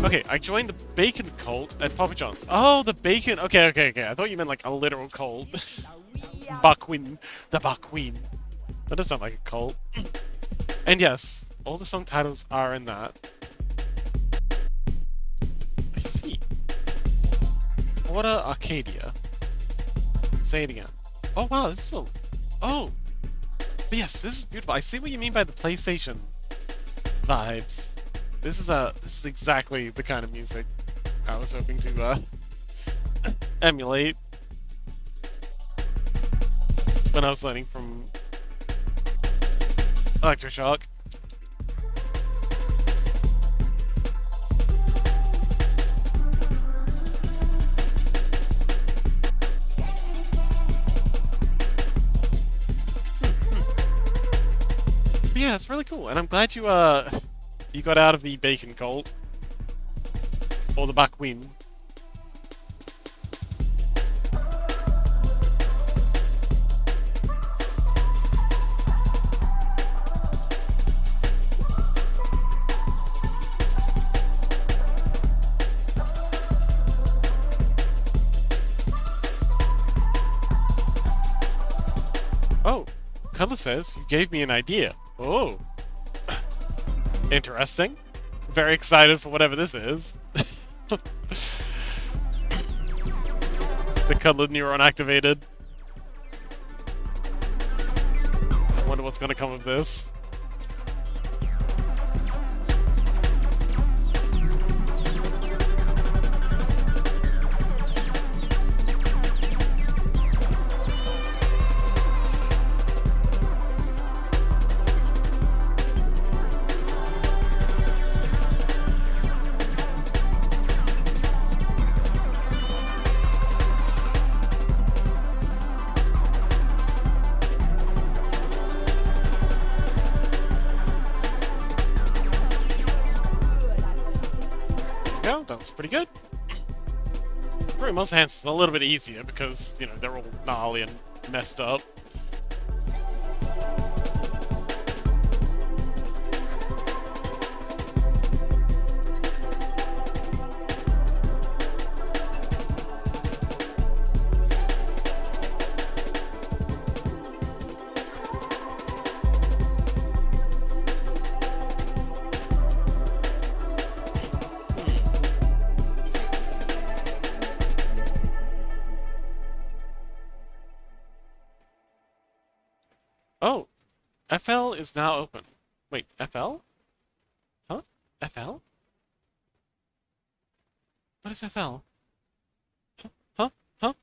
Okay, I joined the bacon cult at Papa John's. Oh, the bacon. Okay. I thought you meant like a literal cult. Buckwin. The Buckwin. That does sound like a cult. And yes, all the song titles are in that. I see. Order Arcadia. Say it again. Oh wow, this is so... Oh! But yes, this is beautiful. I see what you mean by the PlayStation vibes. This is exactly the kind of music I was hoping to emulate when I was learning from Electroshock. But yeah, it's really cool, and I'm glad you you got out of the bacon cult. Or the Buckwin. Oh, Color says you gave me an idea. Oh. Interesting. Very excited for whatever this is. The cuddler neuron activated. I wonder what's gonna come of this. that was pretty good. Probably most hands is a little bit easier because, you know, they're all gnarly and messed up. Oh, FL is now open. Wait, FL? Huh? FL? What is FL? Huh? Huh?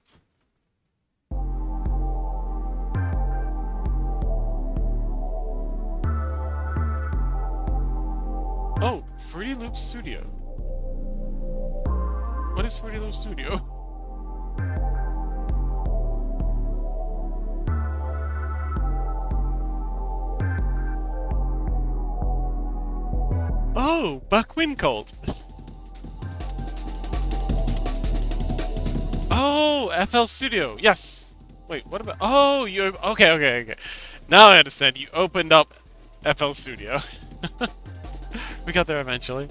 Oh, Fruity Loop Studio. What is Fruity Loop Studio? Oh, Buckwin Colt. Oh, FL Studio. Yes. Wait, what about? Oh, you. Okay, okay, okay. Now I understand. You opened up FL Studio. We got there eventually.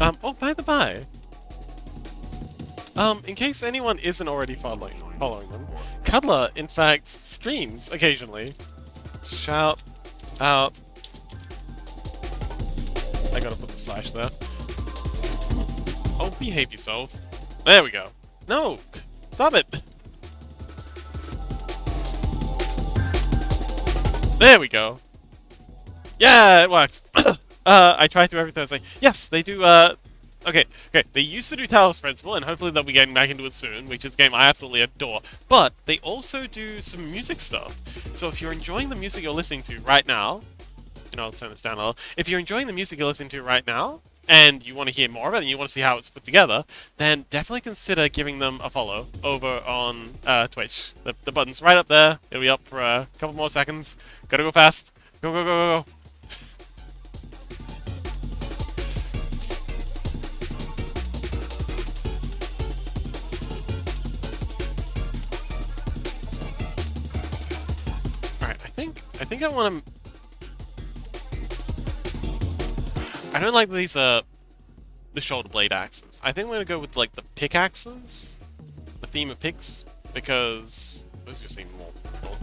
Oh, by the by. In case anyone isn't already following them, Cuddler, in fact, streams occasionally. Shout out. I gotta put the slash there. Oh, behave yourself. There we go. No! Stop it! There we go. Yeah, it worked. I tried to everything. I was like, yes, they do, okay, they used to do Talos Principle, and hopefully they'll be getting back into it soon, which is a game I absolutely adore. But they also do some music stuff. So if you're enjoying the music you're listening to right now, and I'll turn this down a little. If you're enjoying the music you're listening to right now, and you want to hear more of it, and you want to see how it's put together, then definitely consider giving them a follow over on Twitch. The button's right up there. It'll be up for a couple more seconds. Gotta go fast. Go, go, go, go, go. Alright, I think I want to... I don't like these, the shoulder blade axes. I think I'm gonna go with, like, the pickaxes. The theme of picks. Because those just seem more cool.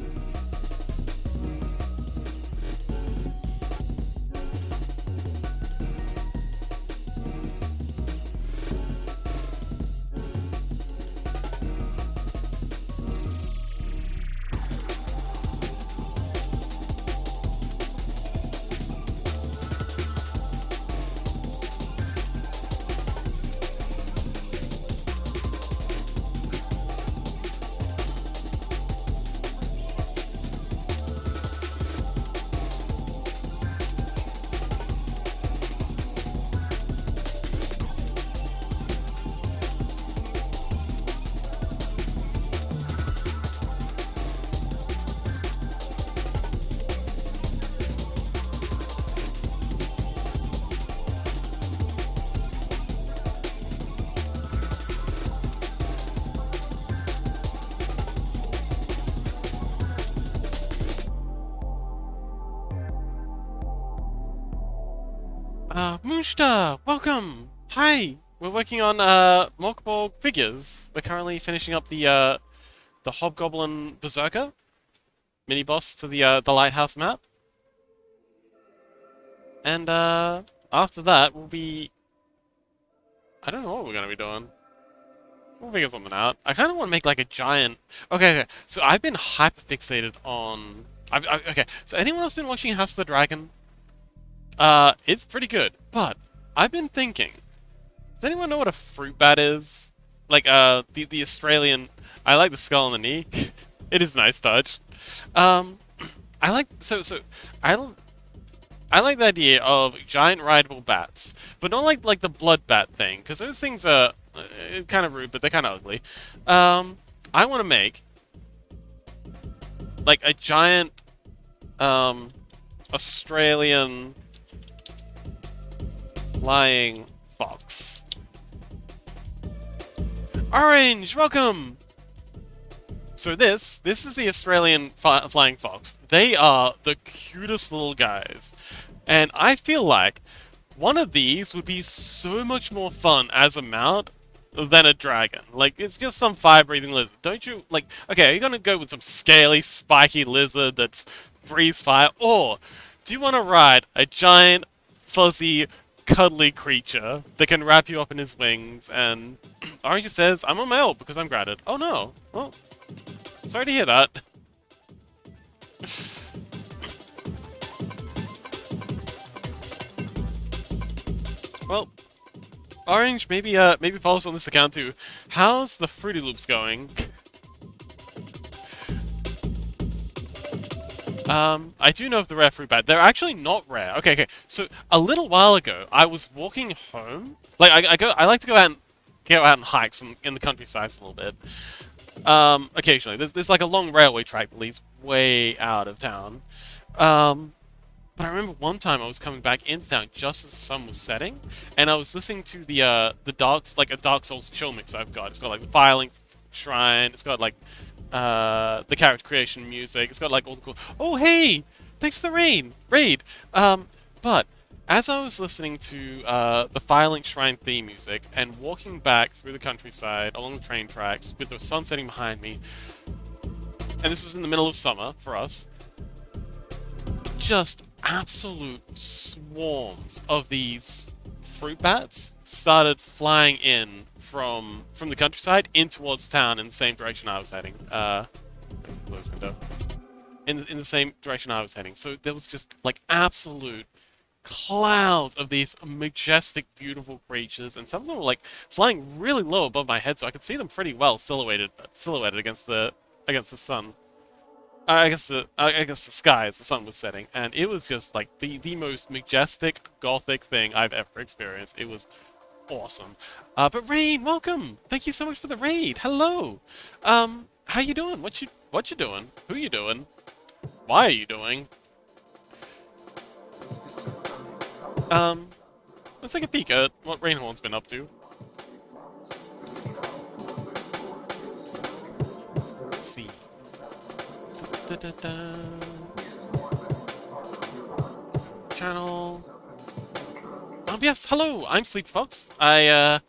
Moonsta, welcome! Hi! We're working on, multiple figures. We're currently finishing up the Hobgoblin Berserker mini-boss to the Lighthouse map. And, after that, we'll be... I don't know what we're gonna be doing. We'll figure something out. I kind of want to make, like, a giant... Okay, so I've been hyper-fixated on... Okay, so anyone else been watching House of the Dragon? It's pretty good, but I've been thinking, does anyone know what a fruit bat is? Like, the Australian, I like the skull on the knee. It is a nice touch. I like, I like the idea of giant rideable bats, but not like the blood bat thing, because those things are kind of rude, but they're kind of ugly. I want to make, like, a giant, Australian... flying fox. Orange, welcome! So this is the Australian flying fox. They are the cutest little guys. And I feel like one of these would be so much more fun as a mount than a dragon. Like, it's just some fire-breathing lizard. Don't you, like, okay, are you gonna go with some scaly, spiky lizard that's breathes fire? Or do you want to ride a giant, fuzzy, cuddly creature that can wrap you up in his wings? And Orange says, I'm a male because I'm grounded. Oh no. Well, sorry to hear that. Well, Orange, maybe follow us on this account too. How's the Fruity Loops going? I do know of the rare fruit bat. They're actually not rare. Okay. So a little while ago, I was walking home. Like I like to go out and hikes in the countryside a little bit. Occasionally, there's like a long railway track that leads way out of town. But I remember one time I was coming back into town just as the sun was setting, and I was listening to the Dark Souls chill mix I've got. It's got like the Firelink Shrine. It's got like the character creation music. It's got like all the cool. Oh hey, thanks for the raid. But as I was listening to the Firelink Shrine theme music and walking back through the countryside along the train tracks with the sun setting behind me, and this was in the middle of summer for us, just absolute swarms of these fruit bats started flying in from the countryside in towards town in the same direction I was heading. Close window. In the same direction I was heading. So there was just like absolute clouds of these majestic, beautiful creatures, and some of them were like flying really low above my head, so I could see them pretty well silhouetted against the sun. I guess the sky as the sun was setting, and it was just like the most majestic gothic thing I've ever experienced. It was awesome. But Rain, welcome. Thank you so much for the raid. Hello. How you doing? What you doing? Who you doing? Why are you doing? Let's take a peek at what Rainhorn's been up to. Let's see. Channel. Yes, hello. I'm Sleep Fox. I'm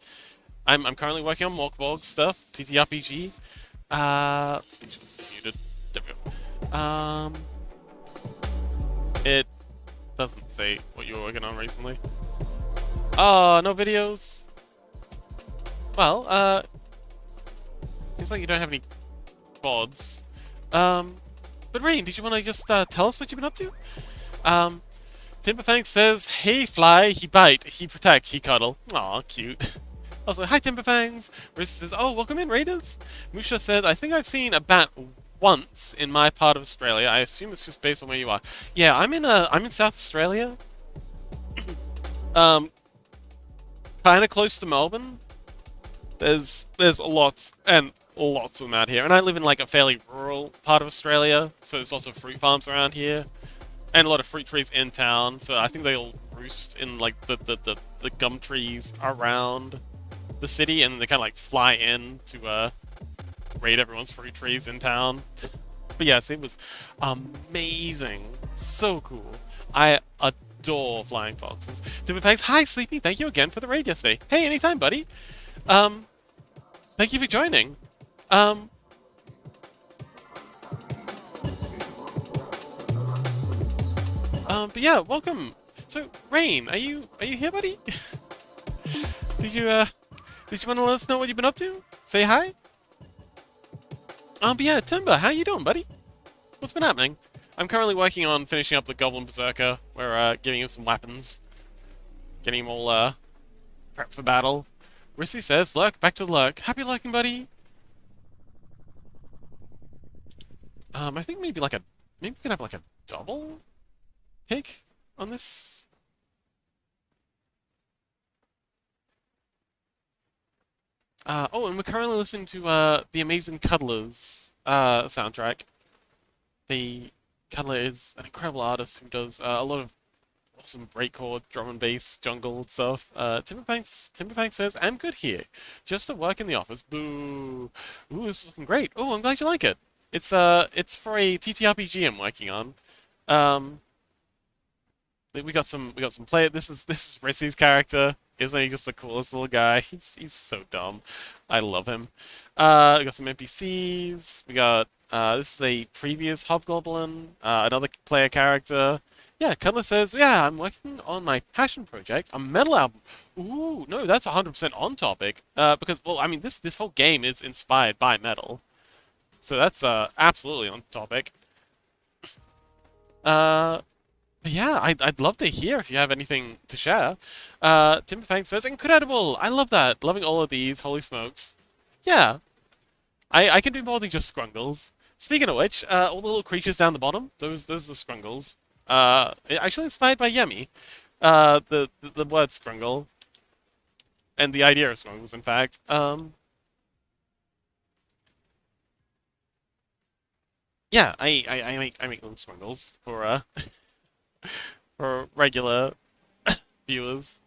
currently working on Morkborg stuff, TTRPG. Speech muted. There we go. It doesn't say what you were working on recently. Oh, no videos. Well, seems like you don't have any VODs. But Rain, did you want to just tell us what you've been up to? Timberfang says, hey Fly, he bite, he protect, he cuddle. Aw, cute. Also, hi Timberfangs. Marissa says, oh, welcome in, Raiders. Musha said, I think I've seen a bat once in my part of Australia. I assume it's just based on where you are. Yeah, I'm in South Australia. Kinda close to Melbourne. There's lots and lots of them out here. And I live in like a fairly rural part of Australia, so there's also fruit farms around here. And a lot of fruit trees in town, so I think they all roost in like the gum trees around the city, and they kind of like fly in to raid everyone's fruit trees in town. But yes, it was amazing, so cool. I adore flying foxes. Timberfangs, hi Sleepy, thank you again for the raid yesterday. Hey, anytime, buddy. Thank you for joining. But yeah, welcome. So, Rain, are you here, buddy? Did you want to let us know what you've been up to? Say hi? But yeah, Timber, how you doing, buddy? What's been happening? I'm currently working on finishing up the Goblin Berserker. We're, giving him some weapons. Getting him all, prepped for battle. Rissy says, lurk, back to the lurk. Happy lurking, buddy! I think maybe we can have like a double pick on this. Oh, and we're currently listening to the Amazing Cuddlers soundtrack. The Cuddler is an incredible artist who does a lot of awesome breakcore, drum and bass, jungle stuff. Timberbanks says, I'm good here. Just at work in the office. Boo. Ooh, this is looking great. Oh, I'm glad you like it. It's for a TTRPG I'm working on. Um, we got some play. This is Rissy's character. Isn't he just the coolest little guy? He's so dumb. I love him. We got some NPCs. We got this is a previous Hobgoblin, another player character. Yeah, Cutler says, yeah, I'm working on my passion project, a metal album. Ooh, no, that's 100% on topic. Because well, I mean, this whole game is inspired by metal, so that's absolutely on topic. Uh, but yeah, I'd love to hear if you have anything to share. Timberfang says, incredible! I love that. Loving all of these. Holy smokes. Yeah, I can do more than just scrungles. Speaking of which, all the little creatures down the bottom, those are the scrungles. Actually inspired by Yemi. The word scrungle. And the idea of scrungles, in fact. Yeah, I make little scrungles for for regular viewers.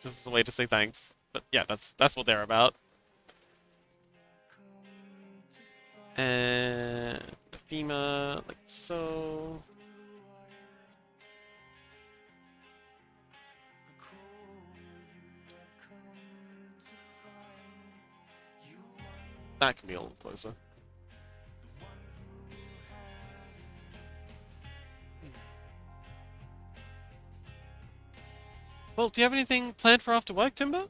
Just as a way to say thanks. But yeah, that's what they're about. And the FEMA, like so. That can be a little closer. Well, do you have anything planned for after work, Timber?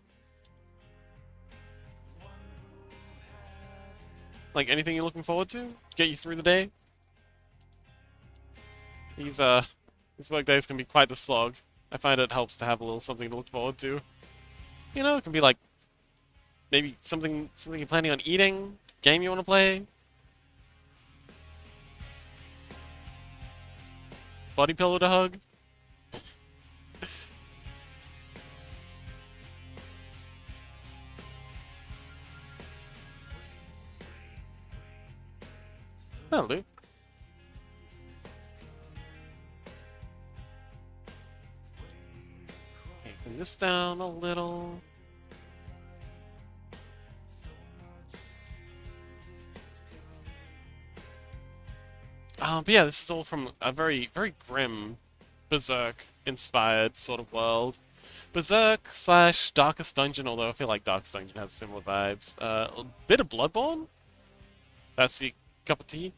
Like anything you're looking forward to? Get you through the day? These these work days can be quite the slog. I find it helps to have a little something to look forward to. You know, it can be like maybe something you're planning on eating, game you want to play, body pillow to hug. That'll do. Okay, bring this down a little. But yeah, this is all from a very grim Berserk-inspired sort of world. Berserk slash Darkest Dungeon, although I feel like Darkest Dungeon has similar vibes. A bit of Bloodborne? That's your cup of tea?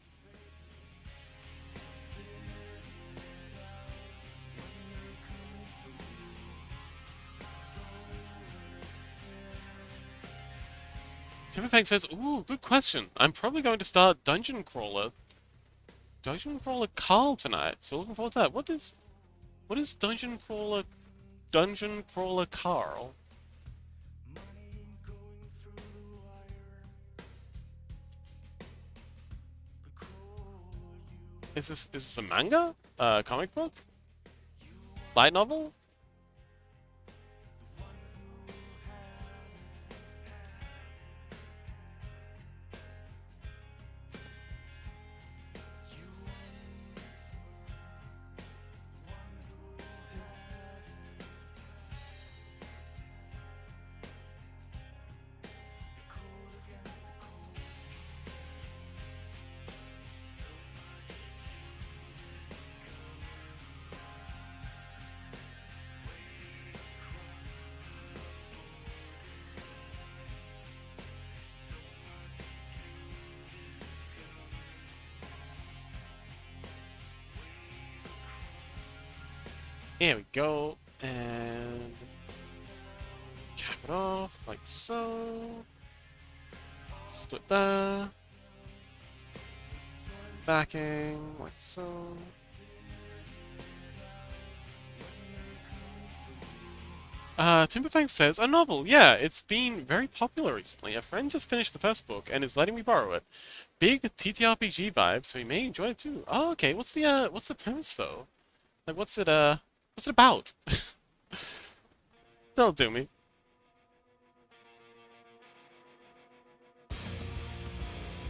Timberfang says, ooh, good question. I'm probably going to start Dungeon Crawler Carl tonight, so looking forward to that. What is Dungeon Crawler Carl? Is this a manga? Comic book? Light novel? Here we go, and cap it off like so. Split that. Backing like so. Timberfang says, a novel, yeah, it's been very popular recently. A friend just finished the first book and is letting me borrow it. Big TTRPG vibe, so you may enjoy it too. Oh, okay, what's the premise though? Like, what's it about? Don't do me.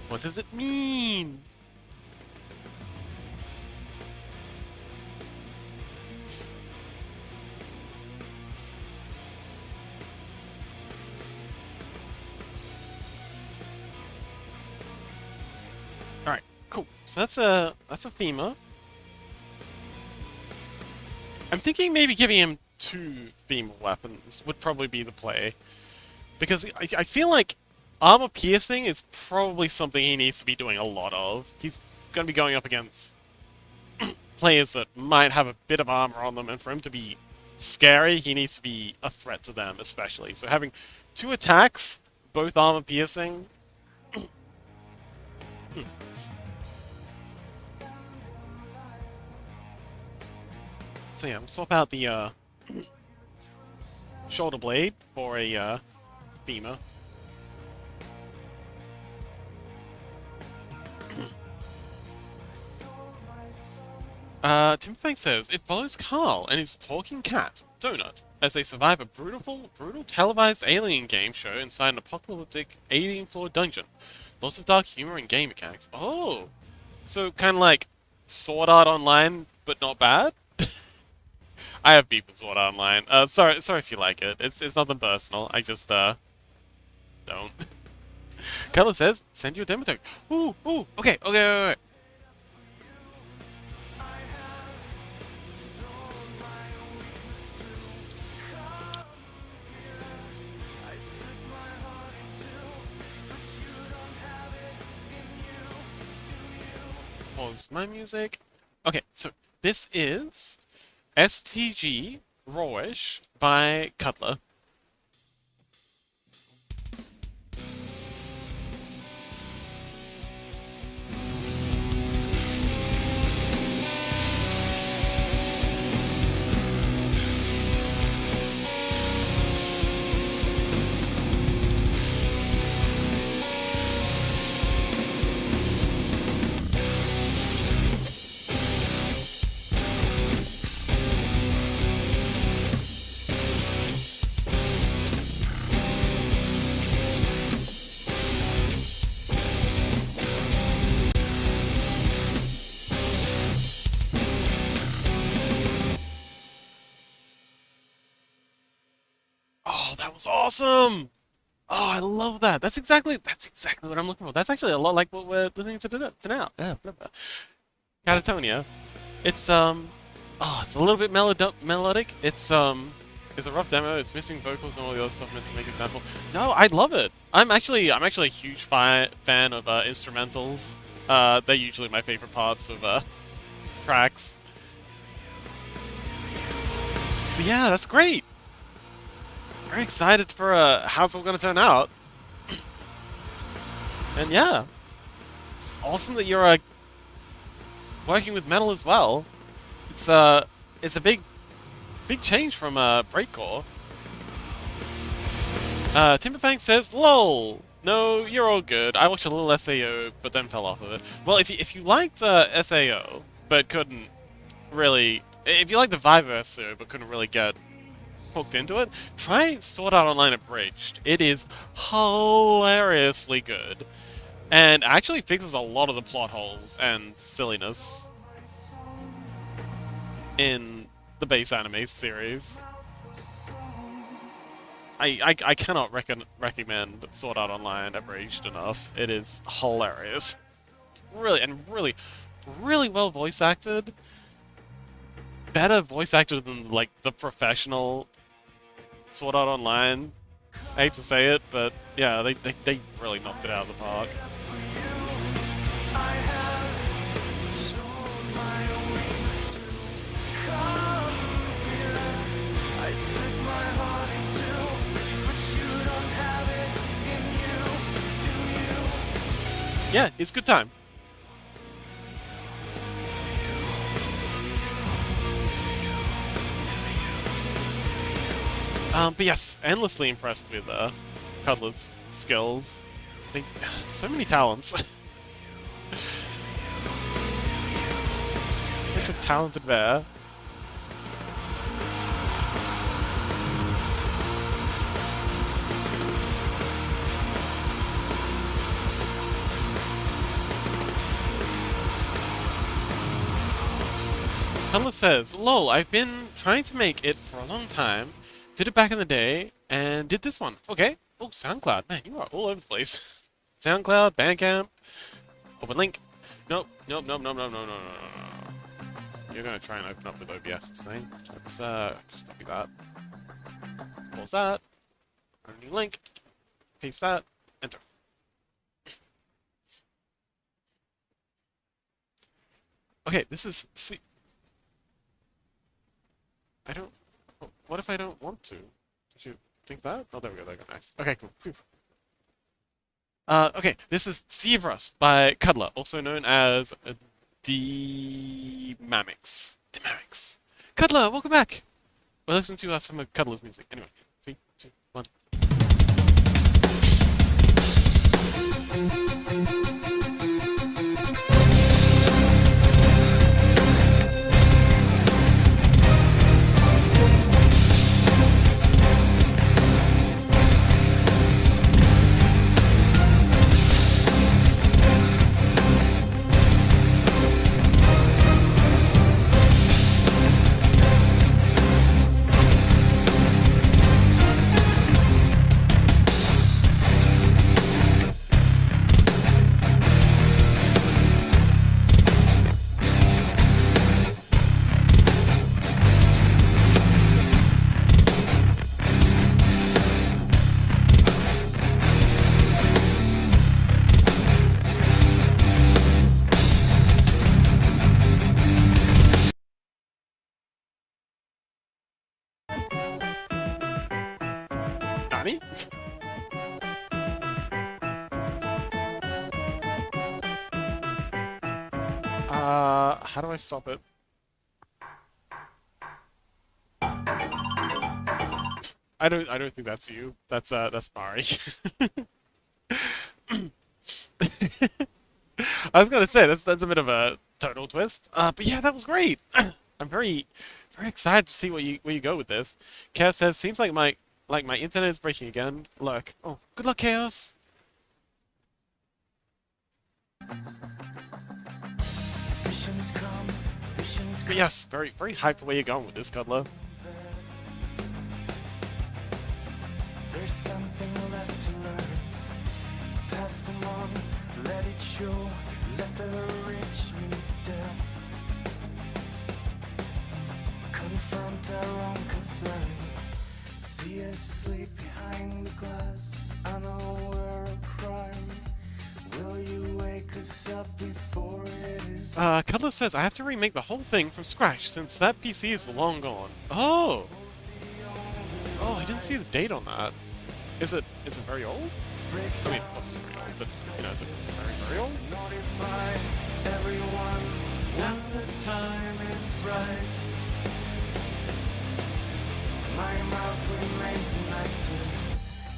What does it mean? Cool. So that's a femur. I'm thinking maybe giving him two femur weapons would probably be the play. Because I feel like armor piercing is probably something he needs to be doing a lot of. He's going to be going up against players that might have a bit of armor on them, and for him to be scary, he needs to be a threat to them, especially. So having two attacks, both armor piercing. So yeah, we'll swap out the shoulder blade for a femur. Timberbank says, it follows Carl and his talking cat, Donut, as they survive a brutal televised alien game show inside an apocalyptic alien-floor dungeon. Lots of dark humor and game mechanics. Oh! So, kind of like Sword Art Online, but not bad? I have beef with Sword Art Online. Sorry if you like it. It's nothing personal. I just, don't. Carla says, send you a demo tag. Ooh, okay. Pause my music. Okay, so this is STG Rawish by Cutler. Oh, that was awesome! Oh, I love that. That's exactly what I'm looking for. That's actually a lot like what we're listening to now. Yeah, Catatonia. It's it's a little bit melodic. It's a rough demo. It's missing vocals and all the other stuff meant to make it sample. No, I love it. I'm actually a huge fan of instrumentals. They're usually my favorite parts of tracks. But yeah, that's great. Very excited for how it's all going to turn out. And yeah, it's awesome that you're working with metal as well. It's a big change from breakcore. Timberfang says, "Lol, no, you're all good. I watched a little SAO, but then fell off of it." Well, if you liked SAO but couldn't really, if you liked the vibe of SAO but couldn't really get hooked into it, try Sword Art Online Abridged. It is hilariously good, and actually fixes a lot of the plot holes and silliness in the base anime series. I cannot recommend Sword Art Online Abridged enough. It is hilarious. Really well voice acted. Better voice acted than, like, the professional Sword Art Online. I hate to say it, but yeah, they really knocked it out of the park. Yeah, it's a good time. But yes, endlessly impressed with Cutler's skills. So many talents. Such a talented bear. Cutler says, "Lol, I've been trying to make it for a long time. Did it back in the day, and did this one. Okay. Oh, SoundCloud. Man, you are all over the place. SoundCloud, Bandcamp, open link. Nope, nope, nope, nope, nope, no, no, no, no, no. You're gonna try and open up with OBS's thing. Let's just copy that. Pause that. Add a new link. Paste that. Enter. Okay, this is see. I don't. What if I don't want to? Did you think that? Oh, there we go. There we go. Next. Okay, cool. Phew. Okay, this is Sea of Rust by Cuddler, also known as D-Mamix. D-Mamix. Cuddler, welcome back! We're listening to some of Cuddler's music. Anyway, 3, 2, 1. Nani? How do I stop it? I don't think that's you. That's Mari. I was gonna say that's a bit of a total twist. But yeah, that was great. I'm very excited to see where you go with this. Chaos says, seems like my internet is breaking again. Look. Oh, good luck, Chaos. But yes, very hyped for where you're going with this, Cuddler. There's something left to learn. Pass them on, let it show. Let the rich meet death. Confront our own concern. See us sleep behind the glass. I know we're a crime. Will you wake us up before it is? Cuddler says I have to remake the whole thing from scratch since that PC is long gone. Oh! Oh, I didn't see the date on that. Is it very old? I mean, it's very old, but you know, is it very old? Notify everyone when the time is right. My mouth remains inactive.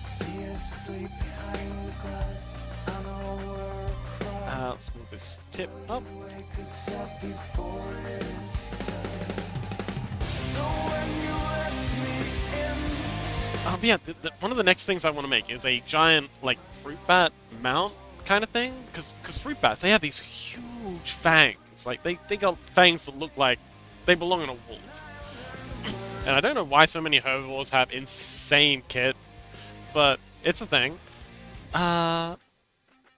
See us sleep behind the glass. I know we're a crime. Let's move this tip up. Wake us up before it is time. So when you let me in. But yeah, one of the next things I want to make is a giant, like, fruit bat mount kind of thing. Because fruit bats, they have these huge fangs. Like, they got fangs that look like they belong in a wolf. And I don't know why so many herbivores have insane kit, but it's a thing.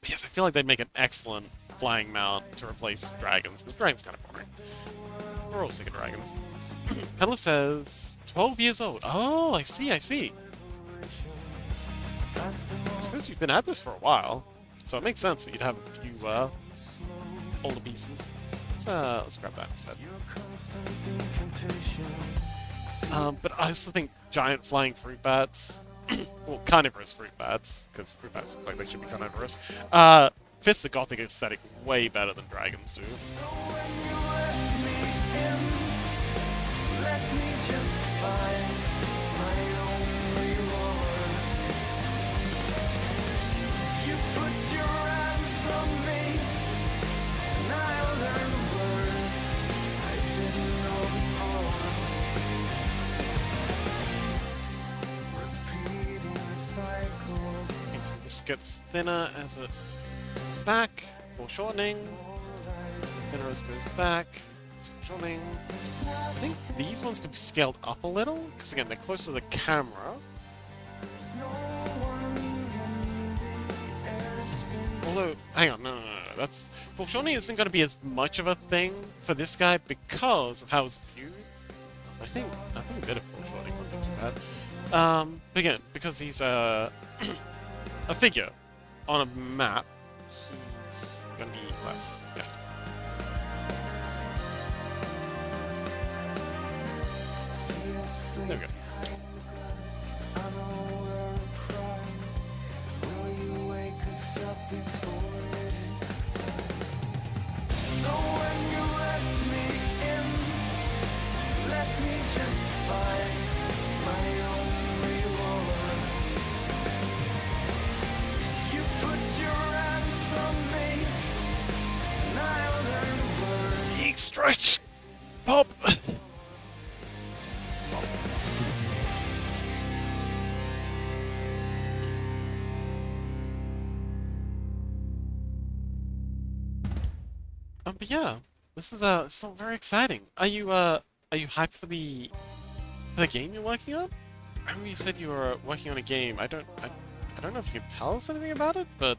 Yes, I feel like they'd make an excellent flying mount to replace dragons, because dragons kind of boring. We're all sick of dragons. Cuddler says 12 years old. Oh, I see. I suppose you've been at this for a while, so it makes sense that you'd have a few older pieces. Let's grab that instead. But I also think giant flying fruit bats, well, carnivorous fruit bats, because fruit bats look like they should be carnivorous, fits the gothic aesthetic way better than dragons do. So this gets thinner as it goes back, foreshortening. Thinner as it goes back, it's foreshortening. I think these ones could be scaled up a little, because again, they're closer to the camera. Although, hang on, no. though. That's foreshortening isn't going to be as much of a thing for this guy because of how it's viewed. I think a bit of foreshortening wouldn't be too bad. But again, because he's a figure on a map, he's going to be less. Yeah. There we go. Stretch! Pop! But yeah, this is very exciting. Are you hyped for the game you're working on? I remember you said you were working on a game. I don't know if you can tell us anything about it, but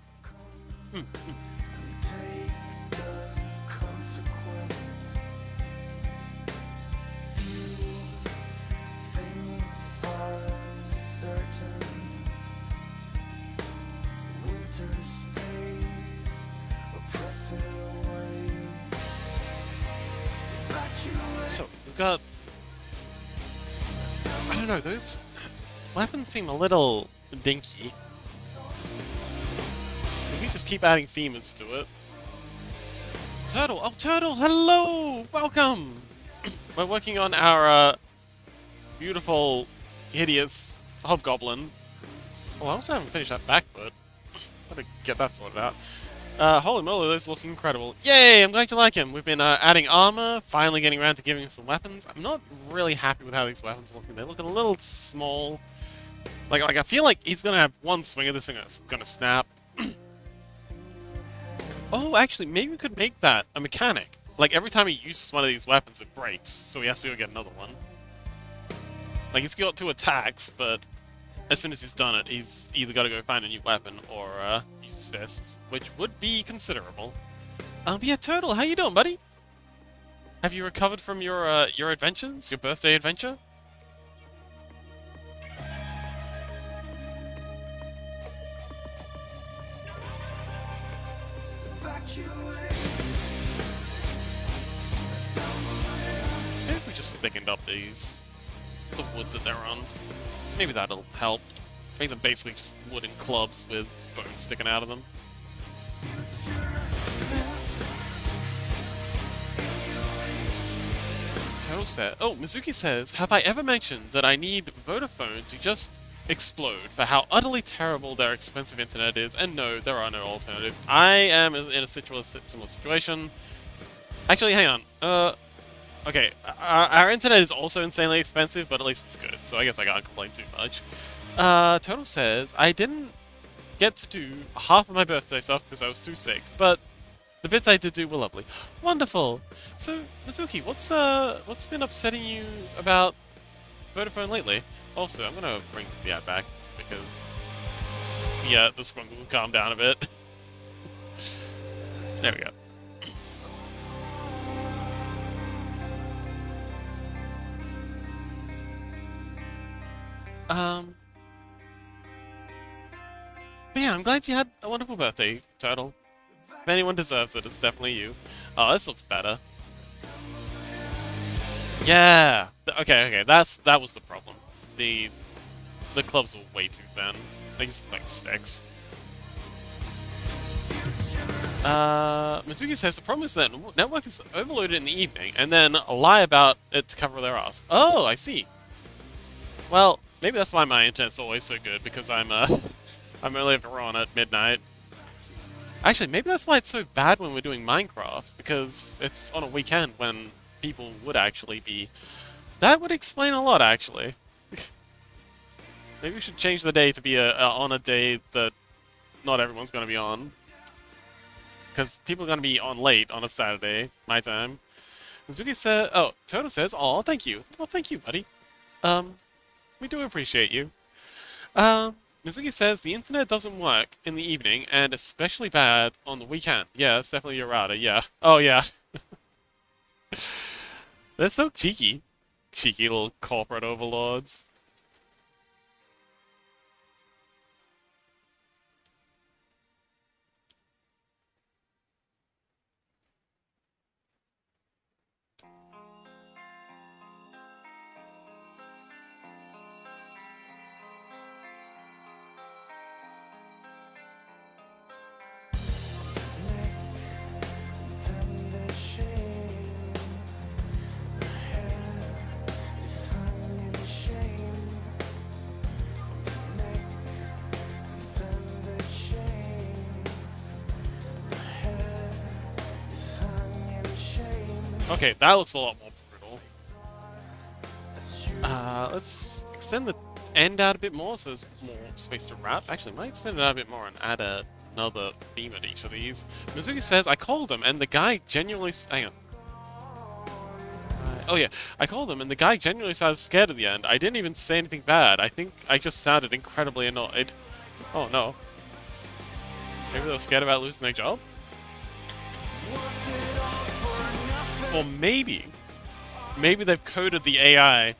so we've got, I don't know, those weapons seem a little dinky. Maybe just keep adding femurs to it. Turtle! Oh, Turtle! Hello! Welcome! We're working on our beautiful, hideous hobgoblin. Oh, I also haven't finished that back foot. Gotta get that sorted out. Holy moly, those look incredible. Yay! I'm glad you like him. We've been adding armor, finally getting around to giving him some weapons. I'm not really happy with how these weapons are looking. They look a little small. Like I feel like he's gonna have one swing of this thing that's gonna snap. Oh, actually, maybe we could make that a mechanic. Like, every time he uses one of these weapons, it breaks, so he has to go get another one. Like, he's got 2 attacks, but as soon as he's done it, he's either got to go find a new weapon or use his fists, which would be considerable. But yeah, Turtle, how you doing, buddy? Have you recovered from your adventures? Your birthday adventure? Maybe if we just thickened up the wood that they're on, maybe that'll help. Make them basically just wooden clubs with bones sticking out of them. Total set. Oh, Mizuki says, have I ever mentioned that I need Vodafone to just explode for how utterly terrible their expensive internet is? And no, there are no alternatives. I am in a similar situation. Actually, hang on. Okay, our internet is also insanely expensive, but at least it's good, so I guess I can't complain too much. Total says, I didn't get to do half of my birthday stuff because I was too sick, but the bits I did do were lovely. Wonderful! So, Mizuki, what's been upsetting you about Vodafone lately? Also, I'm gonna bring the ad back, because the squiggle will calm down a bit. There we go. But yeah, I'm glad you had a wonderful birthday, Turtle. If anyone deserves it, it's definitely you. Oh, this looks better. Yeah! Okay, that was the problem. The clubs were way too thin. They just look like sticks. Mitsuki says the problem is that network is overloaded in the evening, and then lie about it to cover their ass. Oh, I see. Well, maybe that's why my internet's always so good, because I'm only ever on at midnight. Actually, maybe that's why it's so bad when we're doing Minecraft, because it's on a weekend when people would actually be... That would explain a lot, actually. Maybe we should change the day to be on a day that not everyone's going to be on. Because people are going to be on late on a Saturday, my time. Mizuki says... Oh, Toto says, "Aw, thank you." Well, thank you, buddy. We do appreciate you. Mizuki says the internet doesn't work in the evening and especially bad on the weekend. Yeah, that's definitely errata, yeah. Oh, yeah. They're so cheeky. Cheeky little corporate overlords. Okay, that looks a lot more brutal. Let's extend the end out a bit more so there's more space to wrap. Actually, might extend it out a bit more and add another theme at each of these. Mizuki says, I called him and the guy genuinely... Hang on. Oh yeah, I called him and the guy genuinely sounded scared at the end. I didn't even say anything bad. I think I just sounded incredibly annoyed. Oh no. Maybe they were scared about losing their job? Or maybe they've coded the AI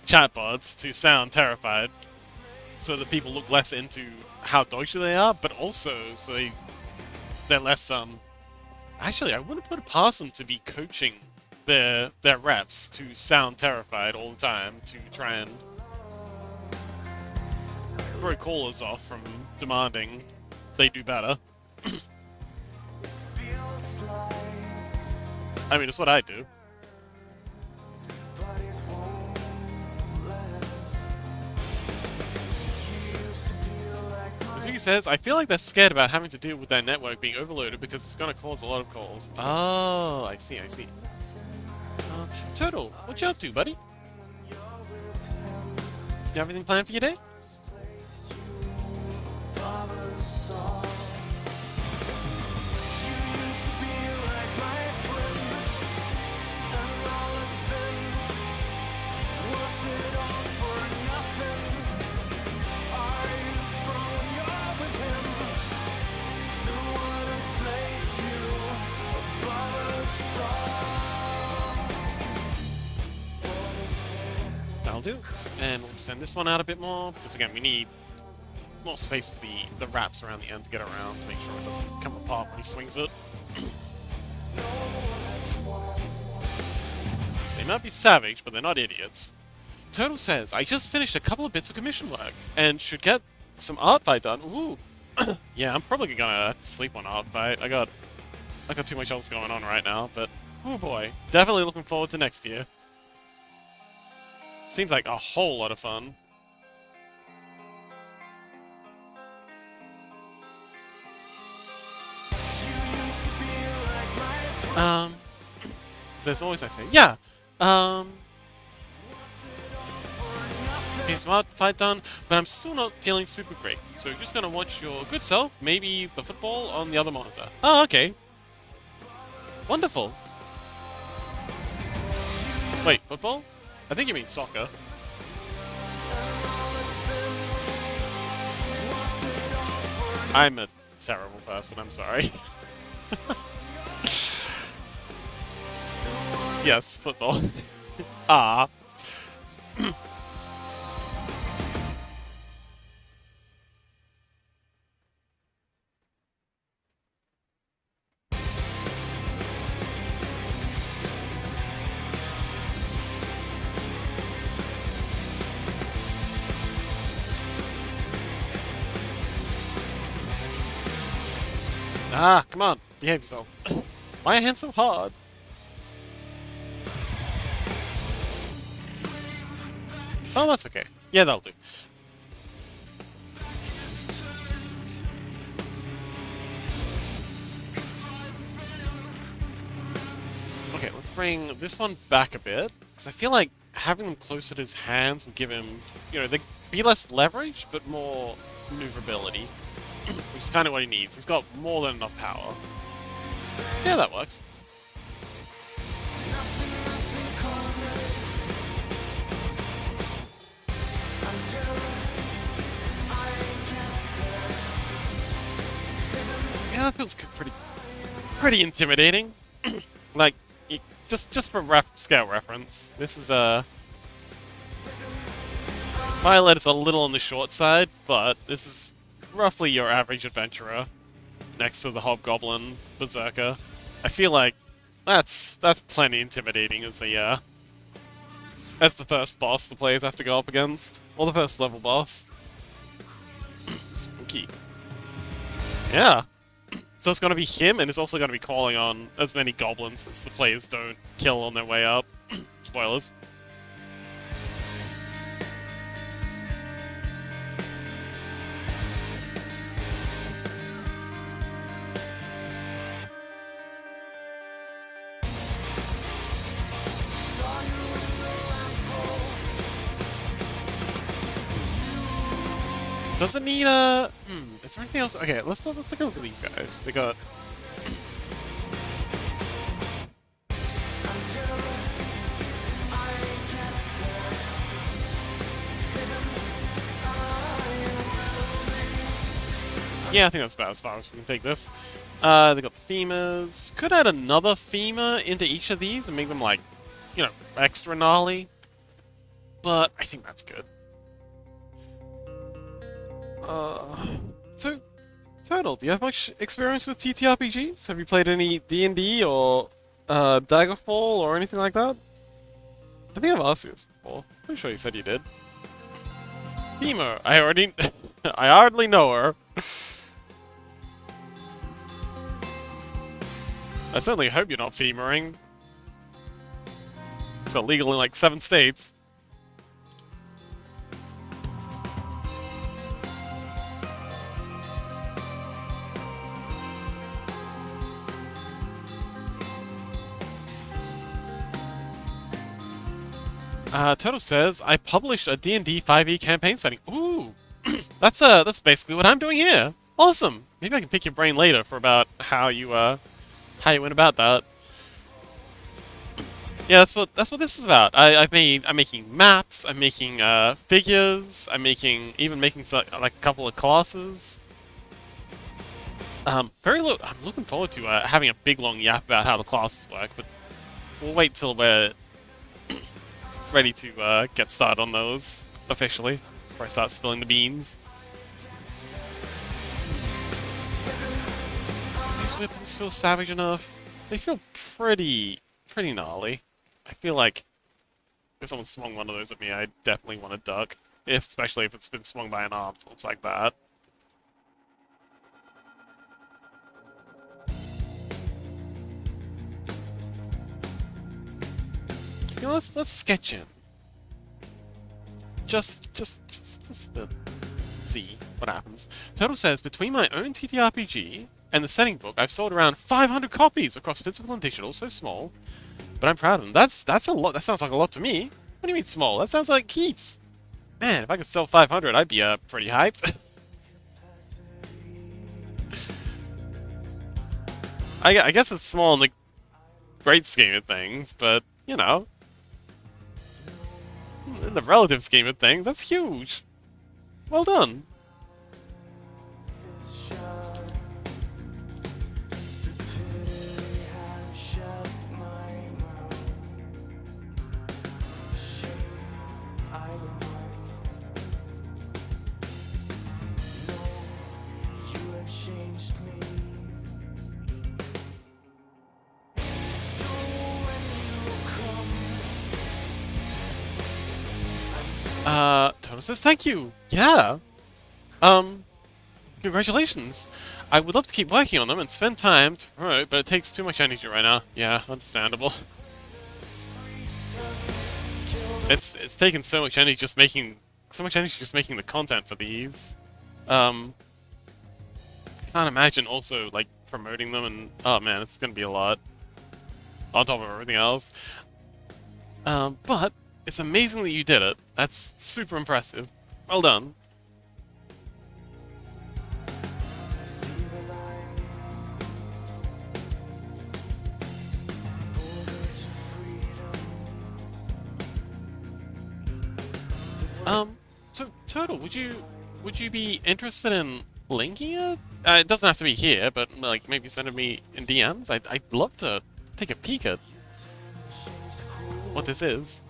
chatbots to sound terrified so that people look less into how dodgy they are, but also so they're less actually I wouldn't put it past them to be coaching their reps to sound terrified all the time to try and throw callers off from demanding they do better. I mean, it's what I do. Mizuki says, I feel like they're scared about having to deal with their network being overloaded because it's going to cause a lot of calls. Oh, I see. Turtle, what you up to, buddy? You have anything planned for your day? That'll do. And we'll extend this one out a bit more, because again, we need more space for the wraps around the end to get around, to make sure it doesn't come apart when he swings it. They might be savage, but they're not idiots. Turtle says, I just finished a couple of bits of commission work, and should get some art fight done. Ooh. Yeah, I'm probably gonna sleep on art fight. I got too much else going on right now, but oh boy. Definitely looking forward to next year. Seems like a whole lot of fun. There's always I say, yeah. Getting some art fight done, but I'm still not feeling super great. So you're just gonna watch your good self, maybe the football on the other monitor. Oh, okay. Wonderful. Wait, football? I think you mean soccer. I'm a terrible person, I'm sorry. Yes, football. Ah. Ah, come on, behave yourself. Why are your hands so hard? Oh, that's okay. Yeah, that'll do. Okay, let's bring this one back a bit, because I feel like having them closer to his hands will give him, they'd be less leverage, but more maneuverability, which is kind of what he needs. He's got more than enough power. Yeah, that works. Yeah, that feels pretty intimidating. Like, just for scale reference, this is Violet is a little on the short side, but this is roughly your average adventurer next to the Hobgoblin Berserker. I feel like that's plenty intimidating as the first boss the players have to go up against, or the first level boss. Spooky. Yeah. So it's gonna be him, and it's also gonna be calling on as many goblins as the players don't kill on their way up. Spoilers. Doesn't need a... is there anything else? Okay, let's take a look at these guys. They got... Yeah, I think that's about as far as we can take this. They got the femurs. Could add another femur into each of these and make them, like, you know, extra gnarly. But I think that's good. So, Turtle, do you have much experience with TTRPGs? Have you played any D&D or Daggerfall or anything like that? I think I've asked you this before. I'm sure you said you did. Femur, I hardly know her. I certainly hope you're not femuring. It's illegal in like 7 states. Toto says, I published a D&D 5e campaign setting. Ooh! That's basically what I'm doing here. Awesome! Maybe I can pick your brain later for about how you went about that. Yeah, that's what this is about. I'm making maps, I'm making figures, I'm making like a couple of classes. I'm looking forward to having a big long yap about how the classes work, but we'll wait till we're ready to get started on those officially before I start spilling the beans. Do these weapons feel savage enough? They feel pretty gnarly. I feel like if someone swung one of those at me, I definitely want to duck, especially if it's been swung by an arm that looks like that. You know, let's sketch in. Just to see what happens. Turtle says, between my own TTRPG and the setting book, I've sold around 500 copies across physical and digital, so small. But I'm proud of them. That's a lot. That sounds like a lot to me. What do you mean small? That sounds like heaps. Man, if I could sell 500, I'd be pretty hyped. I guess it's small in the great scheme of things, but, you know, in the relative scheme of things, that's huge. Well done. Toto says thank you. Yeah. Congratulations. I would love to keep working on them and spend time to promote, but it takes too much energy right now. Yeah, understandable. It's taken so much energy just making the content for these. Can't imagine also like promoting them, and oh man, it's gonna be a lot on top of everything else. But it's amazing that you did it. That's super impressive. Well done. So Turtle, would you be interested in linking it It doesn't have to be here, but like maybe send it me in DMs. I'd love to take a peek at what this is.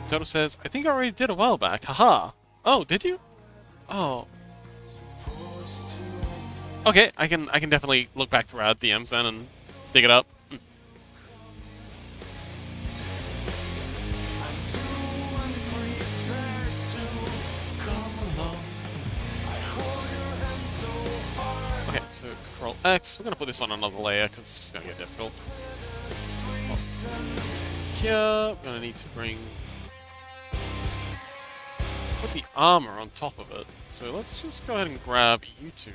Toto says, I think I already did a while back. Haha. Oh, did you? Oh. Okay, I can definitely look back through our DMs then and dig it up. Okay, so Control X. We're gonna put this on another layer because it's just gonna get difficult. Here, we're gonna need to put the armor on top of it. So let's just go ahead and grab you two.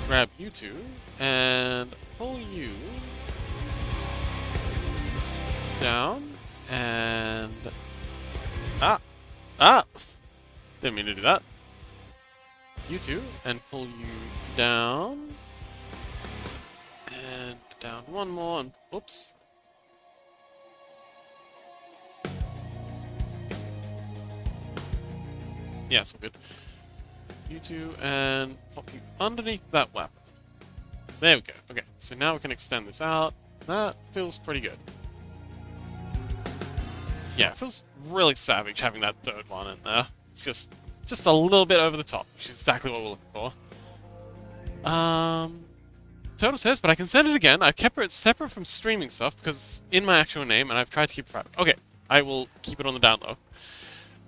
Grab you two and pull you down and didn't mean to do that. You two and pull you down and down one more and oops. Yeah, so good. You two and pop you underneath that weapon. There we go. Okay, so now we can extend this out. That feels pretty good. Yeah, it feels really savage having that third one in there. It's just a little bit over the top, which is exactly what we're looking for. Total says, but I can send it again. I've kept it separate from streaming stuff because in my actual name, and I've tried to keep it private. Okay, I will keep it on the down low.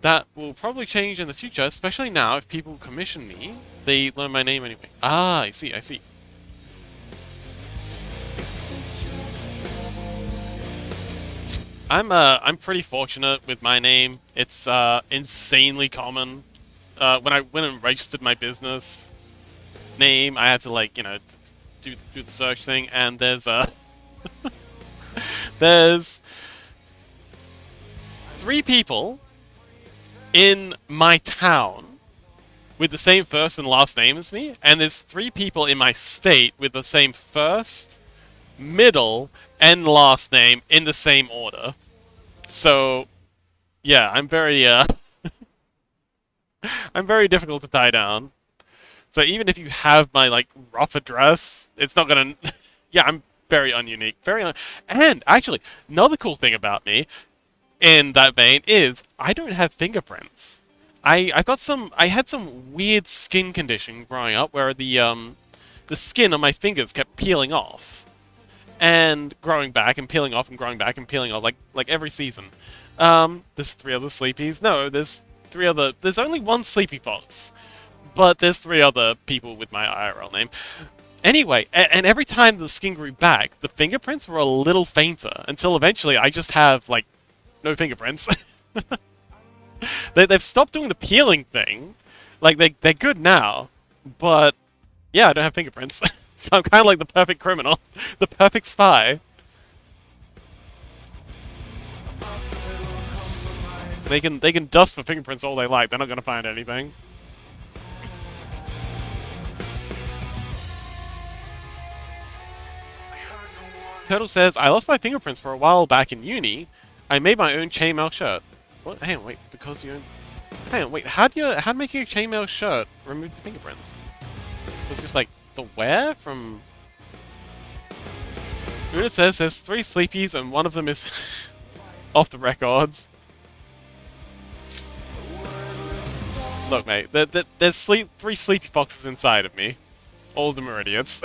That will probably change in the future, especially now if people commission me, they learn my name anyway. Ah, I see. I'm pretty fortunate with my name. It's insanely common. When I went and registered my business name, I had to like, you know, do the search thing, and there's there's 3 people in my town with the same first and last name as me, and there's 3 people in my state with the same first, middle, and last name in the same order. So, yeah, I'm very I'm very difficult to tie down. So even if you have my like rough address, it's not gonna. Yeah, I'm very ununique, and actually, another cool thing about me in that vein is I don't have fingerprints. I had some weird skin condition growing up where the skin on my fingers kept peeling off and growing back and peeling off and growing back and peeling off like every season. There's 3 other sleepies. No, there's only one sleepy fox, but there's 3 other people with my IRL name. Anyway, and every time the skin grew back, the fingerprints were a little fainter until eventually I just have like no fingerprints. They've stopped doing the peeling thing. Like, they're good now. But, yeah, I don't have fingerprints. So I'm kind of like the perfect criminal. The perfect spy. They can dust for fingerprints all they like. They're not going to find anything. Turtle says, I lost my fingerprints for a while back in uni. I made my own chainmail shirt. What? Hang on, wait, because you own... Hang on, wait, how'd making a chainmail shirt remove the fingerprints? It's just like, the wear from... Una says there's 3 sleepies and one of them is off the records. Look, mate, there's 3 sleepy foxes inside of me. All of them are idiots.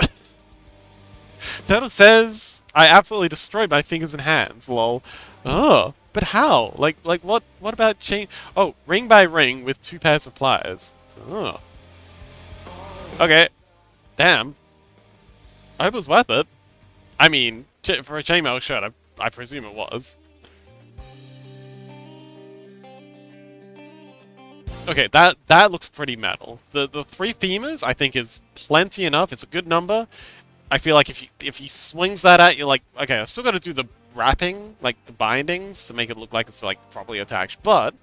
Turtle says, I absolutely destroyed my fingers and hands, lol. Oh, but how? Like what about chain... Oh, ring by ring with 2 pairs of pliers. Oh. Okay. Damn. I hope it was worth it. I mean, for a chainmail shirt, I presume it was. Okay, that looks pretty metal. The 3 femurs, I think, is plenty enough. It's a good number. I feel like if he swings that at you, like, okay, I still got to do the wrapping, like the bindings, to make it look like it's like properly attached. But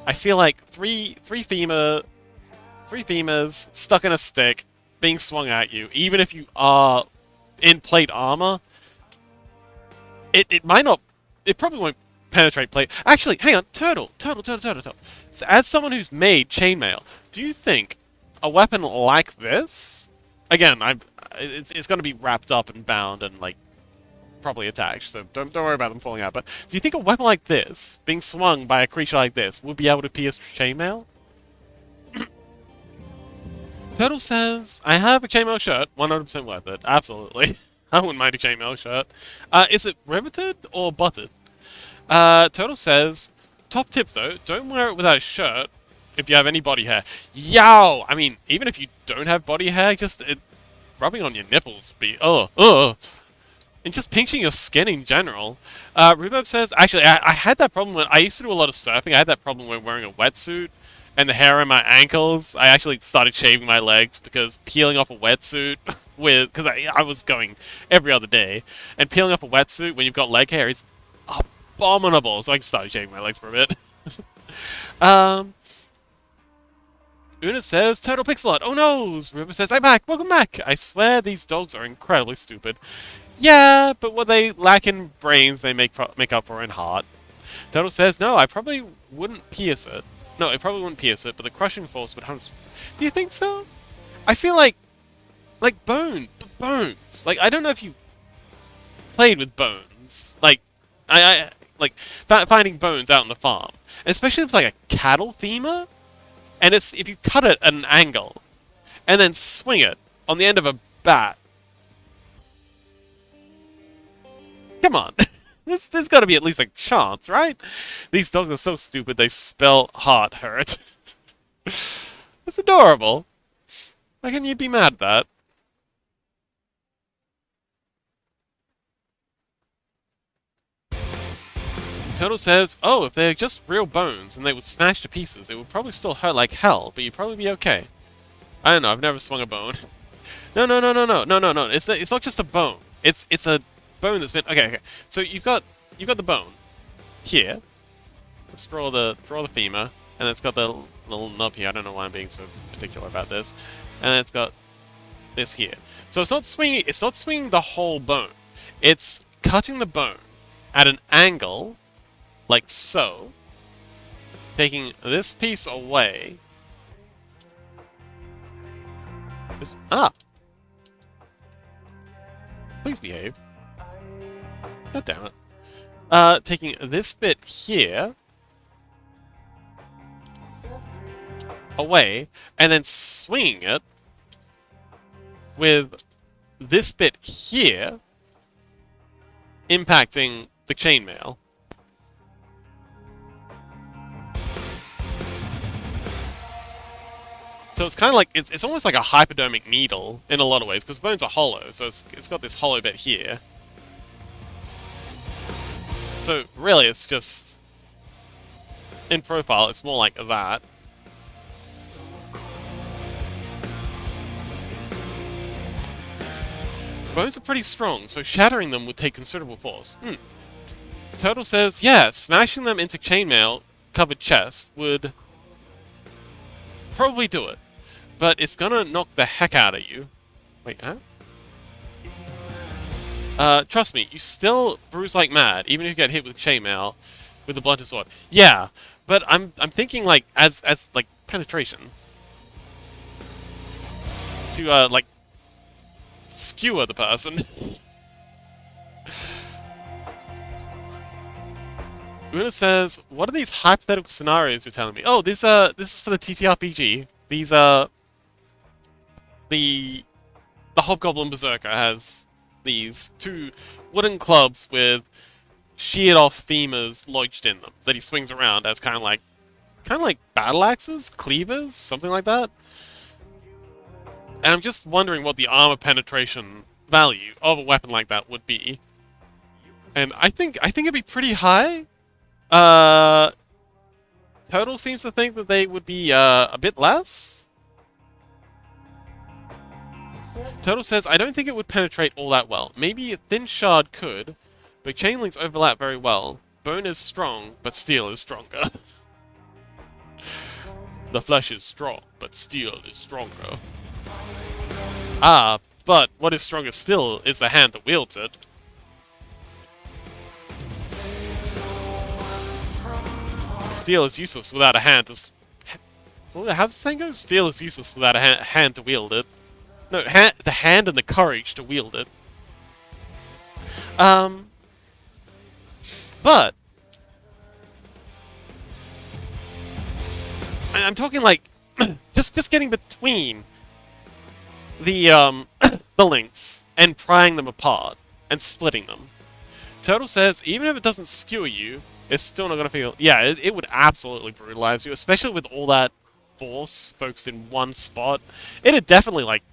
I feel like three femurs stuck in a stick, being swung at you, even if you are in plate armor, It might not. It probably won't penetrate plate. Actually, hang on, turtle. So as someone who's made chainmail, do you think a weapon like this? Again, it's going to be wrapped up and bound and like probably attached, so don't worry about them falling out. But do you think a weapon like this, being swung by a creature like this, would be able to pierce chainmail? Turtle says, I have a chainmail shirt, 100% worth it, absolutely. I wouldn't mind a chainmail shirt. Is it riveted or buttered? Turtle says, top tip though, don't wear it without a shirt if you have any body hair. Yow! I mean, even if you don't have body hair, just rubbing on your nipples be, and just pinching your skin in general. Rhubarb says, actually, I had that problem when I used to do a lot of surfing. I had that problem when wearing a wetsuit and the hair on my ankles. I actually started shaving my legs because peeling off a wetsuit because I was going every other day, and peeling off a wetsuit when you've got leg hair is abominable. So I just started shaving my legs for a bit. Una says, Turtle Pixelot, oh no! Rhubarb says, I'm back, welcome back! I swear these dogs are incredibly stupid. Yeah, but what they lack in brains, they make up for in heart. Turtle says, no, I probably wouldn't pierce it. No, it probably wouldn't pierce it, but the crushing force would 100%. Do you think so? I feel like bones. Like, I don't know if you played with bones. Like, I like finding bones out on the farm, especially if it's like a cattle femur, and it's if you cut it at an angle, and then swing it on the end of a bat. Come on. There's got to be at least a chance, right? These dogs are so stupid they spell heart hurt. It's adorable. How can you be mad at that? Turtle says, oh, if they're just real bones and they would smash to pieces, it would probably still hurt like hell, but you'd probably be okay. I don't know, I've never swung a bone. No. It's not just a bone. It's a bone that's been okay. So you've got the bone here. Let's draw the femur, and it's got the little nub here. I don't know why I'm being so particular about this. And then it's got this here. So it's not swinging. It's not swinging the whole bone. It's cutting the bone at an angle, like so. Taking this piece away. Please behave. God damn it. Taking this bit here away, and then swinging it with this bit here impacting the chainmail. So it's kind of like, it's almost like a hypodermic needle in a lot of ways, because bones are hollow, so it's got this hollow bit here. So really, it's just, in profile, it's more like that. Bones are pretty strong, so shattering them would take considerable force. Turtle says, yeah, smashing them into chainmail covered chest would probably do it, but it's gonna knock the heck out of you. Wait, huh? Trust me, you still bruise like mad, even if you get hit with chainmail with the blunted sword. Yeah, but I'm thinking like as like penetration to like skewer the person. Una says, "What are these hypothetical scenarios you're telling me?" Oh, this is for the TTRPG. These are the Hobgoblin Berserker has these two wooden clubs with sheared off femurs lodged in them that he swings around as kind of like battle axes, cleavers, something like that. And I'm just wondering what the armor penetration value of a weapon like that would be. And I think it'd be pretty high. Turtle seems to think that they would be a bit less. Turtle says, I don't think it would penetrate all that well. Maybe a thin shard could, but chain links overlap very well. Bone is strong, but steel is stronger. The flesh is strong, but steel is stronger. Ah, but what is stronger still is the hand that wields it. Steel is useless without a hand. Well, how does the saying go? Steel is useless without a hand to wield it. No, the hand and the courage to wield it. Um, but I'm talking like just getting between the the links and prying them apart and splitting them. Turtle says even if it doesn't skewer you, it's still not gonna feel. Yeah, it would absolutely brutalize you, especially with all that force focused in one spot. It'd definitely like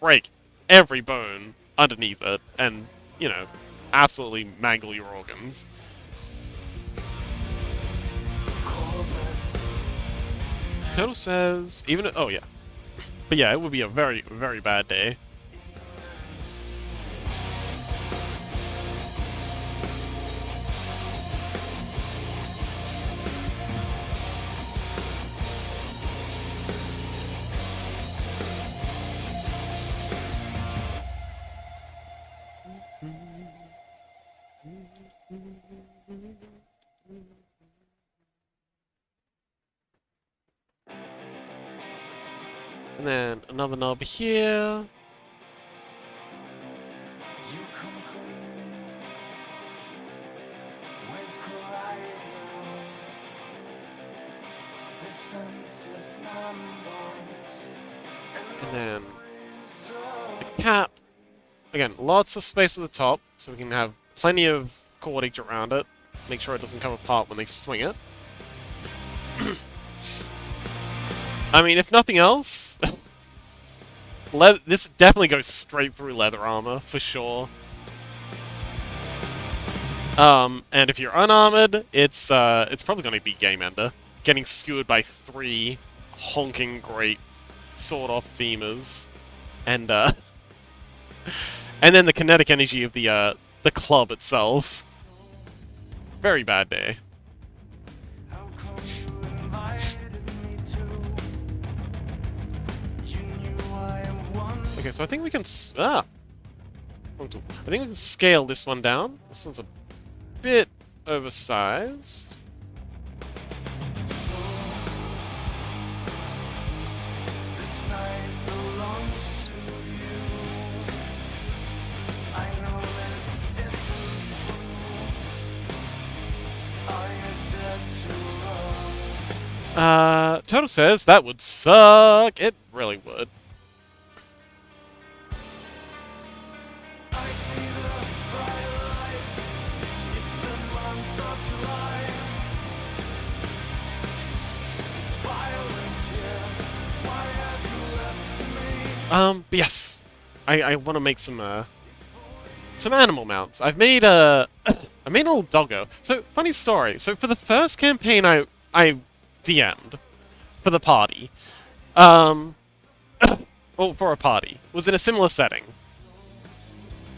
break every bone underneath it, and you know, absolutely mangle your organs. Turtle says even. Oh yeah, but yeah, it would be a very, very bad day. And then another knob here. You come clean. Waves collide now. Defenseless and then the cap. Again, lots of space at the top, so we can have plenty of cordage around it. Make sure it doesn't come apart when they swing it. I mean, if nothing else, this definitely goes straight through leather armor, for sure. And if you're unarmored, it's probably going to be game ender. Getting skewered by 3 honking great sword-off femurs. And, and then the kinetic energy of the club itself. Very bad day. Okay, so I think we can... I think we can scale this one down. This one's a bit oversized. Turtle says that would suck. It really would. But yes, I want to make some animal mounts. I've made I made a little doggo. So funny story. So for the first campaign, I DM'd for the party. Well, for a party, was in a similar setting.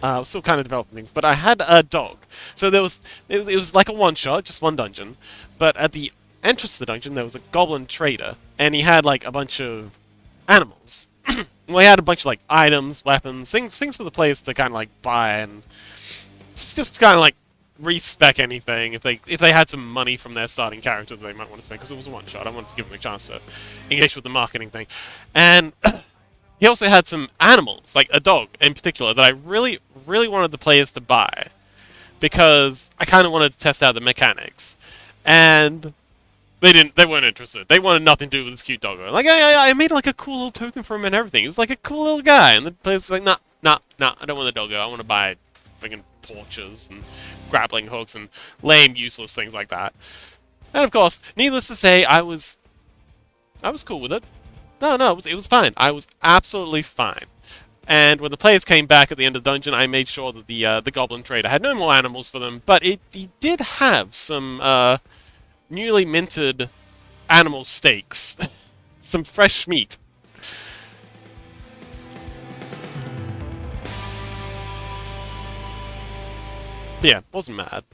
I was still kind of developing things, but I had a dog. So it was like a one-shot, just one dungeon. But at the entrance to the dungeon, there was a goblin trader, and he had like a bunch of animals. Well, he had a bunch of like items, weapons, things for the players to kind of like buy and just kind of like respec anything if they had some money from their starting character that they might want to spend, because it was a one shot. I wanted to give them a chance to engage with the marketing thing, and he also had some animals, like a dog in particular, that I really, really wanted the players to buy because I kind of wanted to test out the mechanics, and they weren't interested. They wanted nothing to do with this cute doggo. Like, I made like a cool little token for him and everything. He was like a cool little guy. And the players was like, nah, I don't want the doggo. I want to buy freaking torches and grappling hooks and lame, useless things like that. And of course, needless to say, I was cool with it. No, it was fine. I was absolutely fine. And when the players came back at the end of the dungeon, I made sure that the goblin trader had no more animals for them, but he did have some newly minted animal steaks. Some fresh meat. But yeah, wasn't mad.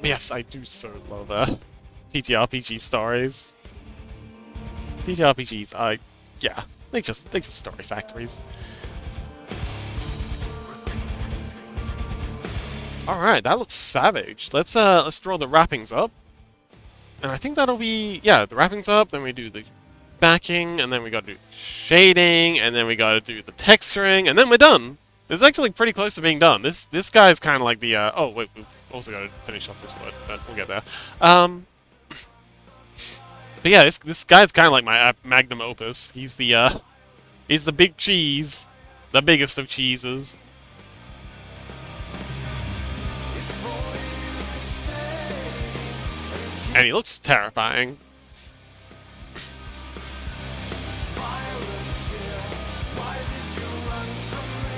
Yes, I do so love TTRPG stories. TTRPGs are, yeah, They just story factories. Alright, that looks savage. Let's draw the wrappings up. And I think that'll be, yeah, the wrappings up, then we do the backing, and then we gotta do shading, and then we gotta do the texturing, and then we're done. It's actually pretty close to being done. This guy is kind of like the, oh wait, we've also gotta finish off this one, but we'll get there. But yeah, this guy's kind of like my magnum opus. He's the big cheese, the biggest of cheeses. And he looks terrifying.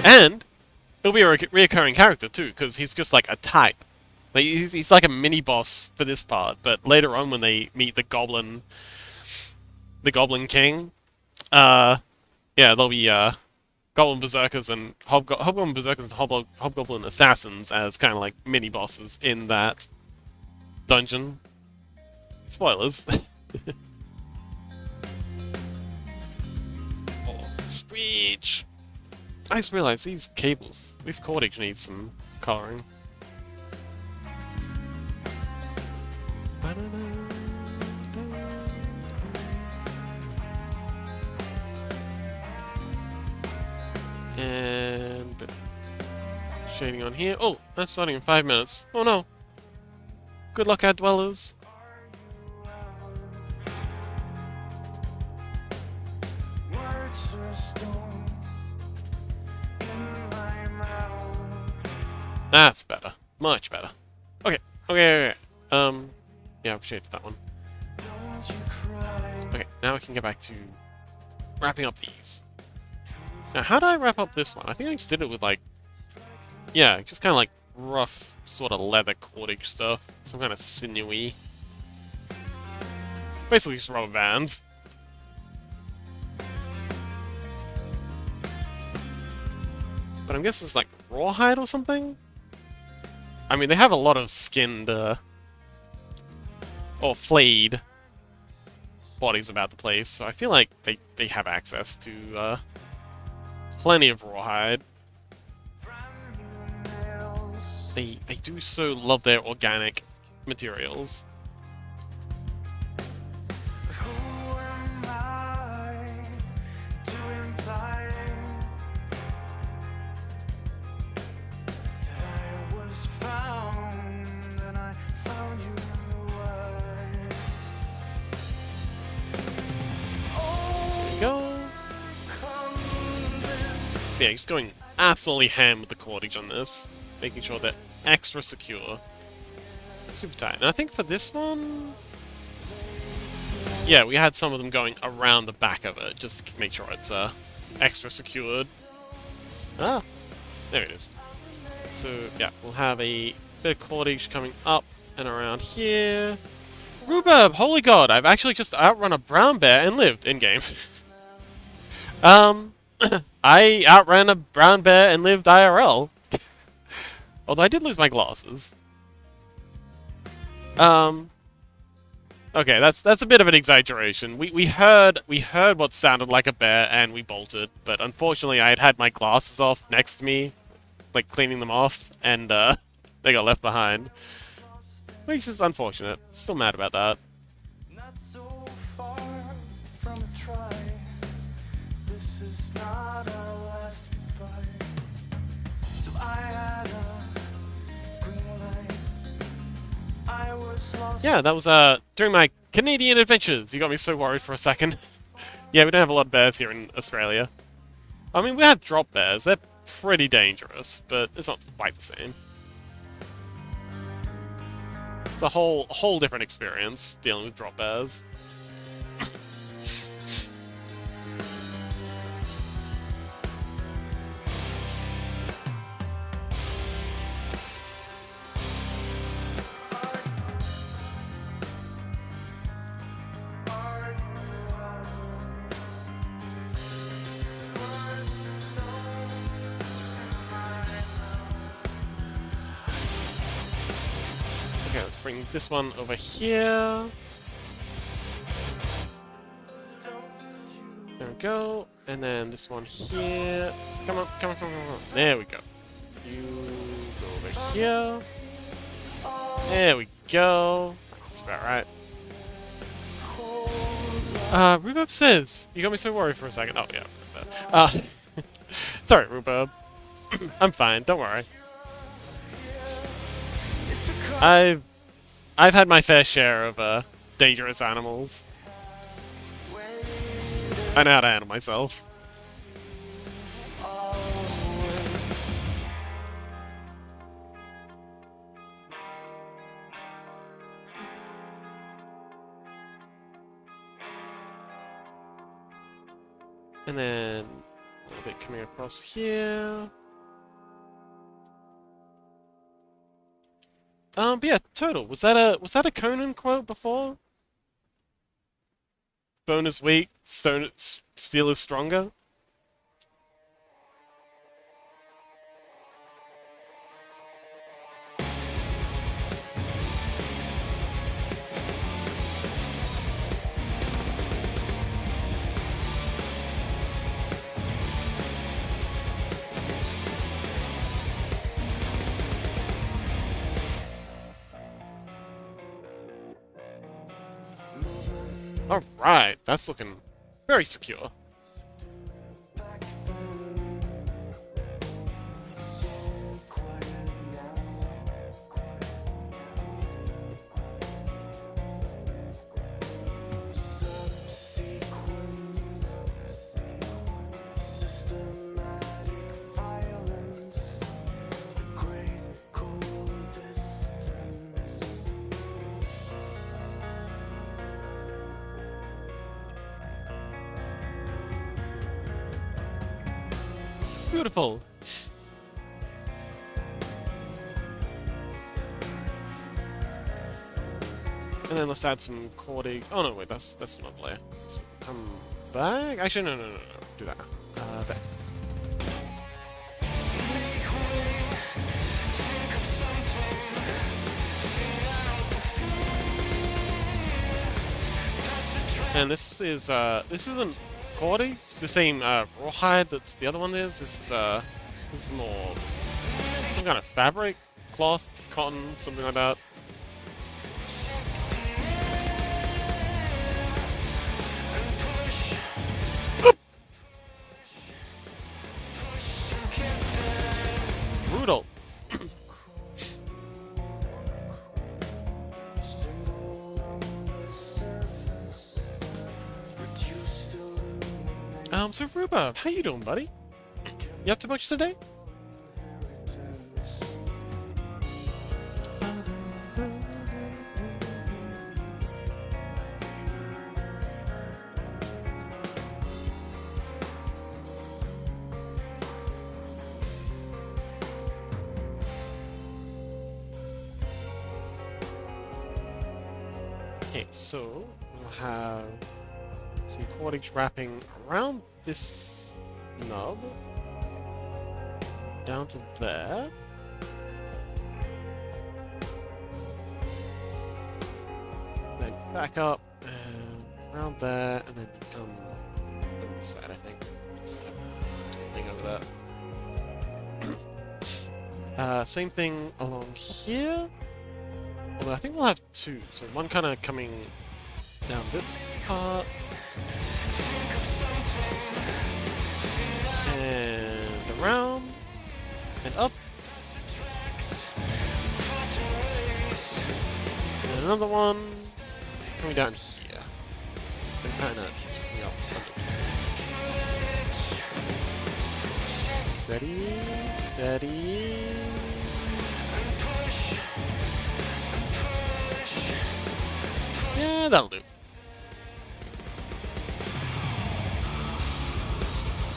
And he'll be a reoccurring character too, because he's just like a type. Like, he's like a mini boss for this part, but later on when they meet the Goblin King, yeah, there'll be Goblin Berserkers and Hobgoblin Berserkers and Hobgoblin Assassins as kind of like mini bosses in that dungeon. Spoilers. Oh, Screech! I just realized these cables, this cordage needs some coloring. And shading on here. Oh, that's starting in 5 minutes. Oh no. Good luck, ad dwellers. That's better. Much better. Okay. Okay. Yeah, I've shaded that one. Okay, now we can get back to wrapping up these. Now, how do I wrap up this one? I think I just did it with, like... Yeah, just kind of like rough, sort of leather cordage stuff. Some kind of sinewy. Basically just rubber bands. But I'm guessing it's like rawhide or something? I mean, they have a lot of skinned, or flayed bodies about the place, so I feel like they have access to, plenty of rawhide. They do so love their organic materials. Yeah, just going absolutely ham with the cordage on this, making sure they're extra secure. Super tight. And I think for this one... Yeah, we had some of them going around the back of it, just to make sure it's extra secured. Ah, there it is. So, yeah, we'll have a bit of cordage coming up and around here. Rhubarb! Holy god, I've actually just outrun a brown bear and lived in-game. I outran a brown bear and lived IRL. Although I did lose my glasses. Okay, that's a bit of an exaggeration. We heard what sounded like a bear and we bolted, but unfortunately I had my glasses off next to me, like cleaning them off, and they got left behind. Which is unfortunate. Still mad about that. Not so far from a try. This is not our last goodbye. So I had a green light. I was lost. Yeah, that was during my Canadian adventures. You got me so worried for a second. Yeah, we don't have a lot of bears here in Australia. I mean, we have drop bears. They're pretty dangerous, but it's not quite the same. It's a whole different experience dealing with drop bears. Okay, let's bring this one over here. There we go. And then this one here. Come on, come on, come on, come on. There we go. You go over here. There we go. That's about right. Rhubarb says, you got me so worried for a second. Oh, yeah. Sorry, Rhubarb. I'm fine, don't worry. I've had my fair share of, dangerous animals. I know how to handle myself. And then a little bit coming across here. But yeah, total. Was that a Conan quote before? Bone is weak, steel is stronger. Alright, that's looking very secure. Beautiful. And then let's add some cordage. Oh no, wait, that's not layer. So come back. Actually, no. Do that. There. And this isn't cordage. The same rawhide that's the other one is. This is more some kind of fabric, cloth, cotton, something like that. Brutal. So Rhubarb, how you doing, buddy? You up to much today? Okay, so we'll have some cordage wrapping around this nub down to there. Then back up and around there, and then come on this side, I think. Just thing over there. Same thing along here. Although I think we'll have two. So one kind of coming down this part. And around. And up. And another one coming down here. And kind of taking up underneath this. Steady, steady. Yeah, that'll do.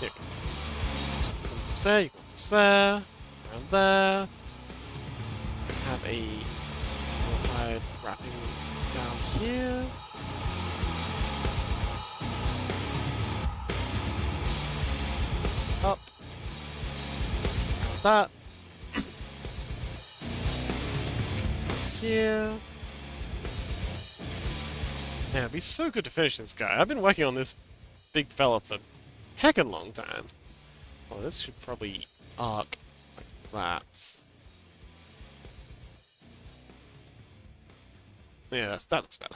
There. So you go there, around there. Have a rawhide wrapping down here. Up. That. Goes here. Man, it'd be so good to finish this guy. I've been working on this big fella for heckin' long time. Oh, this should probably arc like that. Yeah, that looks better.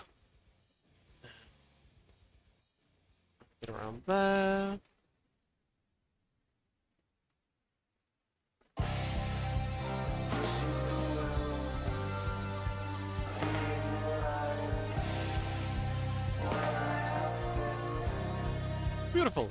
Get around there. Beautiful.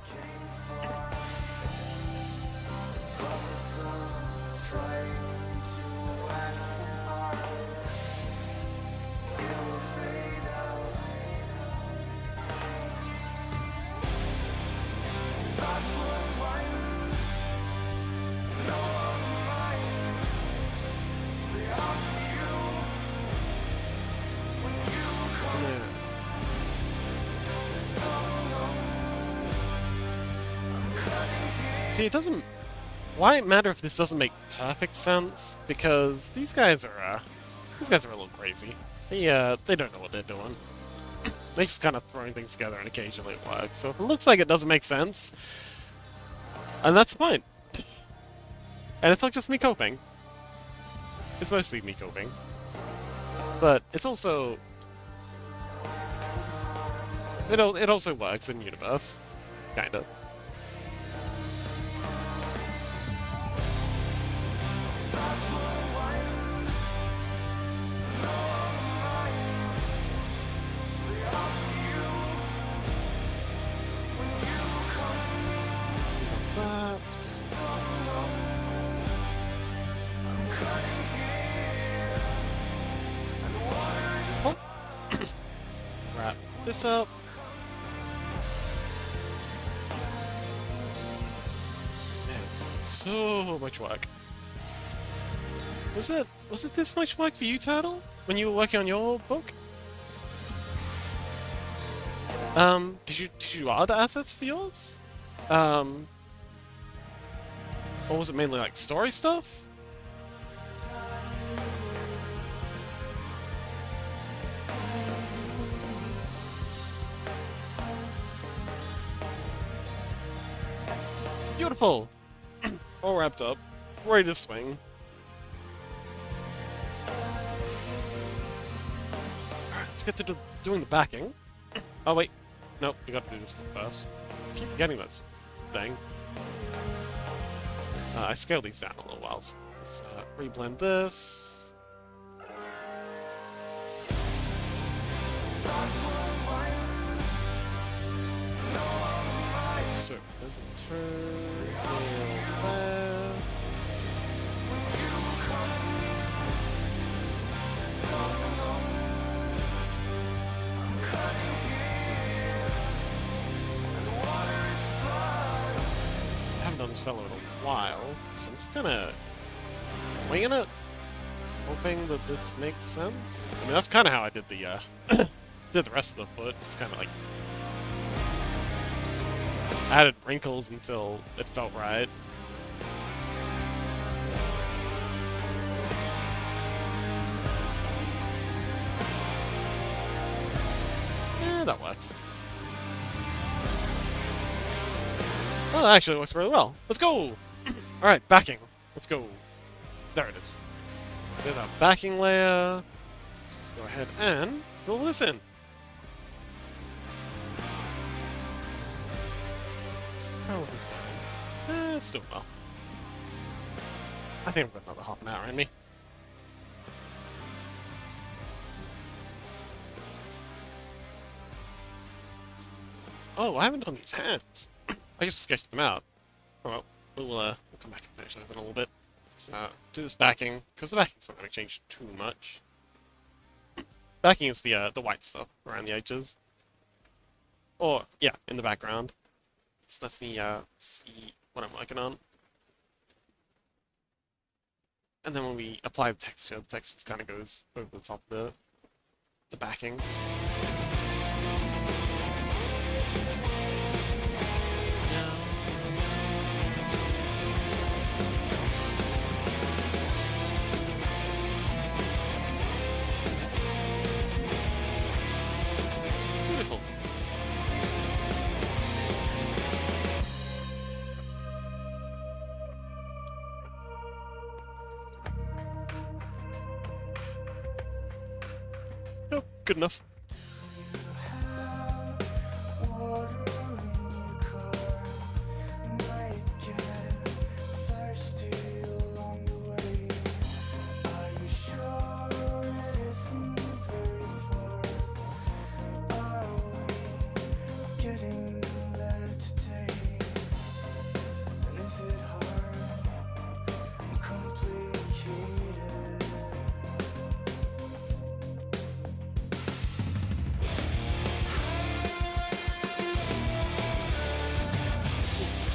See, it doesn't... Why matter if this doesn't make perfect sense? Because these guys are a little crazy. They don't know what they're doing. They just kind of throwing things together and occasionally it works. So if it looks like it doesn't make sense, and that's the point. And it's not just me coping. It's mostly me coping. But it's also... It also works in universe. Kinda. Wrap this up. Man, so much work. Was it this much work for you, Turtle? When you were working on your book? Did you do other assets for yours? Or was it mainly like story stuff? Beautiful! All wrapped up. Ready to swing. Alright, let's get to doing the backing. Oh wait. Nope, we gotta do this first. I keep forgetting that thing. I scaled these down a little while, so let's reblend this. Okay, so there's a turn there. I haven't done this fellow in a while, so I'm just kind of winging it, hoping that this makes sense. I mean, that's kind of how I did the did the rest of the foot. It's kind of like added wrinkles until it felt right. Yeah, that works. Oh, that actually works really well. Let's go! Alright, backing. Let's go. There it is. So there's our backing layer. Let's just go ahead and fill this in. How long have we done? It's still well. I think I've got another half an hour in me. Oh, I haven't done these hands. I just sketched them out. Oh well, we'll come back and finish those in a little bit. Let's do this backing, because the backing's not going to change too much. Backing is the white stuff around the edges. Or, yeah, in the background. This lets me see what I'm working on. And then when we apply the texture just kind of goes over the top of the backing. Good enough.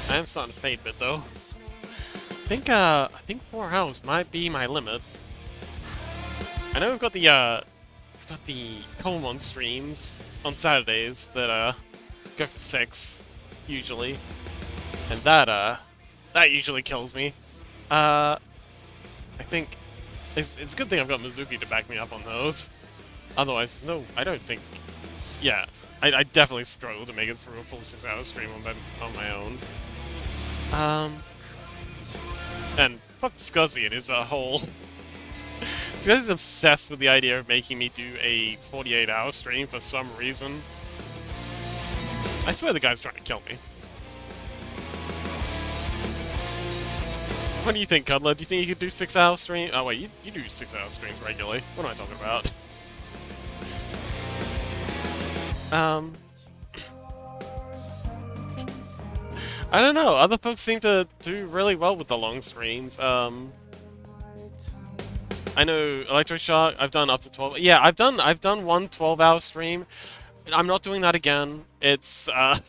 I am starting to fade a bit though. I think 4 hours might be my limit. I know we've got the Coleman streams on Saturdays that go for 6 usually, and that usually kills me. I think it's a good thing I've got Mizuki to back me up on those. Otherwise, no, I don't think. Yeah, I definitely struggle to make it through a full 6-hour stream on my own. And fuck Scuzzy, it is a whole. Scuzzy's obsessed with the idea of making me do a 48-hour stream for some reason. I swear the guy's trying to kill me. What do you think, Cuddler? Do you think you could do 6-hour stream? Oh wait, you do 6-hour streams regularly. What am I talking about? I don't know. Other folks seem to do really well with the long streams. I know Electroshock, I've done up to 12. Yeah, I've done one 12-hour stream. I'm not doing that again. It's not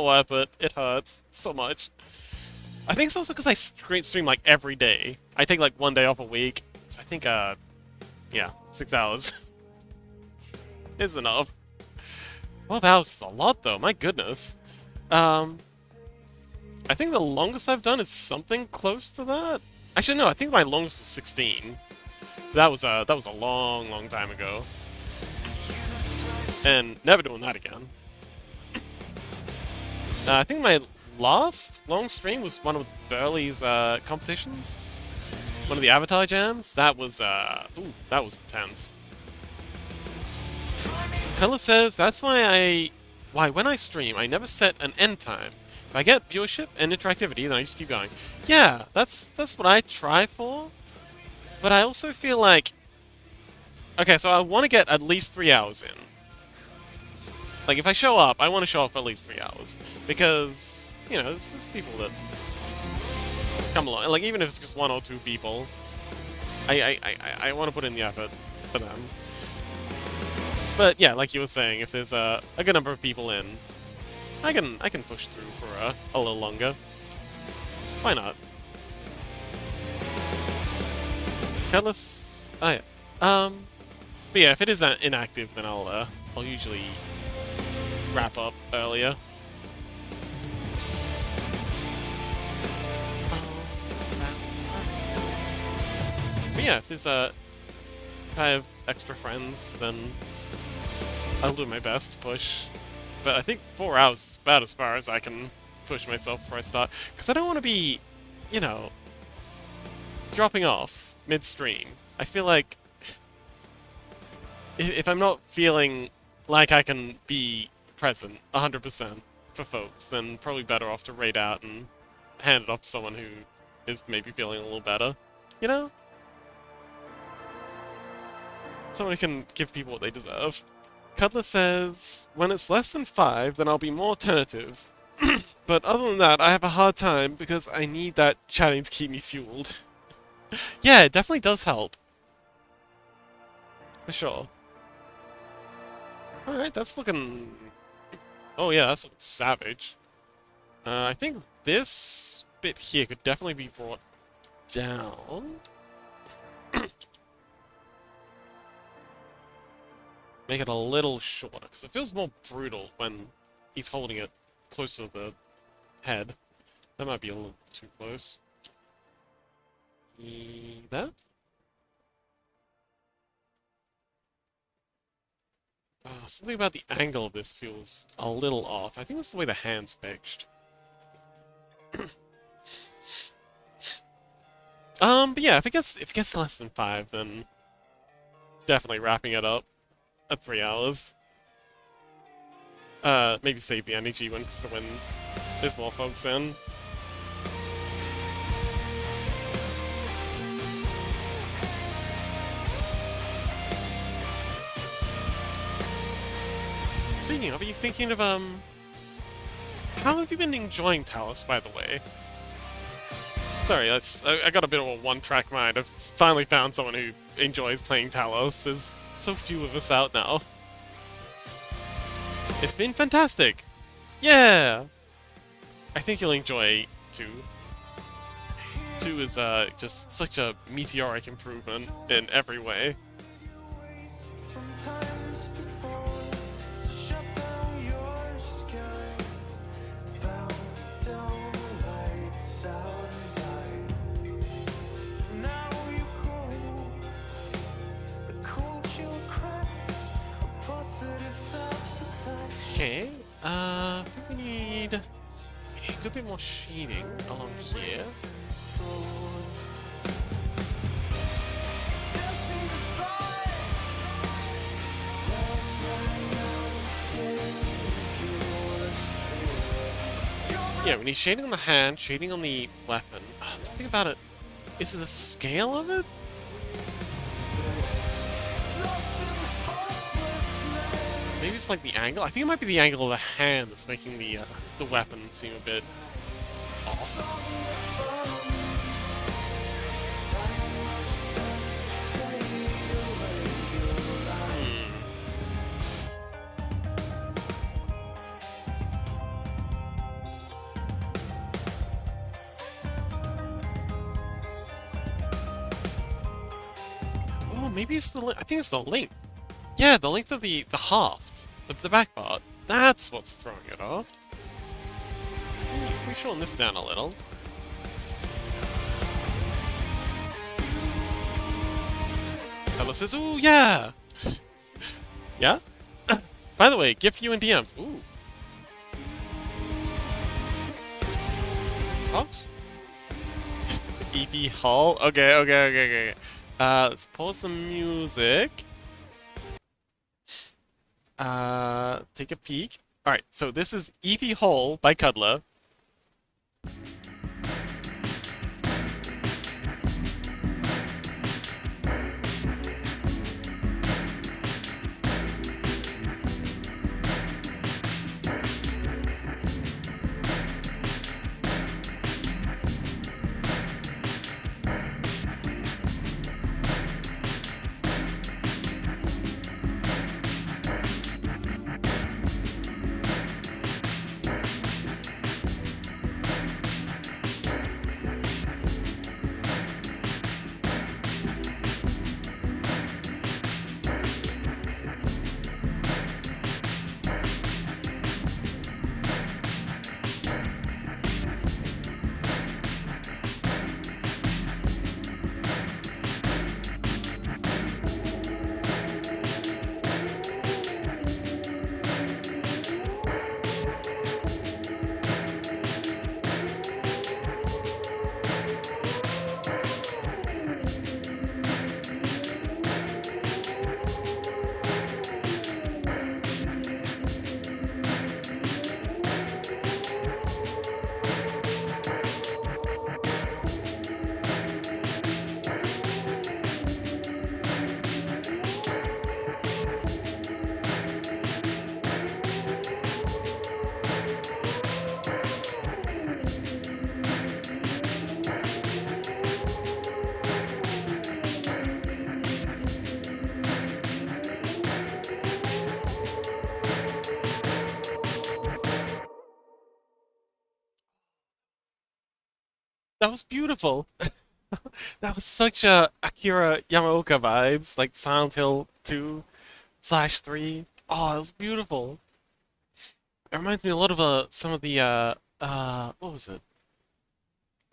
worth it. It hurts so much. I think it's also because I stream like every day. I take like 1 day off a week. So I think yeah, 6 hours is enough. 12 hours is a lot though, my goodness. I think the longest I've done is something close to that. Actually, no, I think my longest was 16. That was a long, long time ago. And never doing that again. I think my last long stream was one of Burley's competitions. One of the Avatar jams. That was, ooh, that was intense. Color says, that's why when I stream, I never set an end time. If I get viewership and interactivity, then I just keep going. Yeah, that's what I try for. But I also feel like... Okay, so I want to get at least 3 hours in. Like, if I show up, I want to show up for at least 3 hours. Because, you know, there's people that come along. Like, even if it's just 1 or 2 people, I want to put in the effort for them. But yeah, like you were saying, if there's a good number of people in, I can push through for a little longer. Why not? Cutlass. Oh yeah. But yeah, if it is that inactive, then I'll usually wrap up earlier. But yeah, if there's if I have extra friends, then I'll do my best to push. But I think 4 hours is about as far as I can push myself before I start. Because I don't want to be, you know, dropping off midstream. I feel like if I'm not feeling like I can be present 100% for folks, then probably better off to raid out and hand it off to someone who is maybe feeling a little better. You know? Someone who can give people what they deserve. Cutler says, when it's less than 5, then I'll be more tentative. But other than that, I have a hard time because I need that chatting to keep me fueled. Yeah, it definitely does help. For sure. Alright, that's looking... Oh yeah, that's looking savage. I think this bit here could definitely be brought down. Make it a little shorter, because it feels more brutal when he's holding it close to the head. That might be a little too close. There? Something about the angle of this feels a little off. I think that's the way the hand's pitched. But yeah, if it gets less than 5, then definitely wrapping it up. at 3 hours. Maybe save the energy for when there's more folks in. Speaking of, are you thinking of, how have you been enjoying Talos, by the way? Sorry, I got a bit of a one-track mind. I've finally found someone who enjoys playing Talos. There's so few of us out now. It's been fantastic! Yeah! I think you'll enjoy 2. 2 is, just such a meteoric improvement in every way. Okay, I think we need a good bit more shading along here. Yeah, we need shading on the hand, shading on the weapon. Something about it. Is it the scale of it? Maybe it's like the angle? I think it might be the angle of the hand that's making the weapon seem a bit off. Oh, maybe it's the I think it's the length. Yeah, the length of the haft, the back part. That's what's throwing it off. If we shorten this down a little. Hello says, ooh, yeah! Yeah? By the way, gift you in DMs. Ooh. Fox? EP Hall? Okay. Let's pause the music. Take a peek. Alright, so this is EP Hole by Cuddler. That was beautiful. That was such a Akira Yamaoka vibes, like Silent Hill 2/3. Oh, it was beautiful. It reminds me a lot of some of the what was it?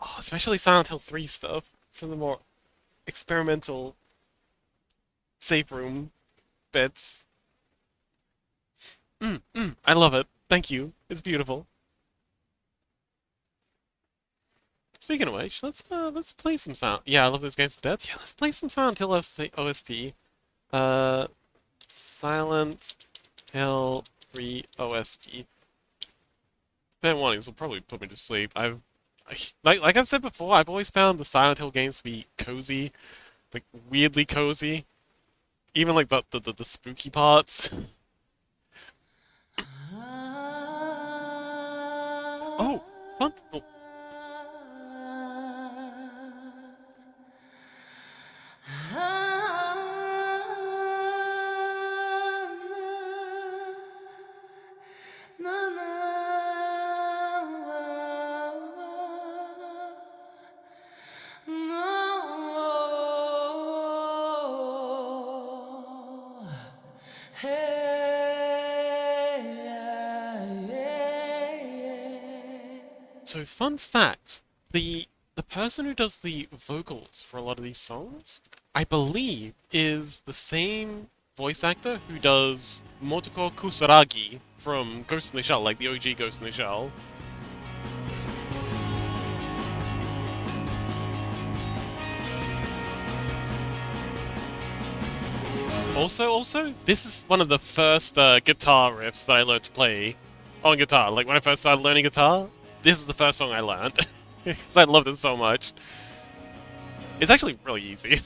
Oh, especially Silent Hill 3 stuff. Some of the more experimental safe room bits. I love it. Thank you. It's beautiful. Speaking of which, let's play some sound. Yeah, I love those games to death. Yeah, let's play some Silent Hill OST. Uh, Silent Hill 3 OST. Fan warnings will probably put me to sleep. Like I've said before, I've always found the Silent Hill games to be cozy, like weirdly cozy. Even like the spooky parts. Oh, fun. Oh, so fun fact, the person who does the vocals for a lot of these songs, I believe, is the same voice actor who does Motoko Kusaragi from Ghost in the Shell, like the OG Ghost in the Shell. Also, this is one of the first guitar riffs that I learned to play on guitar. Like when I first started learning guitar, this is the first song I learned because I loved it so much. It's actually really easy.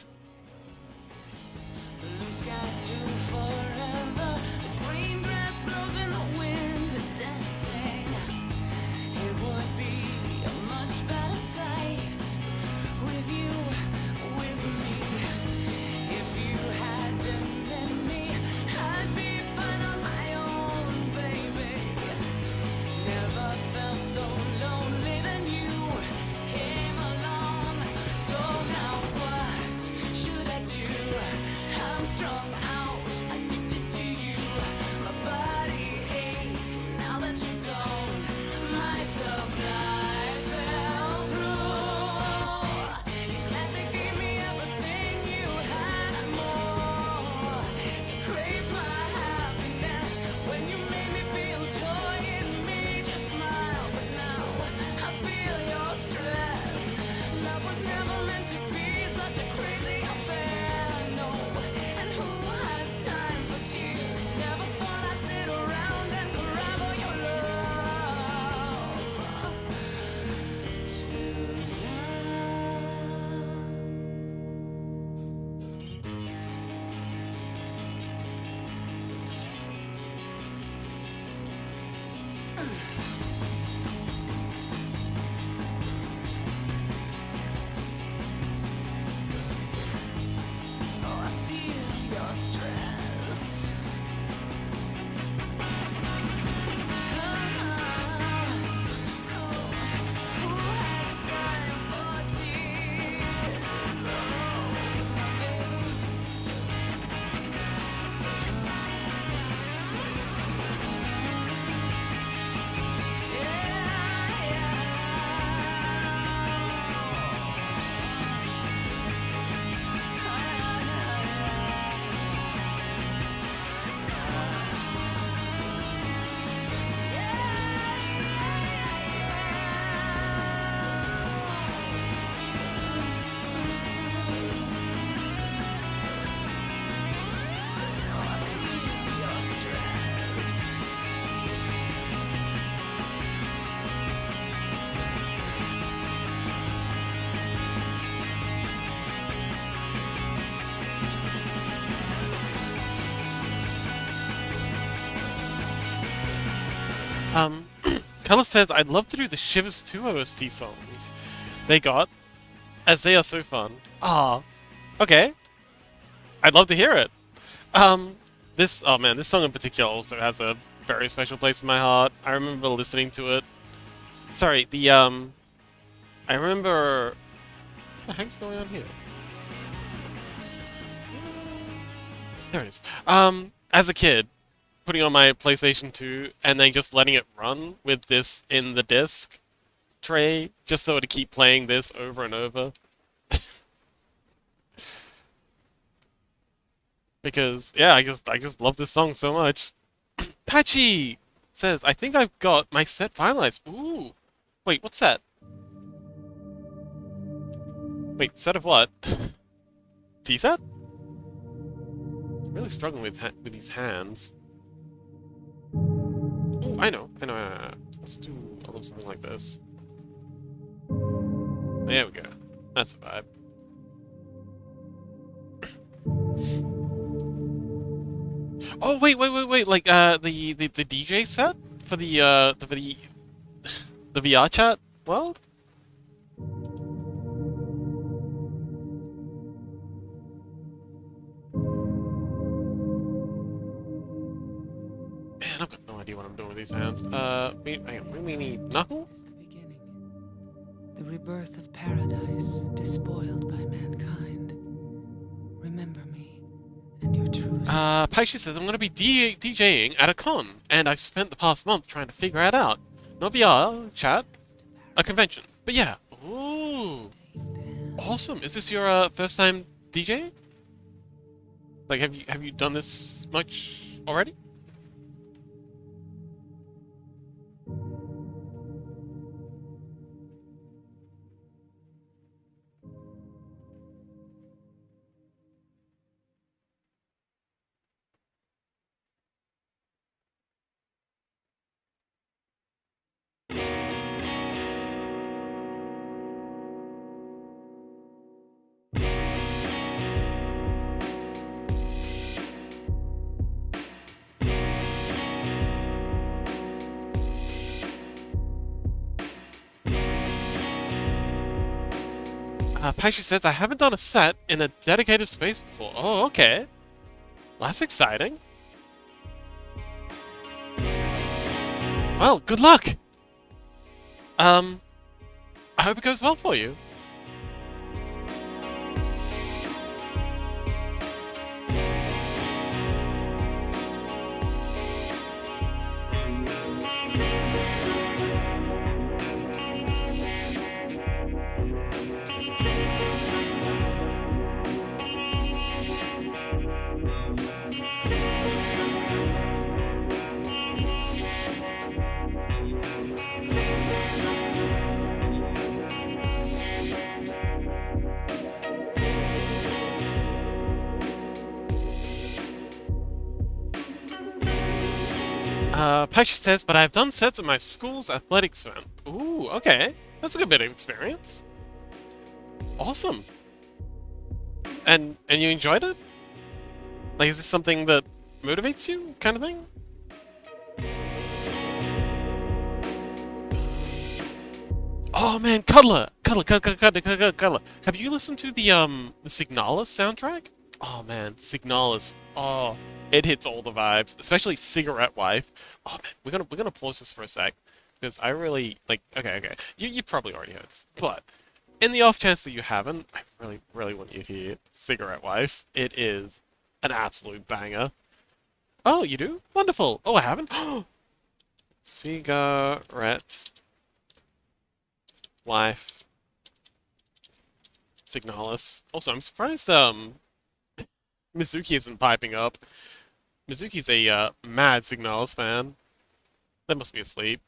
Um, Color says, I'd love to do the Shivers 2 OST songs they got, as they are so fun. Ah, okay. I'd love to hear it. Oh man, this song in particular also has a very special place in my heart. I remember listening to it. Sorry, I remember... What the heck's going on here? There it is. As a kid, putting on my PlayStation 2 and then just letting it run with this in the disc tray, just so to keep playing this over and over. Because yeah, I just love this song so much. Patchy says, I think I've got my set finalized. Ooh. Wait, what's that? Wait, set of what? Tea set? Really struggling with these hands. Oh, I know. Let's do a little something like this. There we go. That's a vibe. Oh wait! Like the DJ set for the VR chat world. Man, I've got no idea what I'm doing with these hands. We need knuckle. Is the beginning. The rebirth of paradise, despoiled by mankind. Remember me and your true. Paisha says I'm going to be DJing at a con, and I've spent the past month trying to figure it out. Not VR chat, a convention. But yeah, ooh, awesome. Is this your first time DJing? Like, have you done this much already? Paisha says, I haven't done a set in a dedicated space before. Oh, okay. That's exciting. Well, good luck! I hope it goes well for you. Paisha says, but I've done sets at my school's athletics event. Ooh, okay. That's a good bit of experience. Awesome. And you enjoyed it? Like, is this something that motivates you, kind of thing? Oh man, Cuddler! Cuddler! Have you listened to the Signalis soundtrack? Oh man, Signalis. Oh, it hits all the vibes, especially Cigarette Wife. Oh man, we're gonna pause this for a sec because I really like. Okay. You probably already heard this, but in the off chance that you haven't, I really want you to hear Cigarette Wife. It is an absolute banger. Oh, you do? Wonderful. Oh, I haven't. Cigarette Wife. Signalis. Also, I'm surprised Mizuki isn't piping up. Mizuki's a mad Signalis fan. That must be asleep.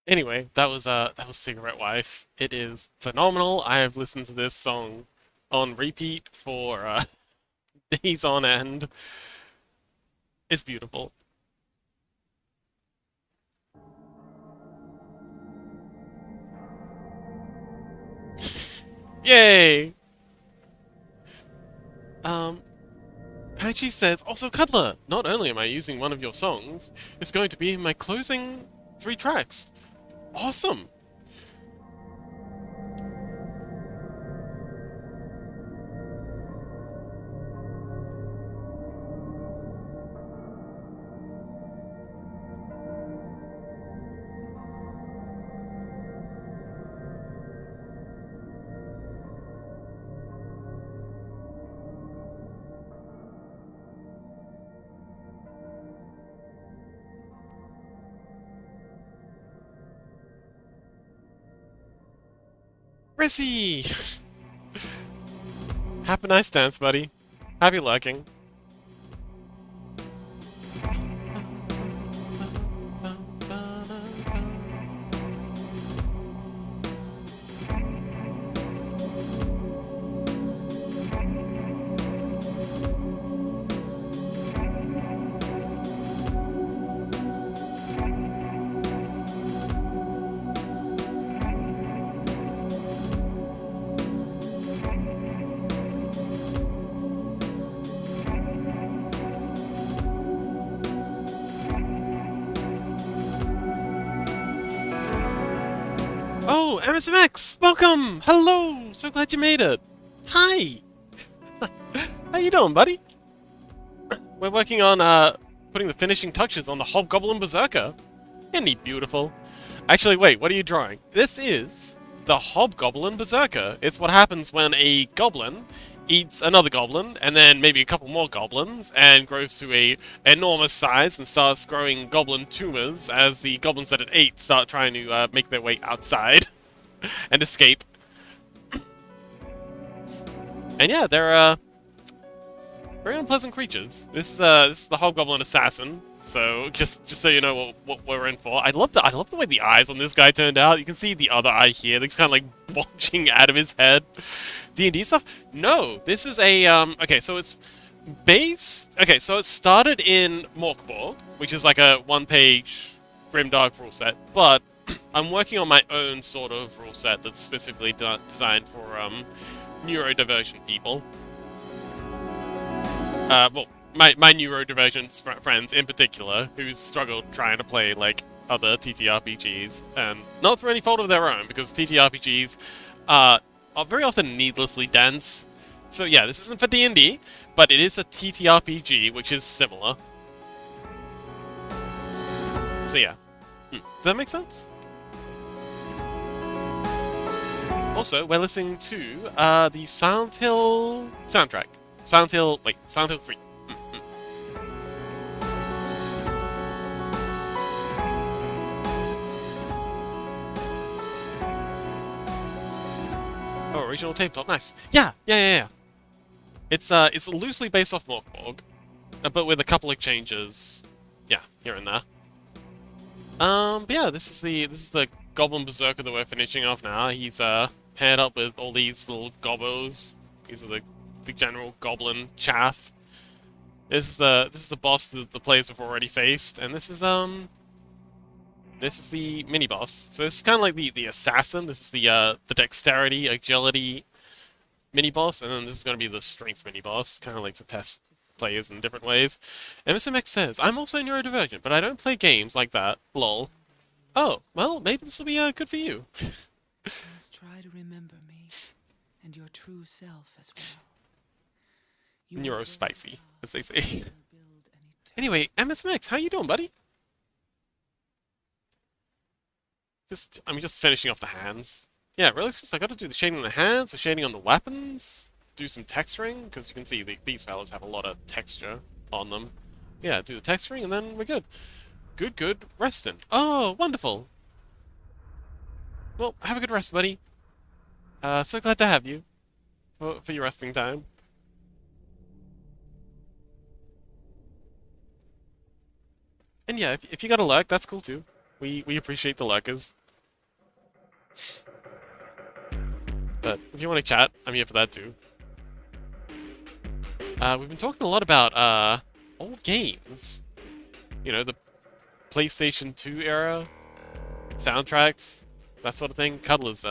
Anyway, that was Cigarette Wife. It is phenomenal. I have listened to this song on repeat for days on end. It's beautiful. Yay! Um, Paichi says, also Cuddler, not only am I using one of your songs, it's going to be in my closing 3 tracks. Awesome! Rissy! Have a nice dance, buddy. Happy lurking. Oh, MSMX! Welcome! Hello! So glad you made it! Hi! How you doing, buddy? We're working on, putting the finishing touches on the Hobgoblin Berserker. Isn't he beautiful? Actually, wait, what are you drawing? This is the Hobgoblin Berserker. It's what happens when a goblin eats another goblin, and then maybe a couple more goblins, and grows to a enormous size and starts growing goblin tumors as the goblins that it ate start trying to make their way outside and escape. And yeah, they're very unpleasant creatures. This is the Hobgoblin Assassin. So just so you know what we're in for. I love the way the eyes on this guy turned out. You can see the other eye here. It's kind of like bulging out of his head. D&D stuff? No, this is a okay, so it's based. Okay, so it started in Morkborg, which is like a one-page grimdark rule set, but I'm working on my own sort of rule set that's specifically designed for neurodivergent people. Well, my neurodivergent friends in particular, who struggled trying to play like other TTRPGs, and not through any fault of their own, because TTRPGs are very often needlessly dense. So yeah, this isn't for D&D, but it is a TTRPG, which is similar. So yeah. Does that make sense? Also, we're listening to the Silent Hill soundtrack. Silent Hill 3. Oh, original tabletop, nice. Yeah. It's loosely based off Morkborg, but with a couple of changes, yeah, here and there. But yeah, this is the Goblin Berserker that we're finishing off now. He's paired up with all these little gobbos. These are the general goblin chaff. This is the boss that the players have already faced, and this is the mini boss. So this is kind of like the assassin. This is the dexterity, agility mini boss, and then this is going to be the strength mini boss, kind of like to test players in different ways. MSMX says, I'm also neurodivergent, but I don't play games like that. Lol. Oh, well, maybe this will be good for you. Please try to remember me and your true self as well. Neurospicy, as they say. Anyway, MSMX, how you doing, buddy? Just finishing off the hands. Yeah, really, just I gotta do the shading on the hands, the shading on the weapons, do some texturing, because you can see these fellas have a lot of texture on them. Yeah, do the texturing, and then we're good. Good, resting. Oh, wonderful. Well, have a good rest, buddy. So glad to have you for your resting time. And yeah, if you got a lurk, that's cool too. We appreciate the lurkers. But if you want to chat, I'm here for that too. We've been talking a lot about old games. You know, the PlayStation 2 era, soundtracks, that sort of thing. Cuddler's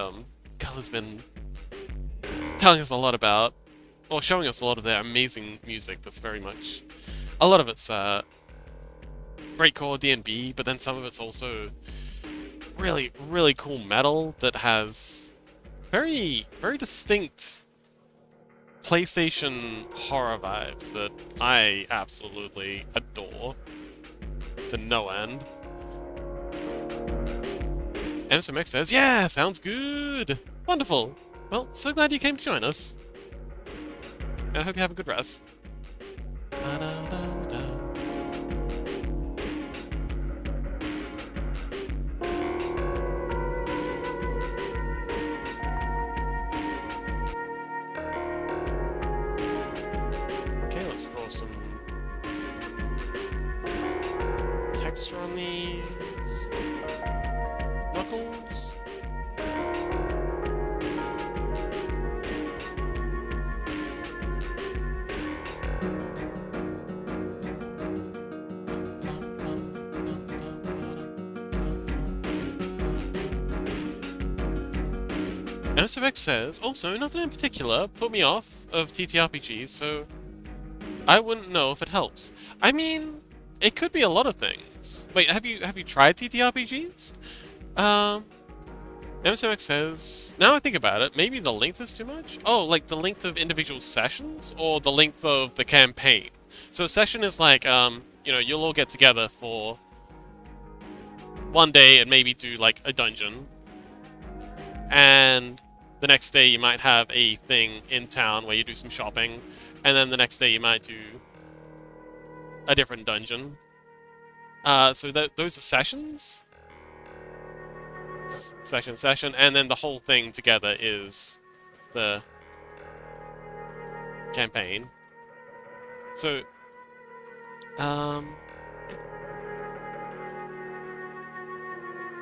been telling us a lot about, or showing us a lot of their amazing music that's very much, a lot of it's breakcore D&B, but then some of it's also really, really cool metal that has very, very distinct PlayStation horror vibes that I absolutely adore to no end. MSMX says, yeah, sounds good! Wonderful! Well, so glad you came to join us. And I hope you have a good rest. Da-da-da-da. Okay, let's draw some texture on these knuckles. MSFX says, also, nothing in particular put me off of TTRPGs, so I wouldn't know if it helps. I mean, it could be a lot of things. Wait, have you tried TTRPGs? MSMX says, now I think about it, maybe the length is too much? Oh, like the length of individual sessions? Or the length of the campaign? So a session is like, you know, you'll all get together for one day and maybe do like a dungeon. And the next day you might have a thing in town where you do some shopping. And then the next day you might do a different dungeon. So those are sessions? Session, and then the whole thing together is the campaign. So,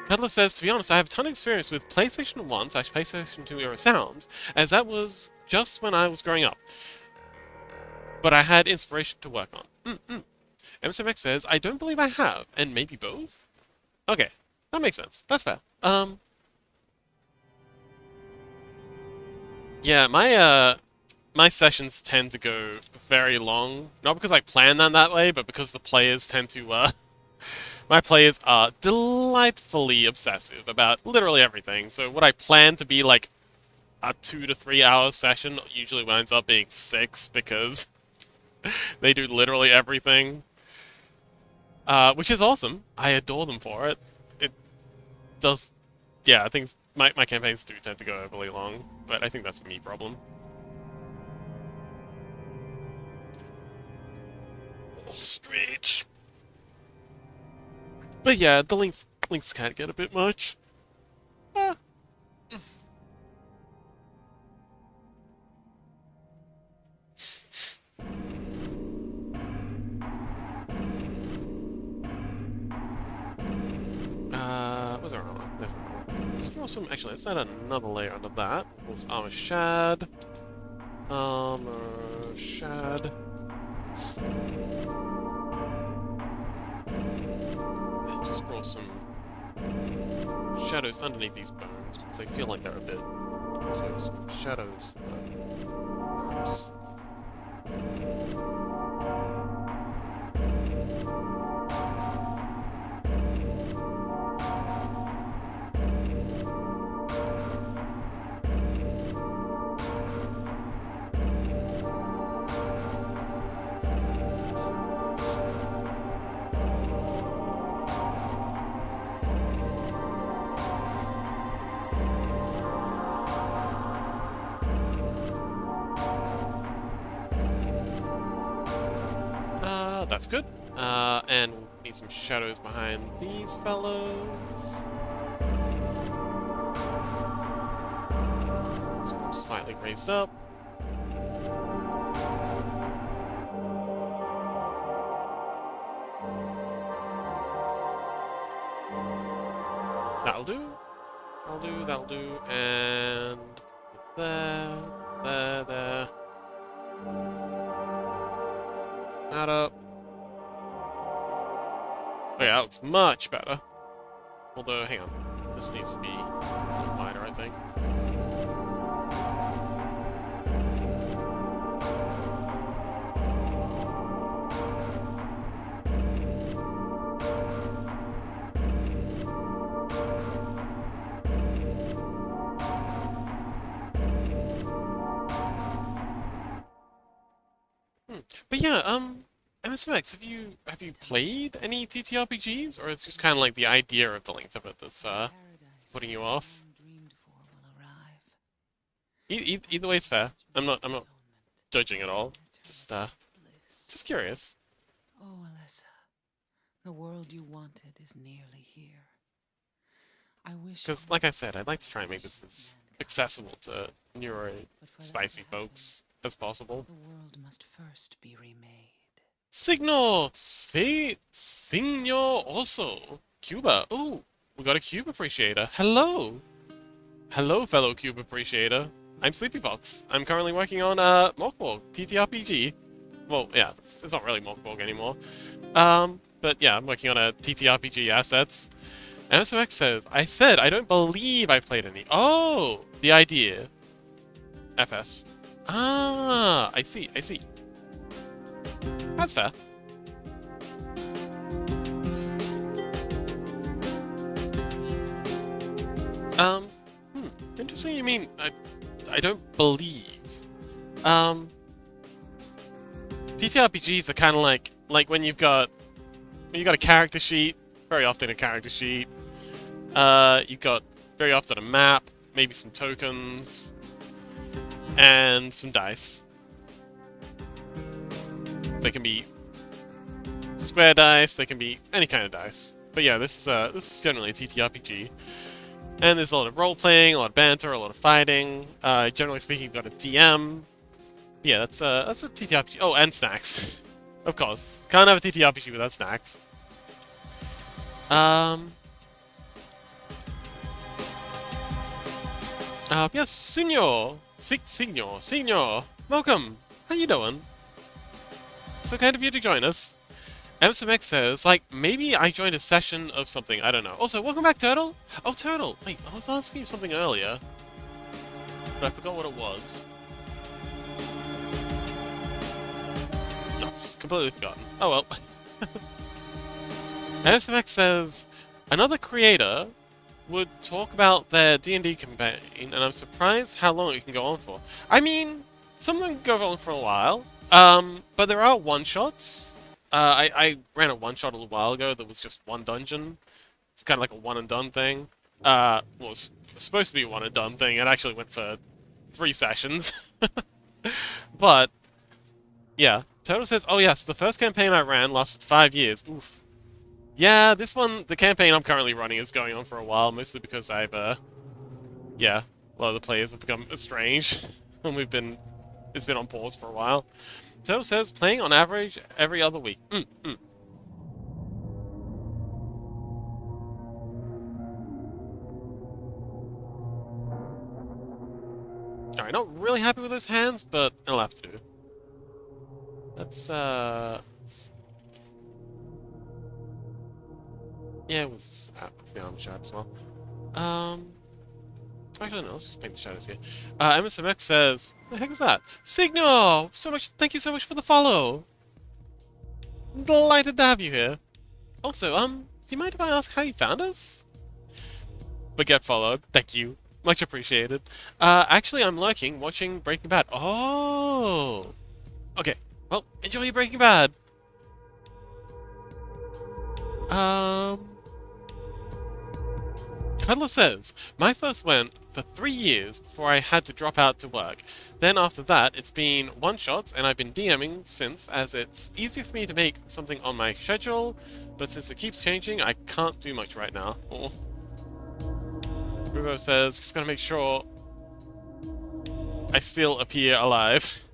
Peddler says, to be honest, I have a ton of experience with PlayStation 1 / PlayStation 2 era sounds, as that was just when I was growing up. But I had inspiration to work on. MSMX says, I don't believe I have, and maybe both? Okay, that makes sense. That's fair. Yeah, my sessions tend to go very long. Not because I plan them that way, but because the players tend to, my players are delightfully obsessive about literally everything. So what I plan to be like a 2 to 3 hour session usually winds up being 6 because they do literally everything. Which is awesome. I adore them for it. It does, yeah, I think my campaigns do tend to go overly long, but I think that's a me problem. Strange. But yeah, the lengths can get a bit much. Ah. What's our armor? Let's draw some. Actually, let's add another layer under that. Let's armor shad. Armor shad. And just draw some shadows underneath these bones because I feel like they're a bit. So some shadows for oops. That's good. And we'll need some shadows behind these fellows. So slightly raised up. That'll do. That'll do, and there, there. That up. Oh yeah, that looks much better. Although, hang on. This needs to be a little wider, I think. But yeah, MSMX, have you played any TTRPGs, or it's just kind of like the idea of the length of it that's putting you off? Either way, it's fair. I'm not judging at all. Just curious. Oh, Alessa, the world you wanted is nearly here. I wish. Because, like I said, I'd like to try and make this as accessible to neuro spicy folks as possible. The world must first be remade. Signal! Signor also! Cuba! Oh, we got a Cube Appreciator. Hello! Hello, fellow Cube Appreciator. I'm Sleepy Fox. I'm currently working on Morkborg, TTRPG. Well, yeah, it's not really Morkborg anymore. But yeah, I'm working on a TTRPG assets. MSOX says, I said I don't believe I've played any. Oh! The idea. FS. Ah, I see. That's fair. Interesting you mean I don't believe. TTRPGs are kinda like when you've got a character sheet, very often a character sheet. You've got very often a map, maybe some tokens, and some dice. They can be square dice, they can be any kind of dice. But yeah, this is generally a TTRPG. And there's a lot of role-playing, a lot of banter, a lot of fighting. Generally speaking, you've got a DM. Yeah, that's a TTRPG. Oh, and snacks. Of course. Can't have a TTRPG without snacks. Yes, Signor! Signor! Welcome! How you doing? So kind of you to join us. MSMX says, like, maybe I joined a session of something, I don't know. Also, welcome back, Turtle! Oh, Turtle! Wait, I was asking you something earlier. But I forgot what it was. Nuts. Completely forgotten. Oh well. MSMX says, another creator would talk about their D&D campaign, and I'm surprised how long it can go on for. I mean, some of them can go on for a while, but there are one-shots. I ran a one-shot a little while ago that was just one dungeon. It's kind of like a one-and-done thing. Well, it was supposed to be a one-and-done thing. It actually went for 3 sessions. But, yeah. Total says, oh yes, the first campaign I ran lasted 5 years. Oof. Yeah, this one, the campaign I'm currently running is going on for a while, mostly because I've, yeah, a lot of the players have become estranged, and it's been on pause for a while. So says, playing on average every other week. Alright, not really happy with those hands, but it'll have to do. Yeah, it was just the arm shadow as well. Actually, no, let's just paint the shadows here. MSMX says, the heck was that? Signal! Thank you so much for the follow! I'm delighted to have you here. Also, do you mind if I ask how you found us? But get followed. Thank you. Much appreciated. Actually, I'm lurking, watching Breaking Bad. Oh! Okay, well, enjoy your Breaking Bad! Cuddler says, my first went for 3 years before I had to drop out to work. Then after that, it's been one-shots, and I've been DMing since, as it's easier for me to make something on my schedule, but since it keeps changing, I can't do much right now. Oh. Rubo says, just gotta make sure I still appear alive.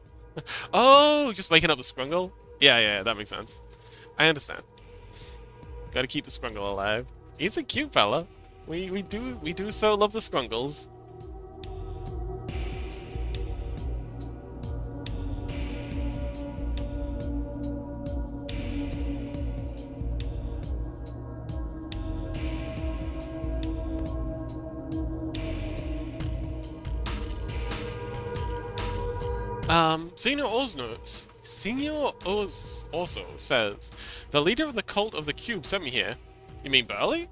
Oh, just waking up the Scrungle? Yeah, that makes sense. I understand. Gotta keep the Scrungle alive. He's a cute fella. We do so love the scrungles. Senior Oz also says, the leader of the cult of the cube sent me here. You mean Burley?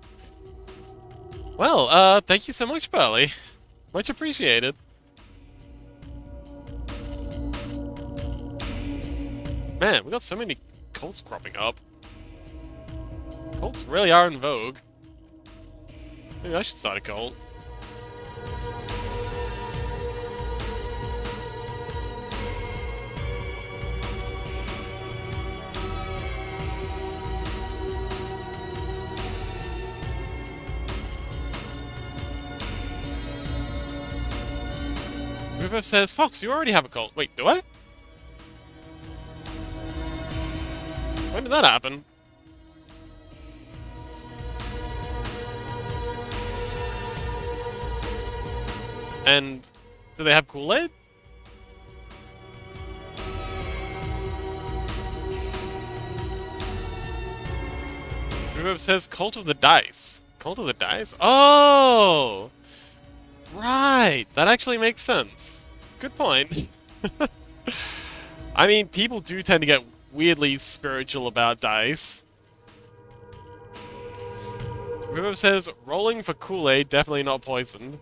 Well, thank you so much, Burley. Much appreciated. Man, we got so many cults cropping up. Cults really are in vogue. Maybe I should start a cult. Rubeb says, Fox, you already have a cult. Wait, do I? When did that happen? And do they have Kool-Aid? Rubeb says Cult of the Dice. Cult of the Dice? Oh! Right! That actually makes sense. Good point. I mean, people do tend to get weirdly spiritual about dice. Rubeb says, rolling for Kool-Aid, definitely not poisoned.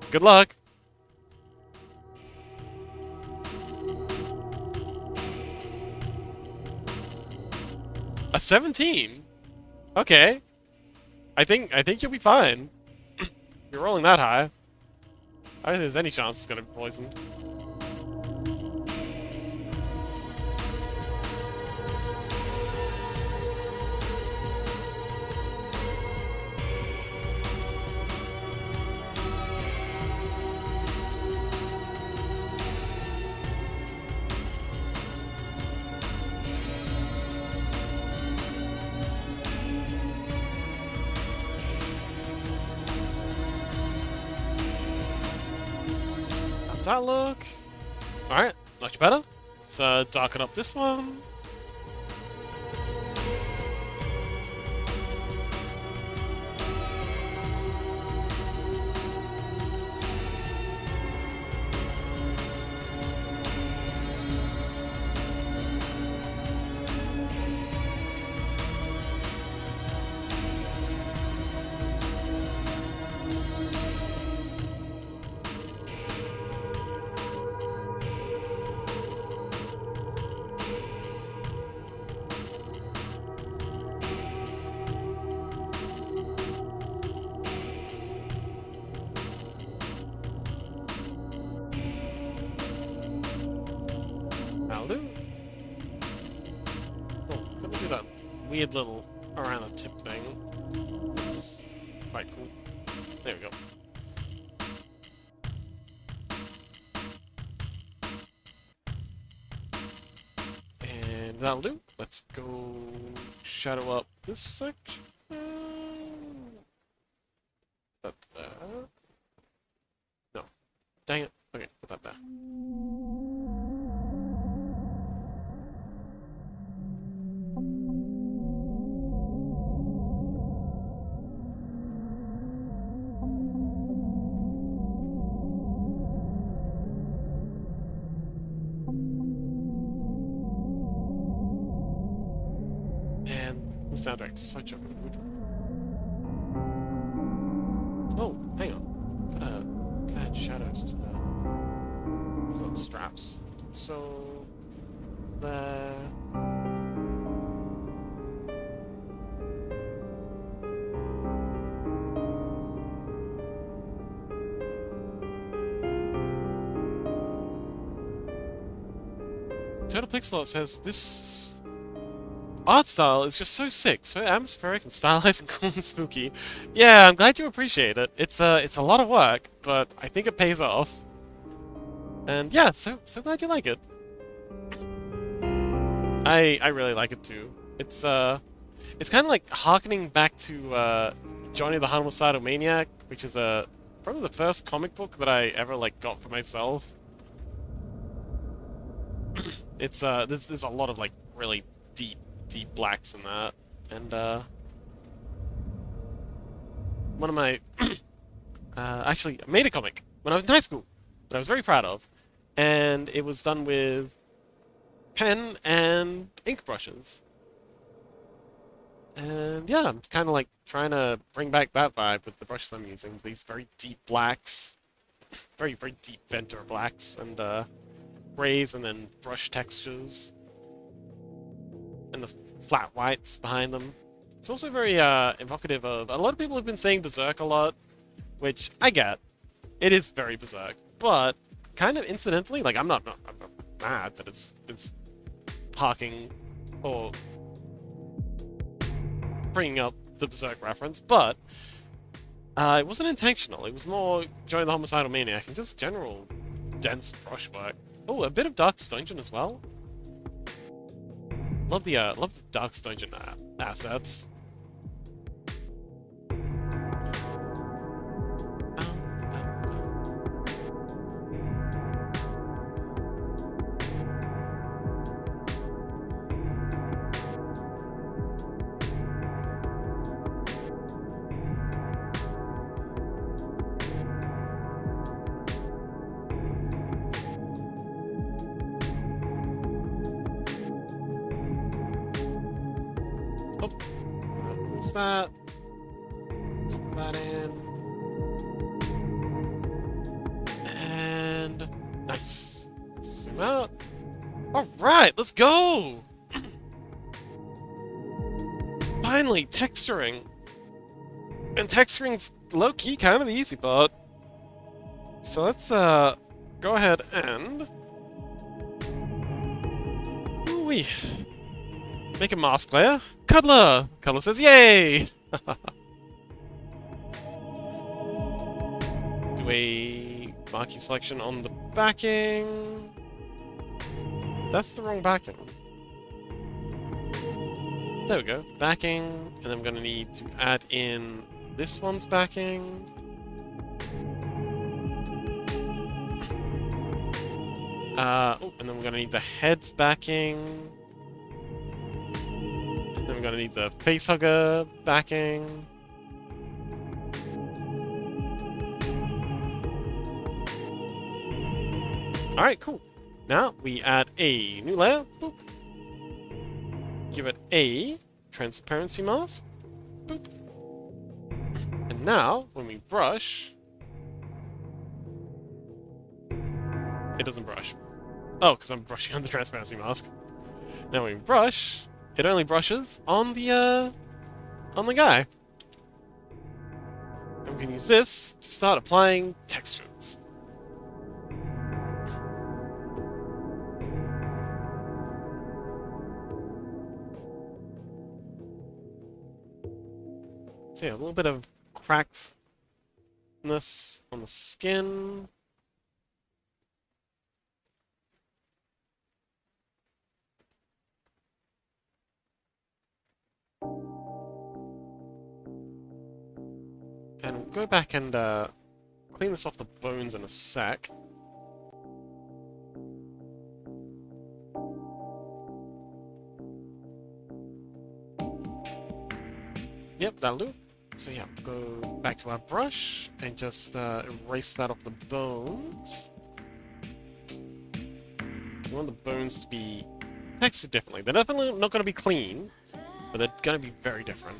Good luck! A 17? Okay. I think you'll be fine. You're rolling that high. I don't think there's any chance it's gonna be poisoned. How's that look? Alright, much better. Let's darken up this one. That'll do. Oh, let me do that weird little around the tip thing. That's quite cool. There we go. And that'll do. Let's go shadow up this section. That there. No. Dang it. Okay, put that there. The soundtrack's such a mood. Oh, hang on. Gotta add shadows to those little straps. So there. Total Pixel says this art style is just so sick, so atmospheric and stylized and cool and spooky. Yeah, I'm glad you appreciate it. It's a lot of work, but I think it pays off. And yeah, so glad you like it. I really like it too. It's kind of like harkening back to Johnny the Homicidal Maniac, which is probably the first comic book that I ever like got for myself. It's there's a lot of like really deep blacks in that, and one of my actually I made a comic when I was in high school that I was very proud of, and it was done with pen and ink brushes. And yeah, I'm kind of like trying to bring back that vibe with the brushes I'm using. These very deep blacks, very deep Venter blacks, and grays, and then brush textures, and the flat whites behind them. It's also very evocative of a lot of people have been saying Berserk a lot, which I get. It is very Berserk, but kind of incidentally, like I'm not mad that it's harking or bringing up the Berserk reference, but it wasn't intentional. It was more Johnny the Homicidal Maniac and just general dense brushwork. Oh, a bit of Darkest Dungeon as well. Love the Darkest Dungeon assets. Oh, what's that? Let's put that in. And nice. Zoom out. Alright, let's go! Finally, texturing. And texturing's low-key kind of the easy part. So let's go ahead and ooh-wee. Make a mask layer. Cuddler! Cuddler says, yay! Do a marquee selection on the backing. That's the wrong backing. There we go. Backing. And I'm going to need to add in this one's backing. Oh, and then we're going to need the head's backing. Then we're gonna need the facehugger backing. Alright, cool. Now we add a new layer. Boop. Give it a transparency mask. Boop. And now, when we brush, it doesn't brush. Oh, because I'm brushing on the transparency mask. Now when we brush, it only brushes on the guy. And we can use this to start applying textures. So yeah, a little bit of crackedness on the skin. And we'll go back and clean this off the bones in a sec. Yep, that'll do. So yeah, go back to our brush and just erase that off the bones. So we want the bones to be textured differently. They're definitely not going to be clean, but they're going to be very different.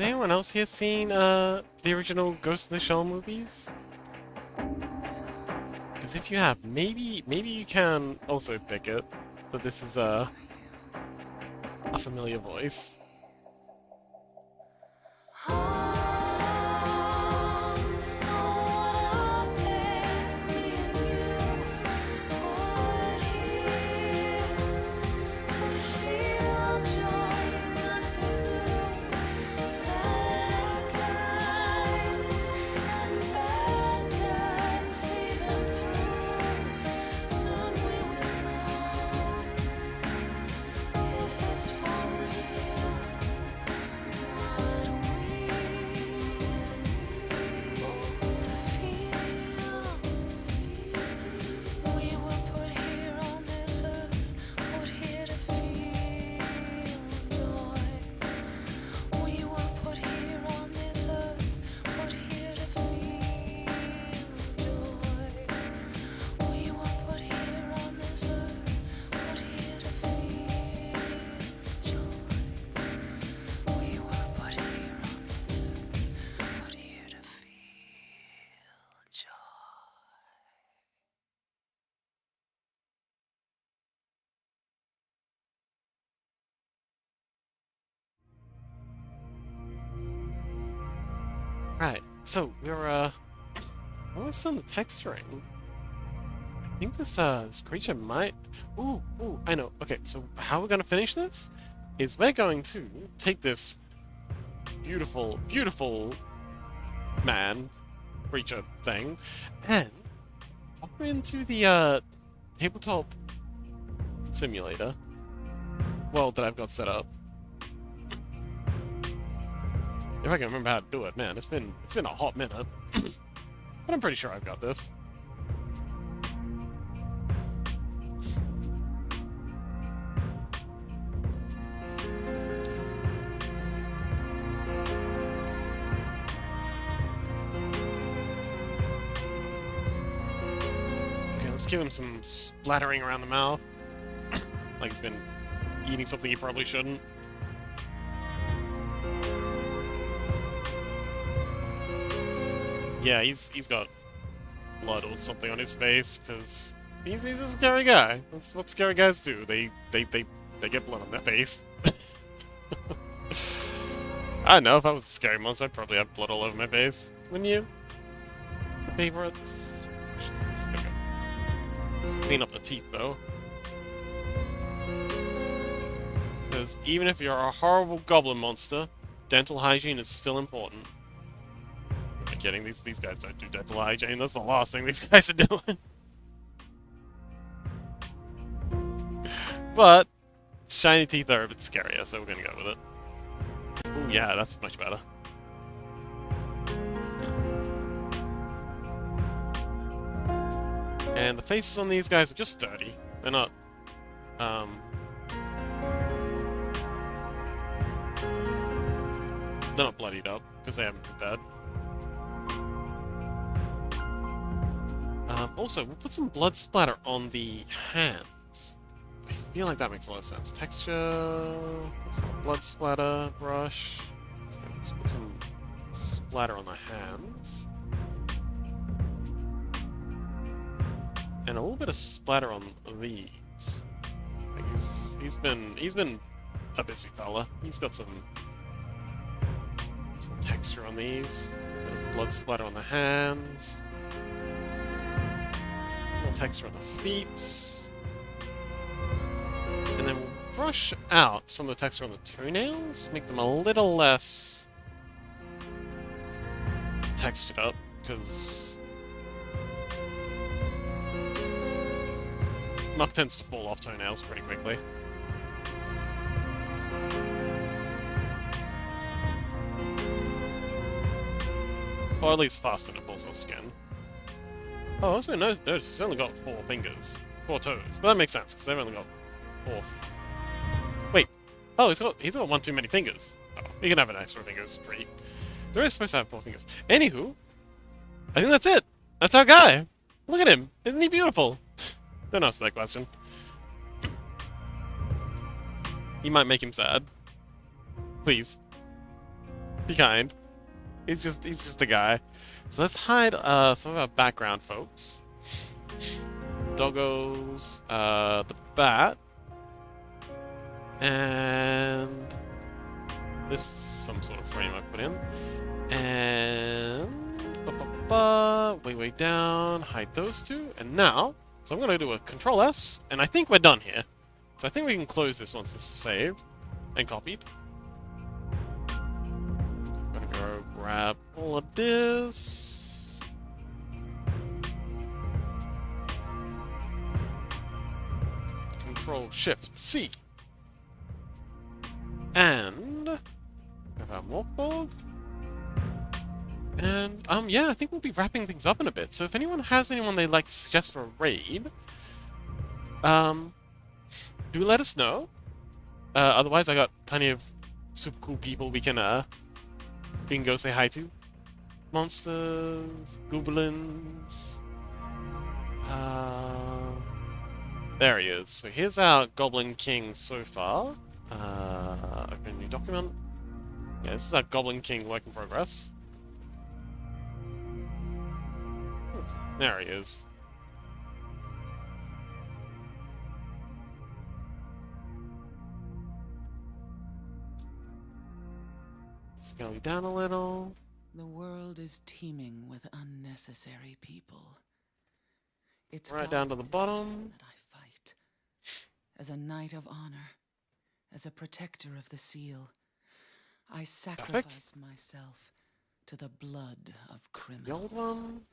Has anyone else here seen the original Ghost in the Shell movies? Because if you have, maybe you can also pick it that this is a familiar voice. Right, so we're almost on the texturing. I think this creature might... Ooh, I know. Okay, so how we're gonna finish this is we're going to take this beautiful, beautiful man, creature thing, and pop it into the tabletop simulator world that I've got set up. If I can remember how to do it, man, it's been a hot minute. But I'm pretty sure I've got this. Okay, let's give him some splattering around the mouth. Like he's been eating something he probably shouldn't. Yeah, he's got blood or something on his face, because he's a scary guy. That's what scary guys do. They get blood on their face. I don't know, if I was a scary monster, I'd probably have blood all over my face. Wouldn't you? Favorites? Okay. Let's clean up the teeth, though. Because even if you're a horrible goblin monster, dental hygiene is still important. I'm kidding, these guys don't do dental hygiene, that's the last thing these guys are doing. But, shiny teeth are a bit scarier, so we're gonna go with it. Ooh, yeah, that's much better. And the faces on these guys are just dirty. They're not, they're not bloodied up, because they haven't been dead. Also, we'll put some blood splatter on the hands. I feel like that makes a lot of sense. Texture... blood splatter brush. So let's put some splatter on the hands. And a little bit of splatter on these. Like he's been a busy fella. He's got some texture on these. Bit of blood splatter on the hands. More texture on the feet. And then we'll brush out some of the texture on the toenails, make them a little less textured up, because muck tends to fall off toenails pretty quickly. Or at least faster than it falls off skin. Oh, I also noticed he's only got 4 fingers. 4 toes. But that makes sense, because they've only got 4. Wait. Oh, he's got 1 too many fingers. Oh, he can have an extra finger as a treat. They're supposed to have 4 fingers. Anywho, I think that's it. That's our guy. Look at him. Isn't he beautiful? Don't answer that question. You might make him sad. Please. Be kind. He's just a guy. So let's hide some of our background folks. Doggos, the bat, and this is some sort of frame I put in. And way down, hide those two, and now, so I'm gonna do a Control S, and I think we're done here. So I think we can close this once this is saved and copied. Gonna go grab all of this. Control Shift C. And grab our mothball. And yeah, I think we'll be wrapping things up in a bit. So if anyone has anyone they'd like to suggest for a raid, do let us know. Otherwise, I got plenty of super cool people we can go say hi to. Monsters, goblins. There he is. So here's our Goblin King so far. Open new document. Yeah, this is our Goblin King work in progress. There he is. Scale you down a little. The world is teeming with unnecessary people. It's Right down to God's the bottom. decision that I fight. As a knight of honor, as a protector of the seal, I sacrifice myself to the blood of criminals. The old one.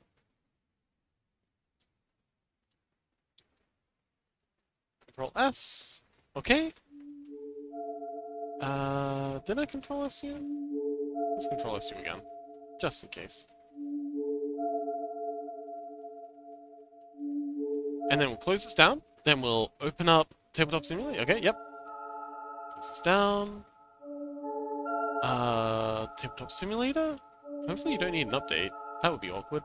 Control S. Okay. Did I Control S you? Let's Control S you again. Just in case. And then we'll close this down. Then we'll open up Tabletop Simulator. Okay, yep. Close this down. Tabletop Simulator? Hopefully you don't need an update. That would be awkward.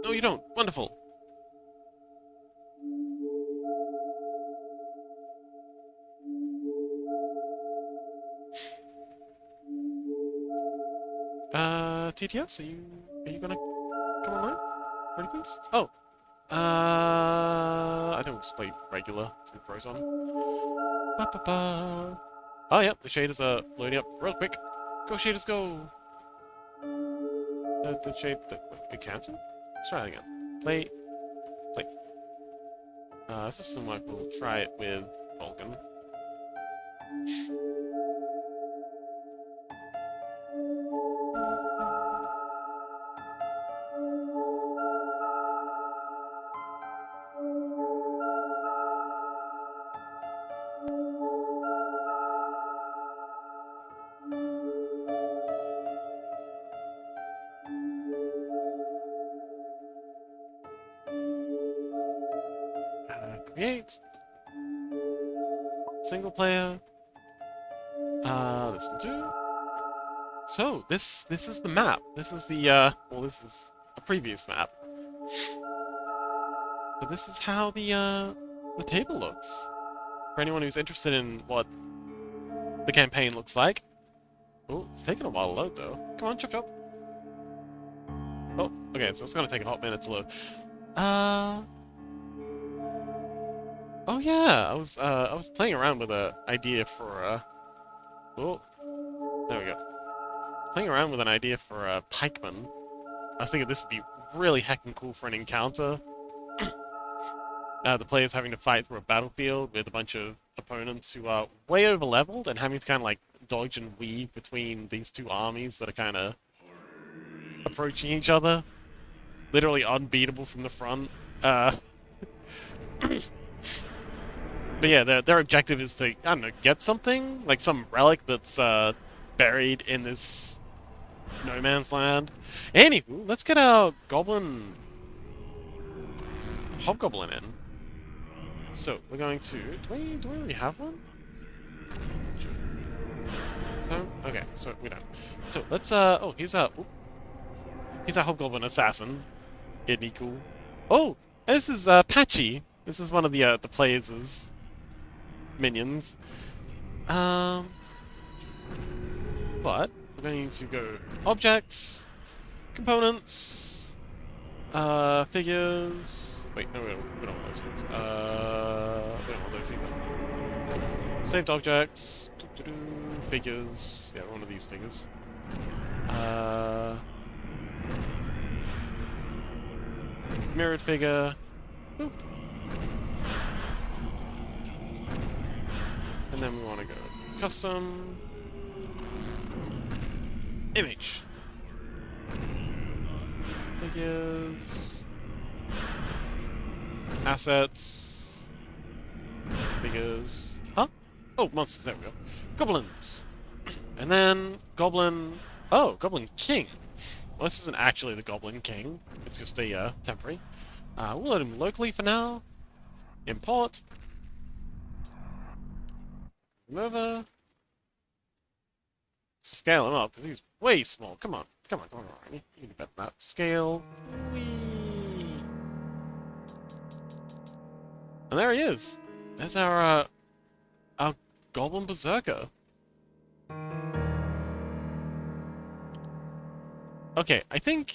No, you don't. Wonderful. TTS, are you gonna come online? Pretty please? Oh. I think we'll just play regular. Let's get pros on. Ba-ba-ba. Oh, yeah, the shaders are loading up real quick. Go, shaders, go! The shade... Wait, cancel? Let's try it again. Play. This doesn't work. We'll try it with Vulcan. Create. Single player. This one too. So, this is the map. This is the, well, this is a previous map. But this is how the table looks. For anyone who's interested in what the campaign looks like. Oh, it's taking a while to load, though. Come on, chop chop. Oh, okay, so it's gonna take a hot minute to load. Oh yeah, I was playing around with an idea for oh, there we go. Playing around with an idea for a pikeman. I was thinking this would be really heckin' cool for an encounter. The players having to fight through a battlefield with a bunch of opponents who are way over leveled and having to kind of like dodge and weave between these two armies that are kind of approaching each other. Literally unbeatable from the front. But yeah, their objective is to, I don't know, get something? Like some relic that's buried in this no man's land. Anywho, let's get our hobgoblin in. So, we're going to... Do we already have one? So, okay, so we don't. So, let's, oh, here's our hobgoblin assassin. Isn't he cool? Oh! This is, Patchy! This is one of the players' minions. But we're going to go objects, components, figures. Wait, no, we don't want those things. We don't want those either. Saved objects, figures. Yeah, one of these figures. Mirrored figure. Boop. And then we want to go custom image. Figures. Assets. Figures. Huh? Oh, monsters, there we go. Goblins. And then Goblin... Oh, Goblin King. Well, this isn't actually the Goblin King. It's just a temporary. We'll load him locally for now. Import. Remove. Scale him up, because he's way small. Come on. Come on, come on, you can do better than that. Scale. Whee! And there he is. There's our Goblin Berserker. Okay, I think...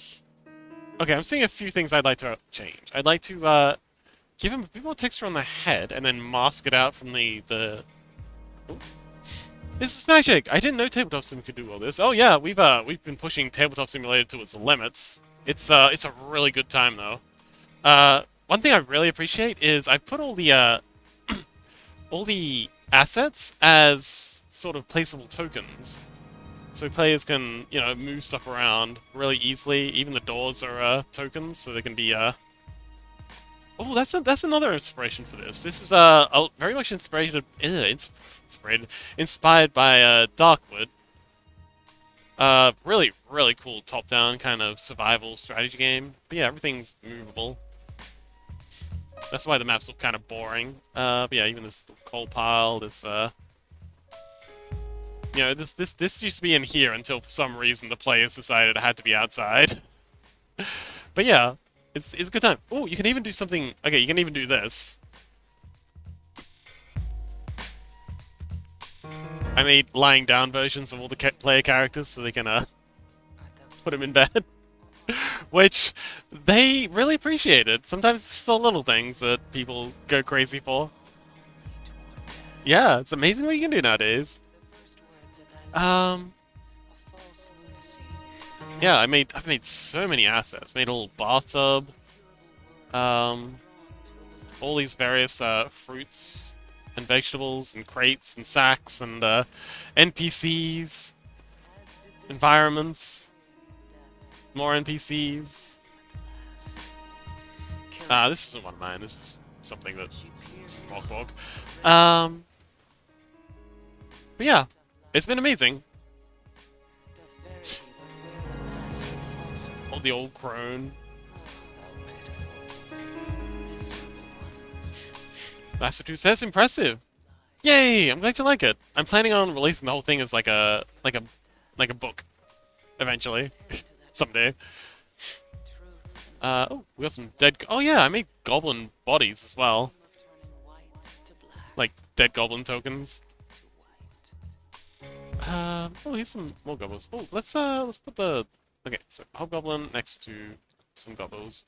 Okay, I'm seeing a few things I'd like to change. I'd like to, give him a bit more texture on the head, and then mask it out from the... Ooh. This is magic! I didn't know Tabletop Sim could do all this. Oh yeah, we've been pushing Tabletop Simulator to its limits. It's a really good time, though. One thing I really appreciate is I put all the, all the assets as sort of placeable tokens. So players can, you know, move stuff around really easily. Even the doors are tokens, so they can be. Oh, that's another inspiration for this. This is very much inspired by Darkwood. Really cool top-down kind of survival strategy game. But yeah, everything's movable. That's why the maps look kind of boring. But yeah, even this coal pile, this you know, this used to be in here until for some reason the players decided it had to be outside. But yeah, it's a good time. Oh, you can even do something. Okay, you can even do this. I made lying down versions of all the player characters so they can put them in bed, which they really appreciated. Sometimes it's just the little things that people go crazy for. Yeah, it's amazing what you can do nowadays. Yeah, I've made so many assets. Made a little bathtub. All these various fruits and vegetables and crates and sacks and NPCs, environments, more NPCs. This isn't one of mine. This is something that Rockborg. But yeah, it's been amazing. All the old crone. Master 2 says impressive. Yay! I'm glad you like it. I'm planning on releasing the whole thing as like a book, eventually, someday. Oh, we got some dead. Oh yeah, I made goblin bodies as well, like dead goblin tokens. Oh, here's some more goblins. Oh, let's put the. Okay, so hobgoblin next to some gobbles,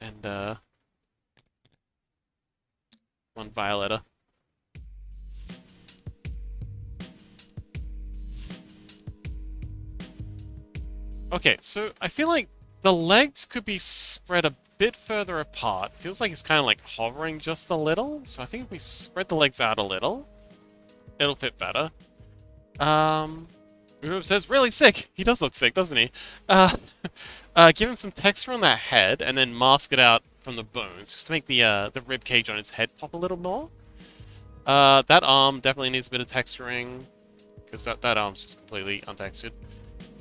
and one Violetta. Okay, so I feel like the legs could be spread a bit further apart. Feels like it's kind of like hovering just a little. So I think if we spread the legs out a little, it'll fit better. It says really sick. He does look sick, doesn't he? Give him some texture on that head, and then mask it out from the bones, just to make the rib cage on his head pop a little more. That arm definitely needs a bit of texturing, because that arm's just completely untextured.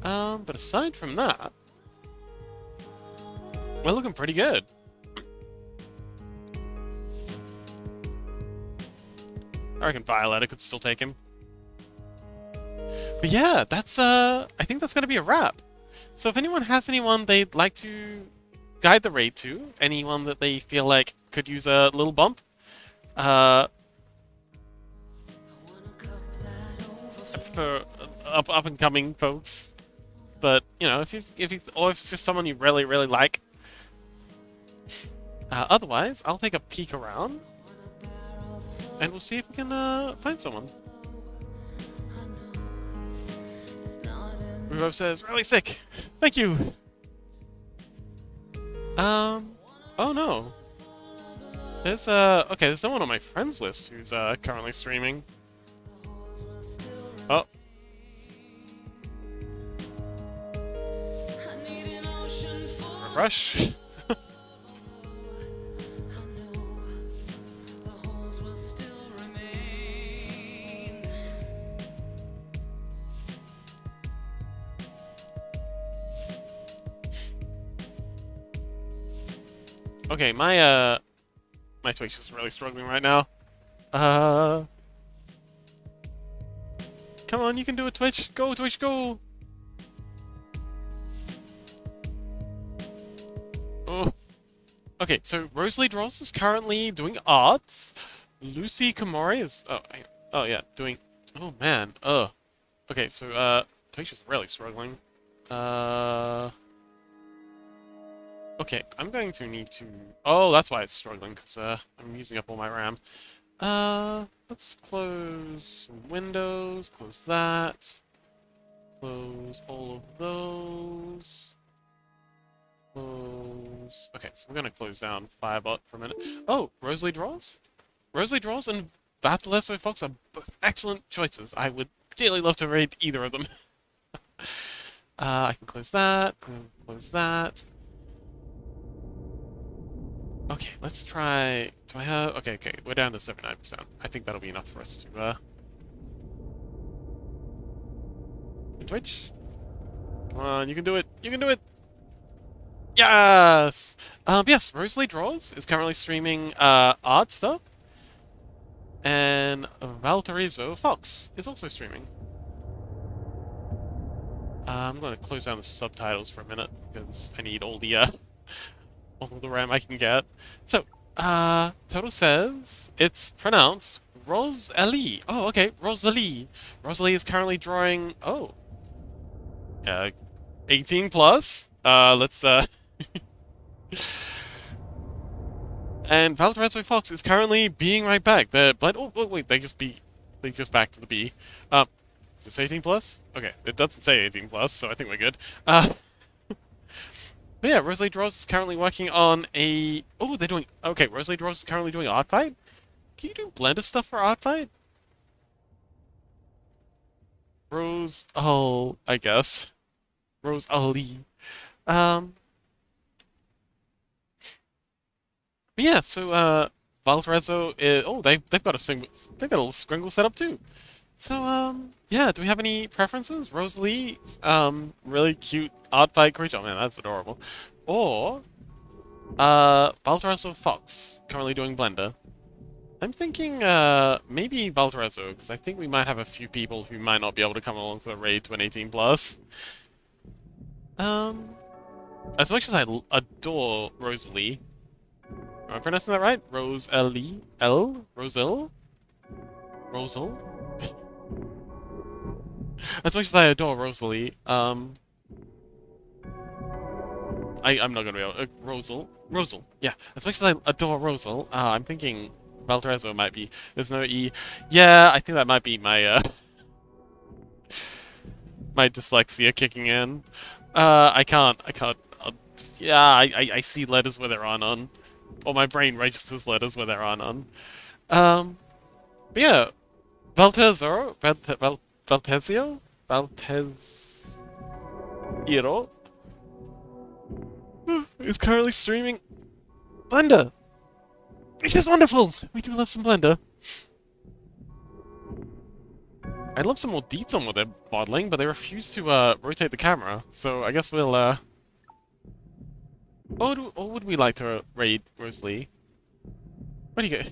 But aside from that, we're looking pretty good. I reckon Violetta could still take him. But yeah, that's I think that's gonna be a wrap. So if anyone has anyone they'd like to guide the raid to, anyone that they feel like could use a little bump, I prefer up and coming folks, but you know, or if it's just someone you really like. Otherwise, I'll take a peek around, and we'll see if we can find someone. Rubo says, "Really sick. Thank you." Oh no. There's okay, there's someone on my friends list who's currently streaming. Oh. Refresh. Okay, my Twitch is really struggling right now. Come on, you can do it, Twitch. Go, Twitch, go. Oh. Okay, so Rosalie Draws is currently doing arts. Lucy Komori is oh yeah, doing oh man. Okay, so Twitch is really struggling. Okay, I'm going to need to... Oh, that's why it's struggling, because I'm using up all my RAM. Let's close some windows, close that. Close all of those. Close... Okay, so we're going to close down Firebot for a minute. Oh, Rosalie Draws? Rosalie Draws and Battle Fox are both excellent choices. I would dearly love to raid either of them. I can close that, close that. Okay, let's try... Do I have... Okay, we're down to 79%. I think that'll be enough for us to, Twitch? Come on, you can do it! You can do it! Yes! Yes, Rosalie Draws is currently streaming, art stuff. And Valterizo Fox is also streaming. I'm going to close down the subtitles for a minute, because I need all the, all the RAM I can get. So, Total says it's pronounced Rosalie. Oh, okay, Rosalie. Rosalie is currently drawing... Oh. 18 plus. Let's, And Valorant Fox is currently being right back. The blind... Oh, wait, they just back to the B. Is this 18 plus? Okay, it doesn't say 18 plus, so I think we're good. But yeah, Rosalie Draws is currently working on a... Oh, they're doing... Okay, Rosalie Draws is currently doing Art Fight? Can you do Blender stuff for Art Fight? Rose... Oh, I guess. Rose Ali. But yeah, so, Valparaiso is... Oh, they've got a they've got a little Scringle set up too. So, yeah, do we have any preferences? Rosalie, really cute art fight creature. Oh man, that's adorable. Or, Valparaiso Fox, currently doing Blender. I'm thinking, maybe Valparaiso, because I think we might have a few people who might not be able to come along for the raid to an 18 plus. As much as I adore Rosalie, am I pronouncing that right? Rosalie? Roselle? Rosal? As much as I adore Rosalie, I'm not gonna be able Rosal, yeah. As much as I adore Rosal, I'm thinking Valparaiso might be. There's no E. Yeah, I think that might be my my dyslexia kicking in. I can't. Yeah, I see letters where there are none, or my brain registers letters where there are none. But yeah, Valtezio is currently streaming Blender, which is wonderful. We do love some Blender. I'd love some more deets on what they're modeling, but they refuse to rotate the camera. So I guess we'll or would we like to raid Rosalie? Where do you go?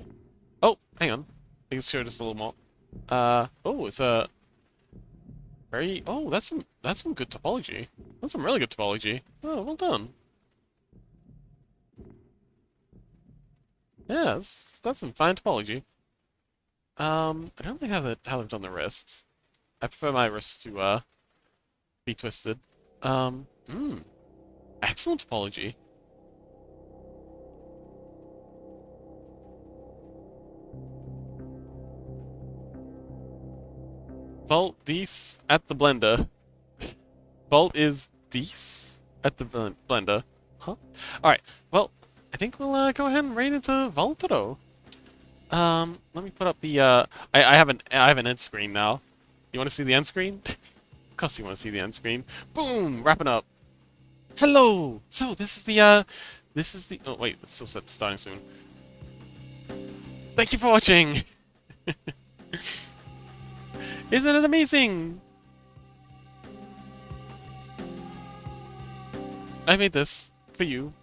Oh, hang on. I can show just a little more. Oh, it's a very... Oh, that's some good topology. That's some really good topology. Oh, well done. Yeah, that's some fine topology. I don't think how they've done the wrists. I prefer my wrists to be twisted. Excellent topology. Vault these at the blender. Vault is these at the blender. Huh? Alright, well, I think we'll go ahead and raid into Voltado. Let me put up the I have an end screen now. You wanna see the end screen? Of course you wanna see the end screen. Boom! Wrapping up. Hello! So this is the oh wait, it's still starting soon. Thank you for watching! Isn't it amazing? I made this for you.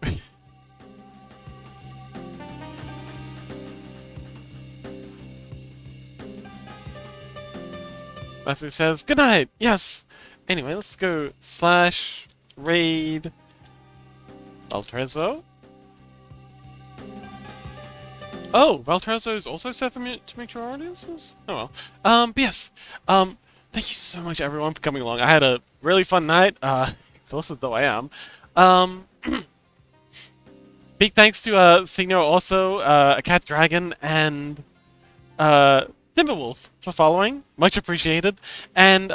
Master says, good night! Yes! Anyway, let's go slash raid Valtrezzo. Oh, Valtrezzo is also set for to mature audiences? Oh well. But yes. Thank you so much everyone for coming along. I had a really fun night. Exhausted though I am. Um, big thanks to Signor also, a Cat Dragon, and Timberwolf for following. Much appreciated. And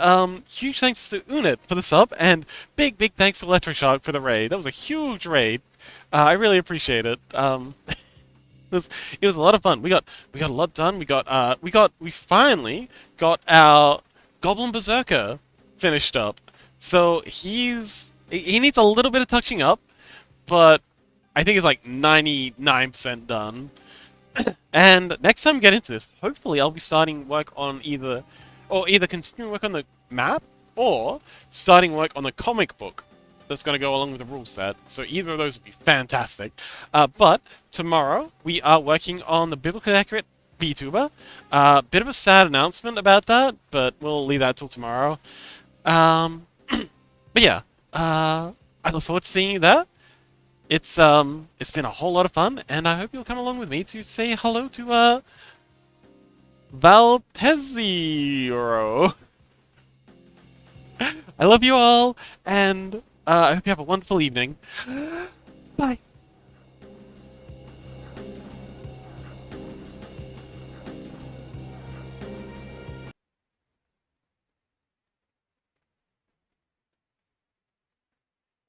huge thanks to Unit for the sub, and big thanks to Electroshock for the raid. That was a huge raid. I really appreciate it. It was a lot of fun. We got a lot done. We finally got our Goblin Berserker finished up. So he needs a little bit of touching up, but I think it's like 99% done. And next time we get into this, hopefully I'll be starting work on either continuing work on the map or starting work on the comic book that's going to go along with the rule set. So either of those would be fantastic. But tomorrow we are working on the biblically accurate VTuber. Bit of a sad announcement about that, but we'll leave that till tomorrow. But yeah, I look forward to seeing you there. It's been a whole lot of fun, and I hope you'll come along with me to say hello to Valteziro. I love you all, and I hope you have a wonderful evening. Bye.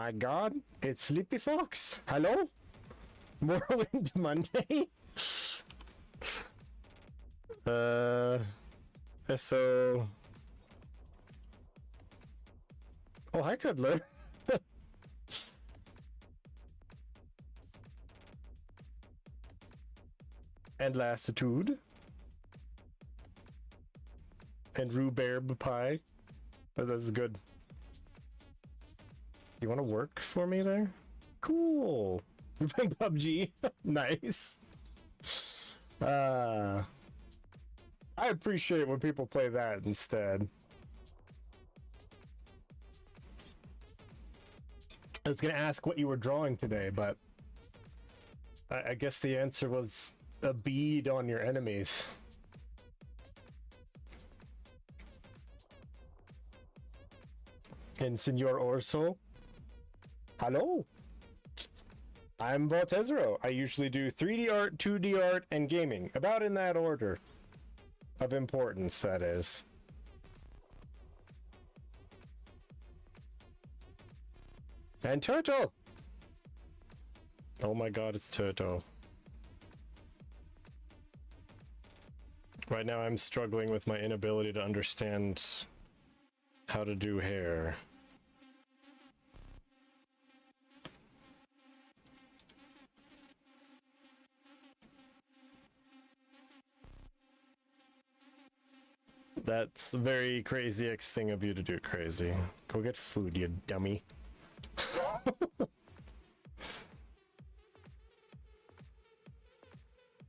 My god, it's Sleepy Fox. Hello? Morrowind Monday? So... Oh, hi, Cuddler. And Lassitude. And Rhubarb Pie. Oh, that's good. You want to work for me there? Cool. You're playing PUBG. Nice. I appreciate when people play that instead. I was gonna ask what you were drawing today, but I guess the answer was a bead on your enemies. And Senor Orso? Hello? I'm Valtezero. I usually do 3D art, 2D art, and gaming. About in that order. Of importance, that is. And Turtle! Oh my god, it's Turtle. Right now I'm struggling with my inability to understand how to do hair. That's a very crazy X thing of you to do, crazy. Go get food, you dummy.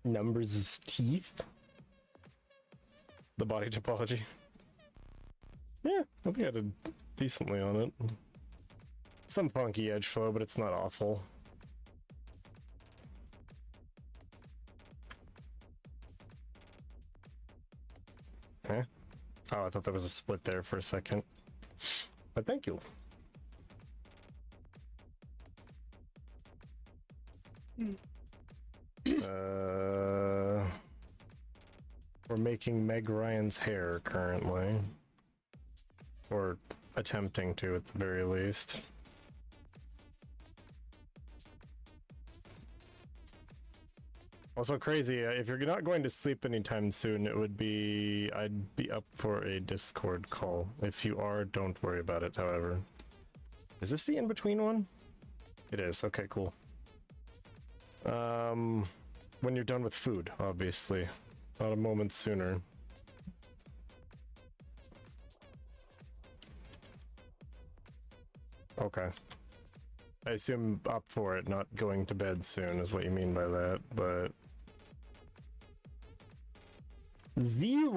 Numbers' teeth? The body topology? Yeah, I think I did decently on it. Some funky edge flow, but it's not awful. Oh, I thought there was a split there for a second. But thank you. We're making Meg Ryan's hair currently. Or attempting to, at the very least. Also crazy, if you're not going to sleep anytime soon, I'd be up for a Discord call. If you are, don't worry about it, however. Is this the in-between one? It is, okay, cool. When you're done with food, obviously. Not a moment sooner. Okay. I assume up for it, not going to bed soon is what you mean by that, but... 0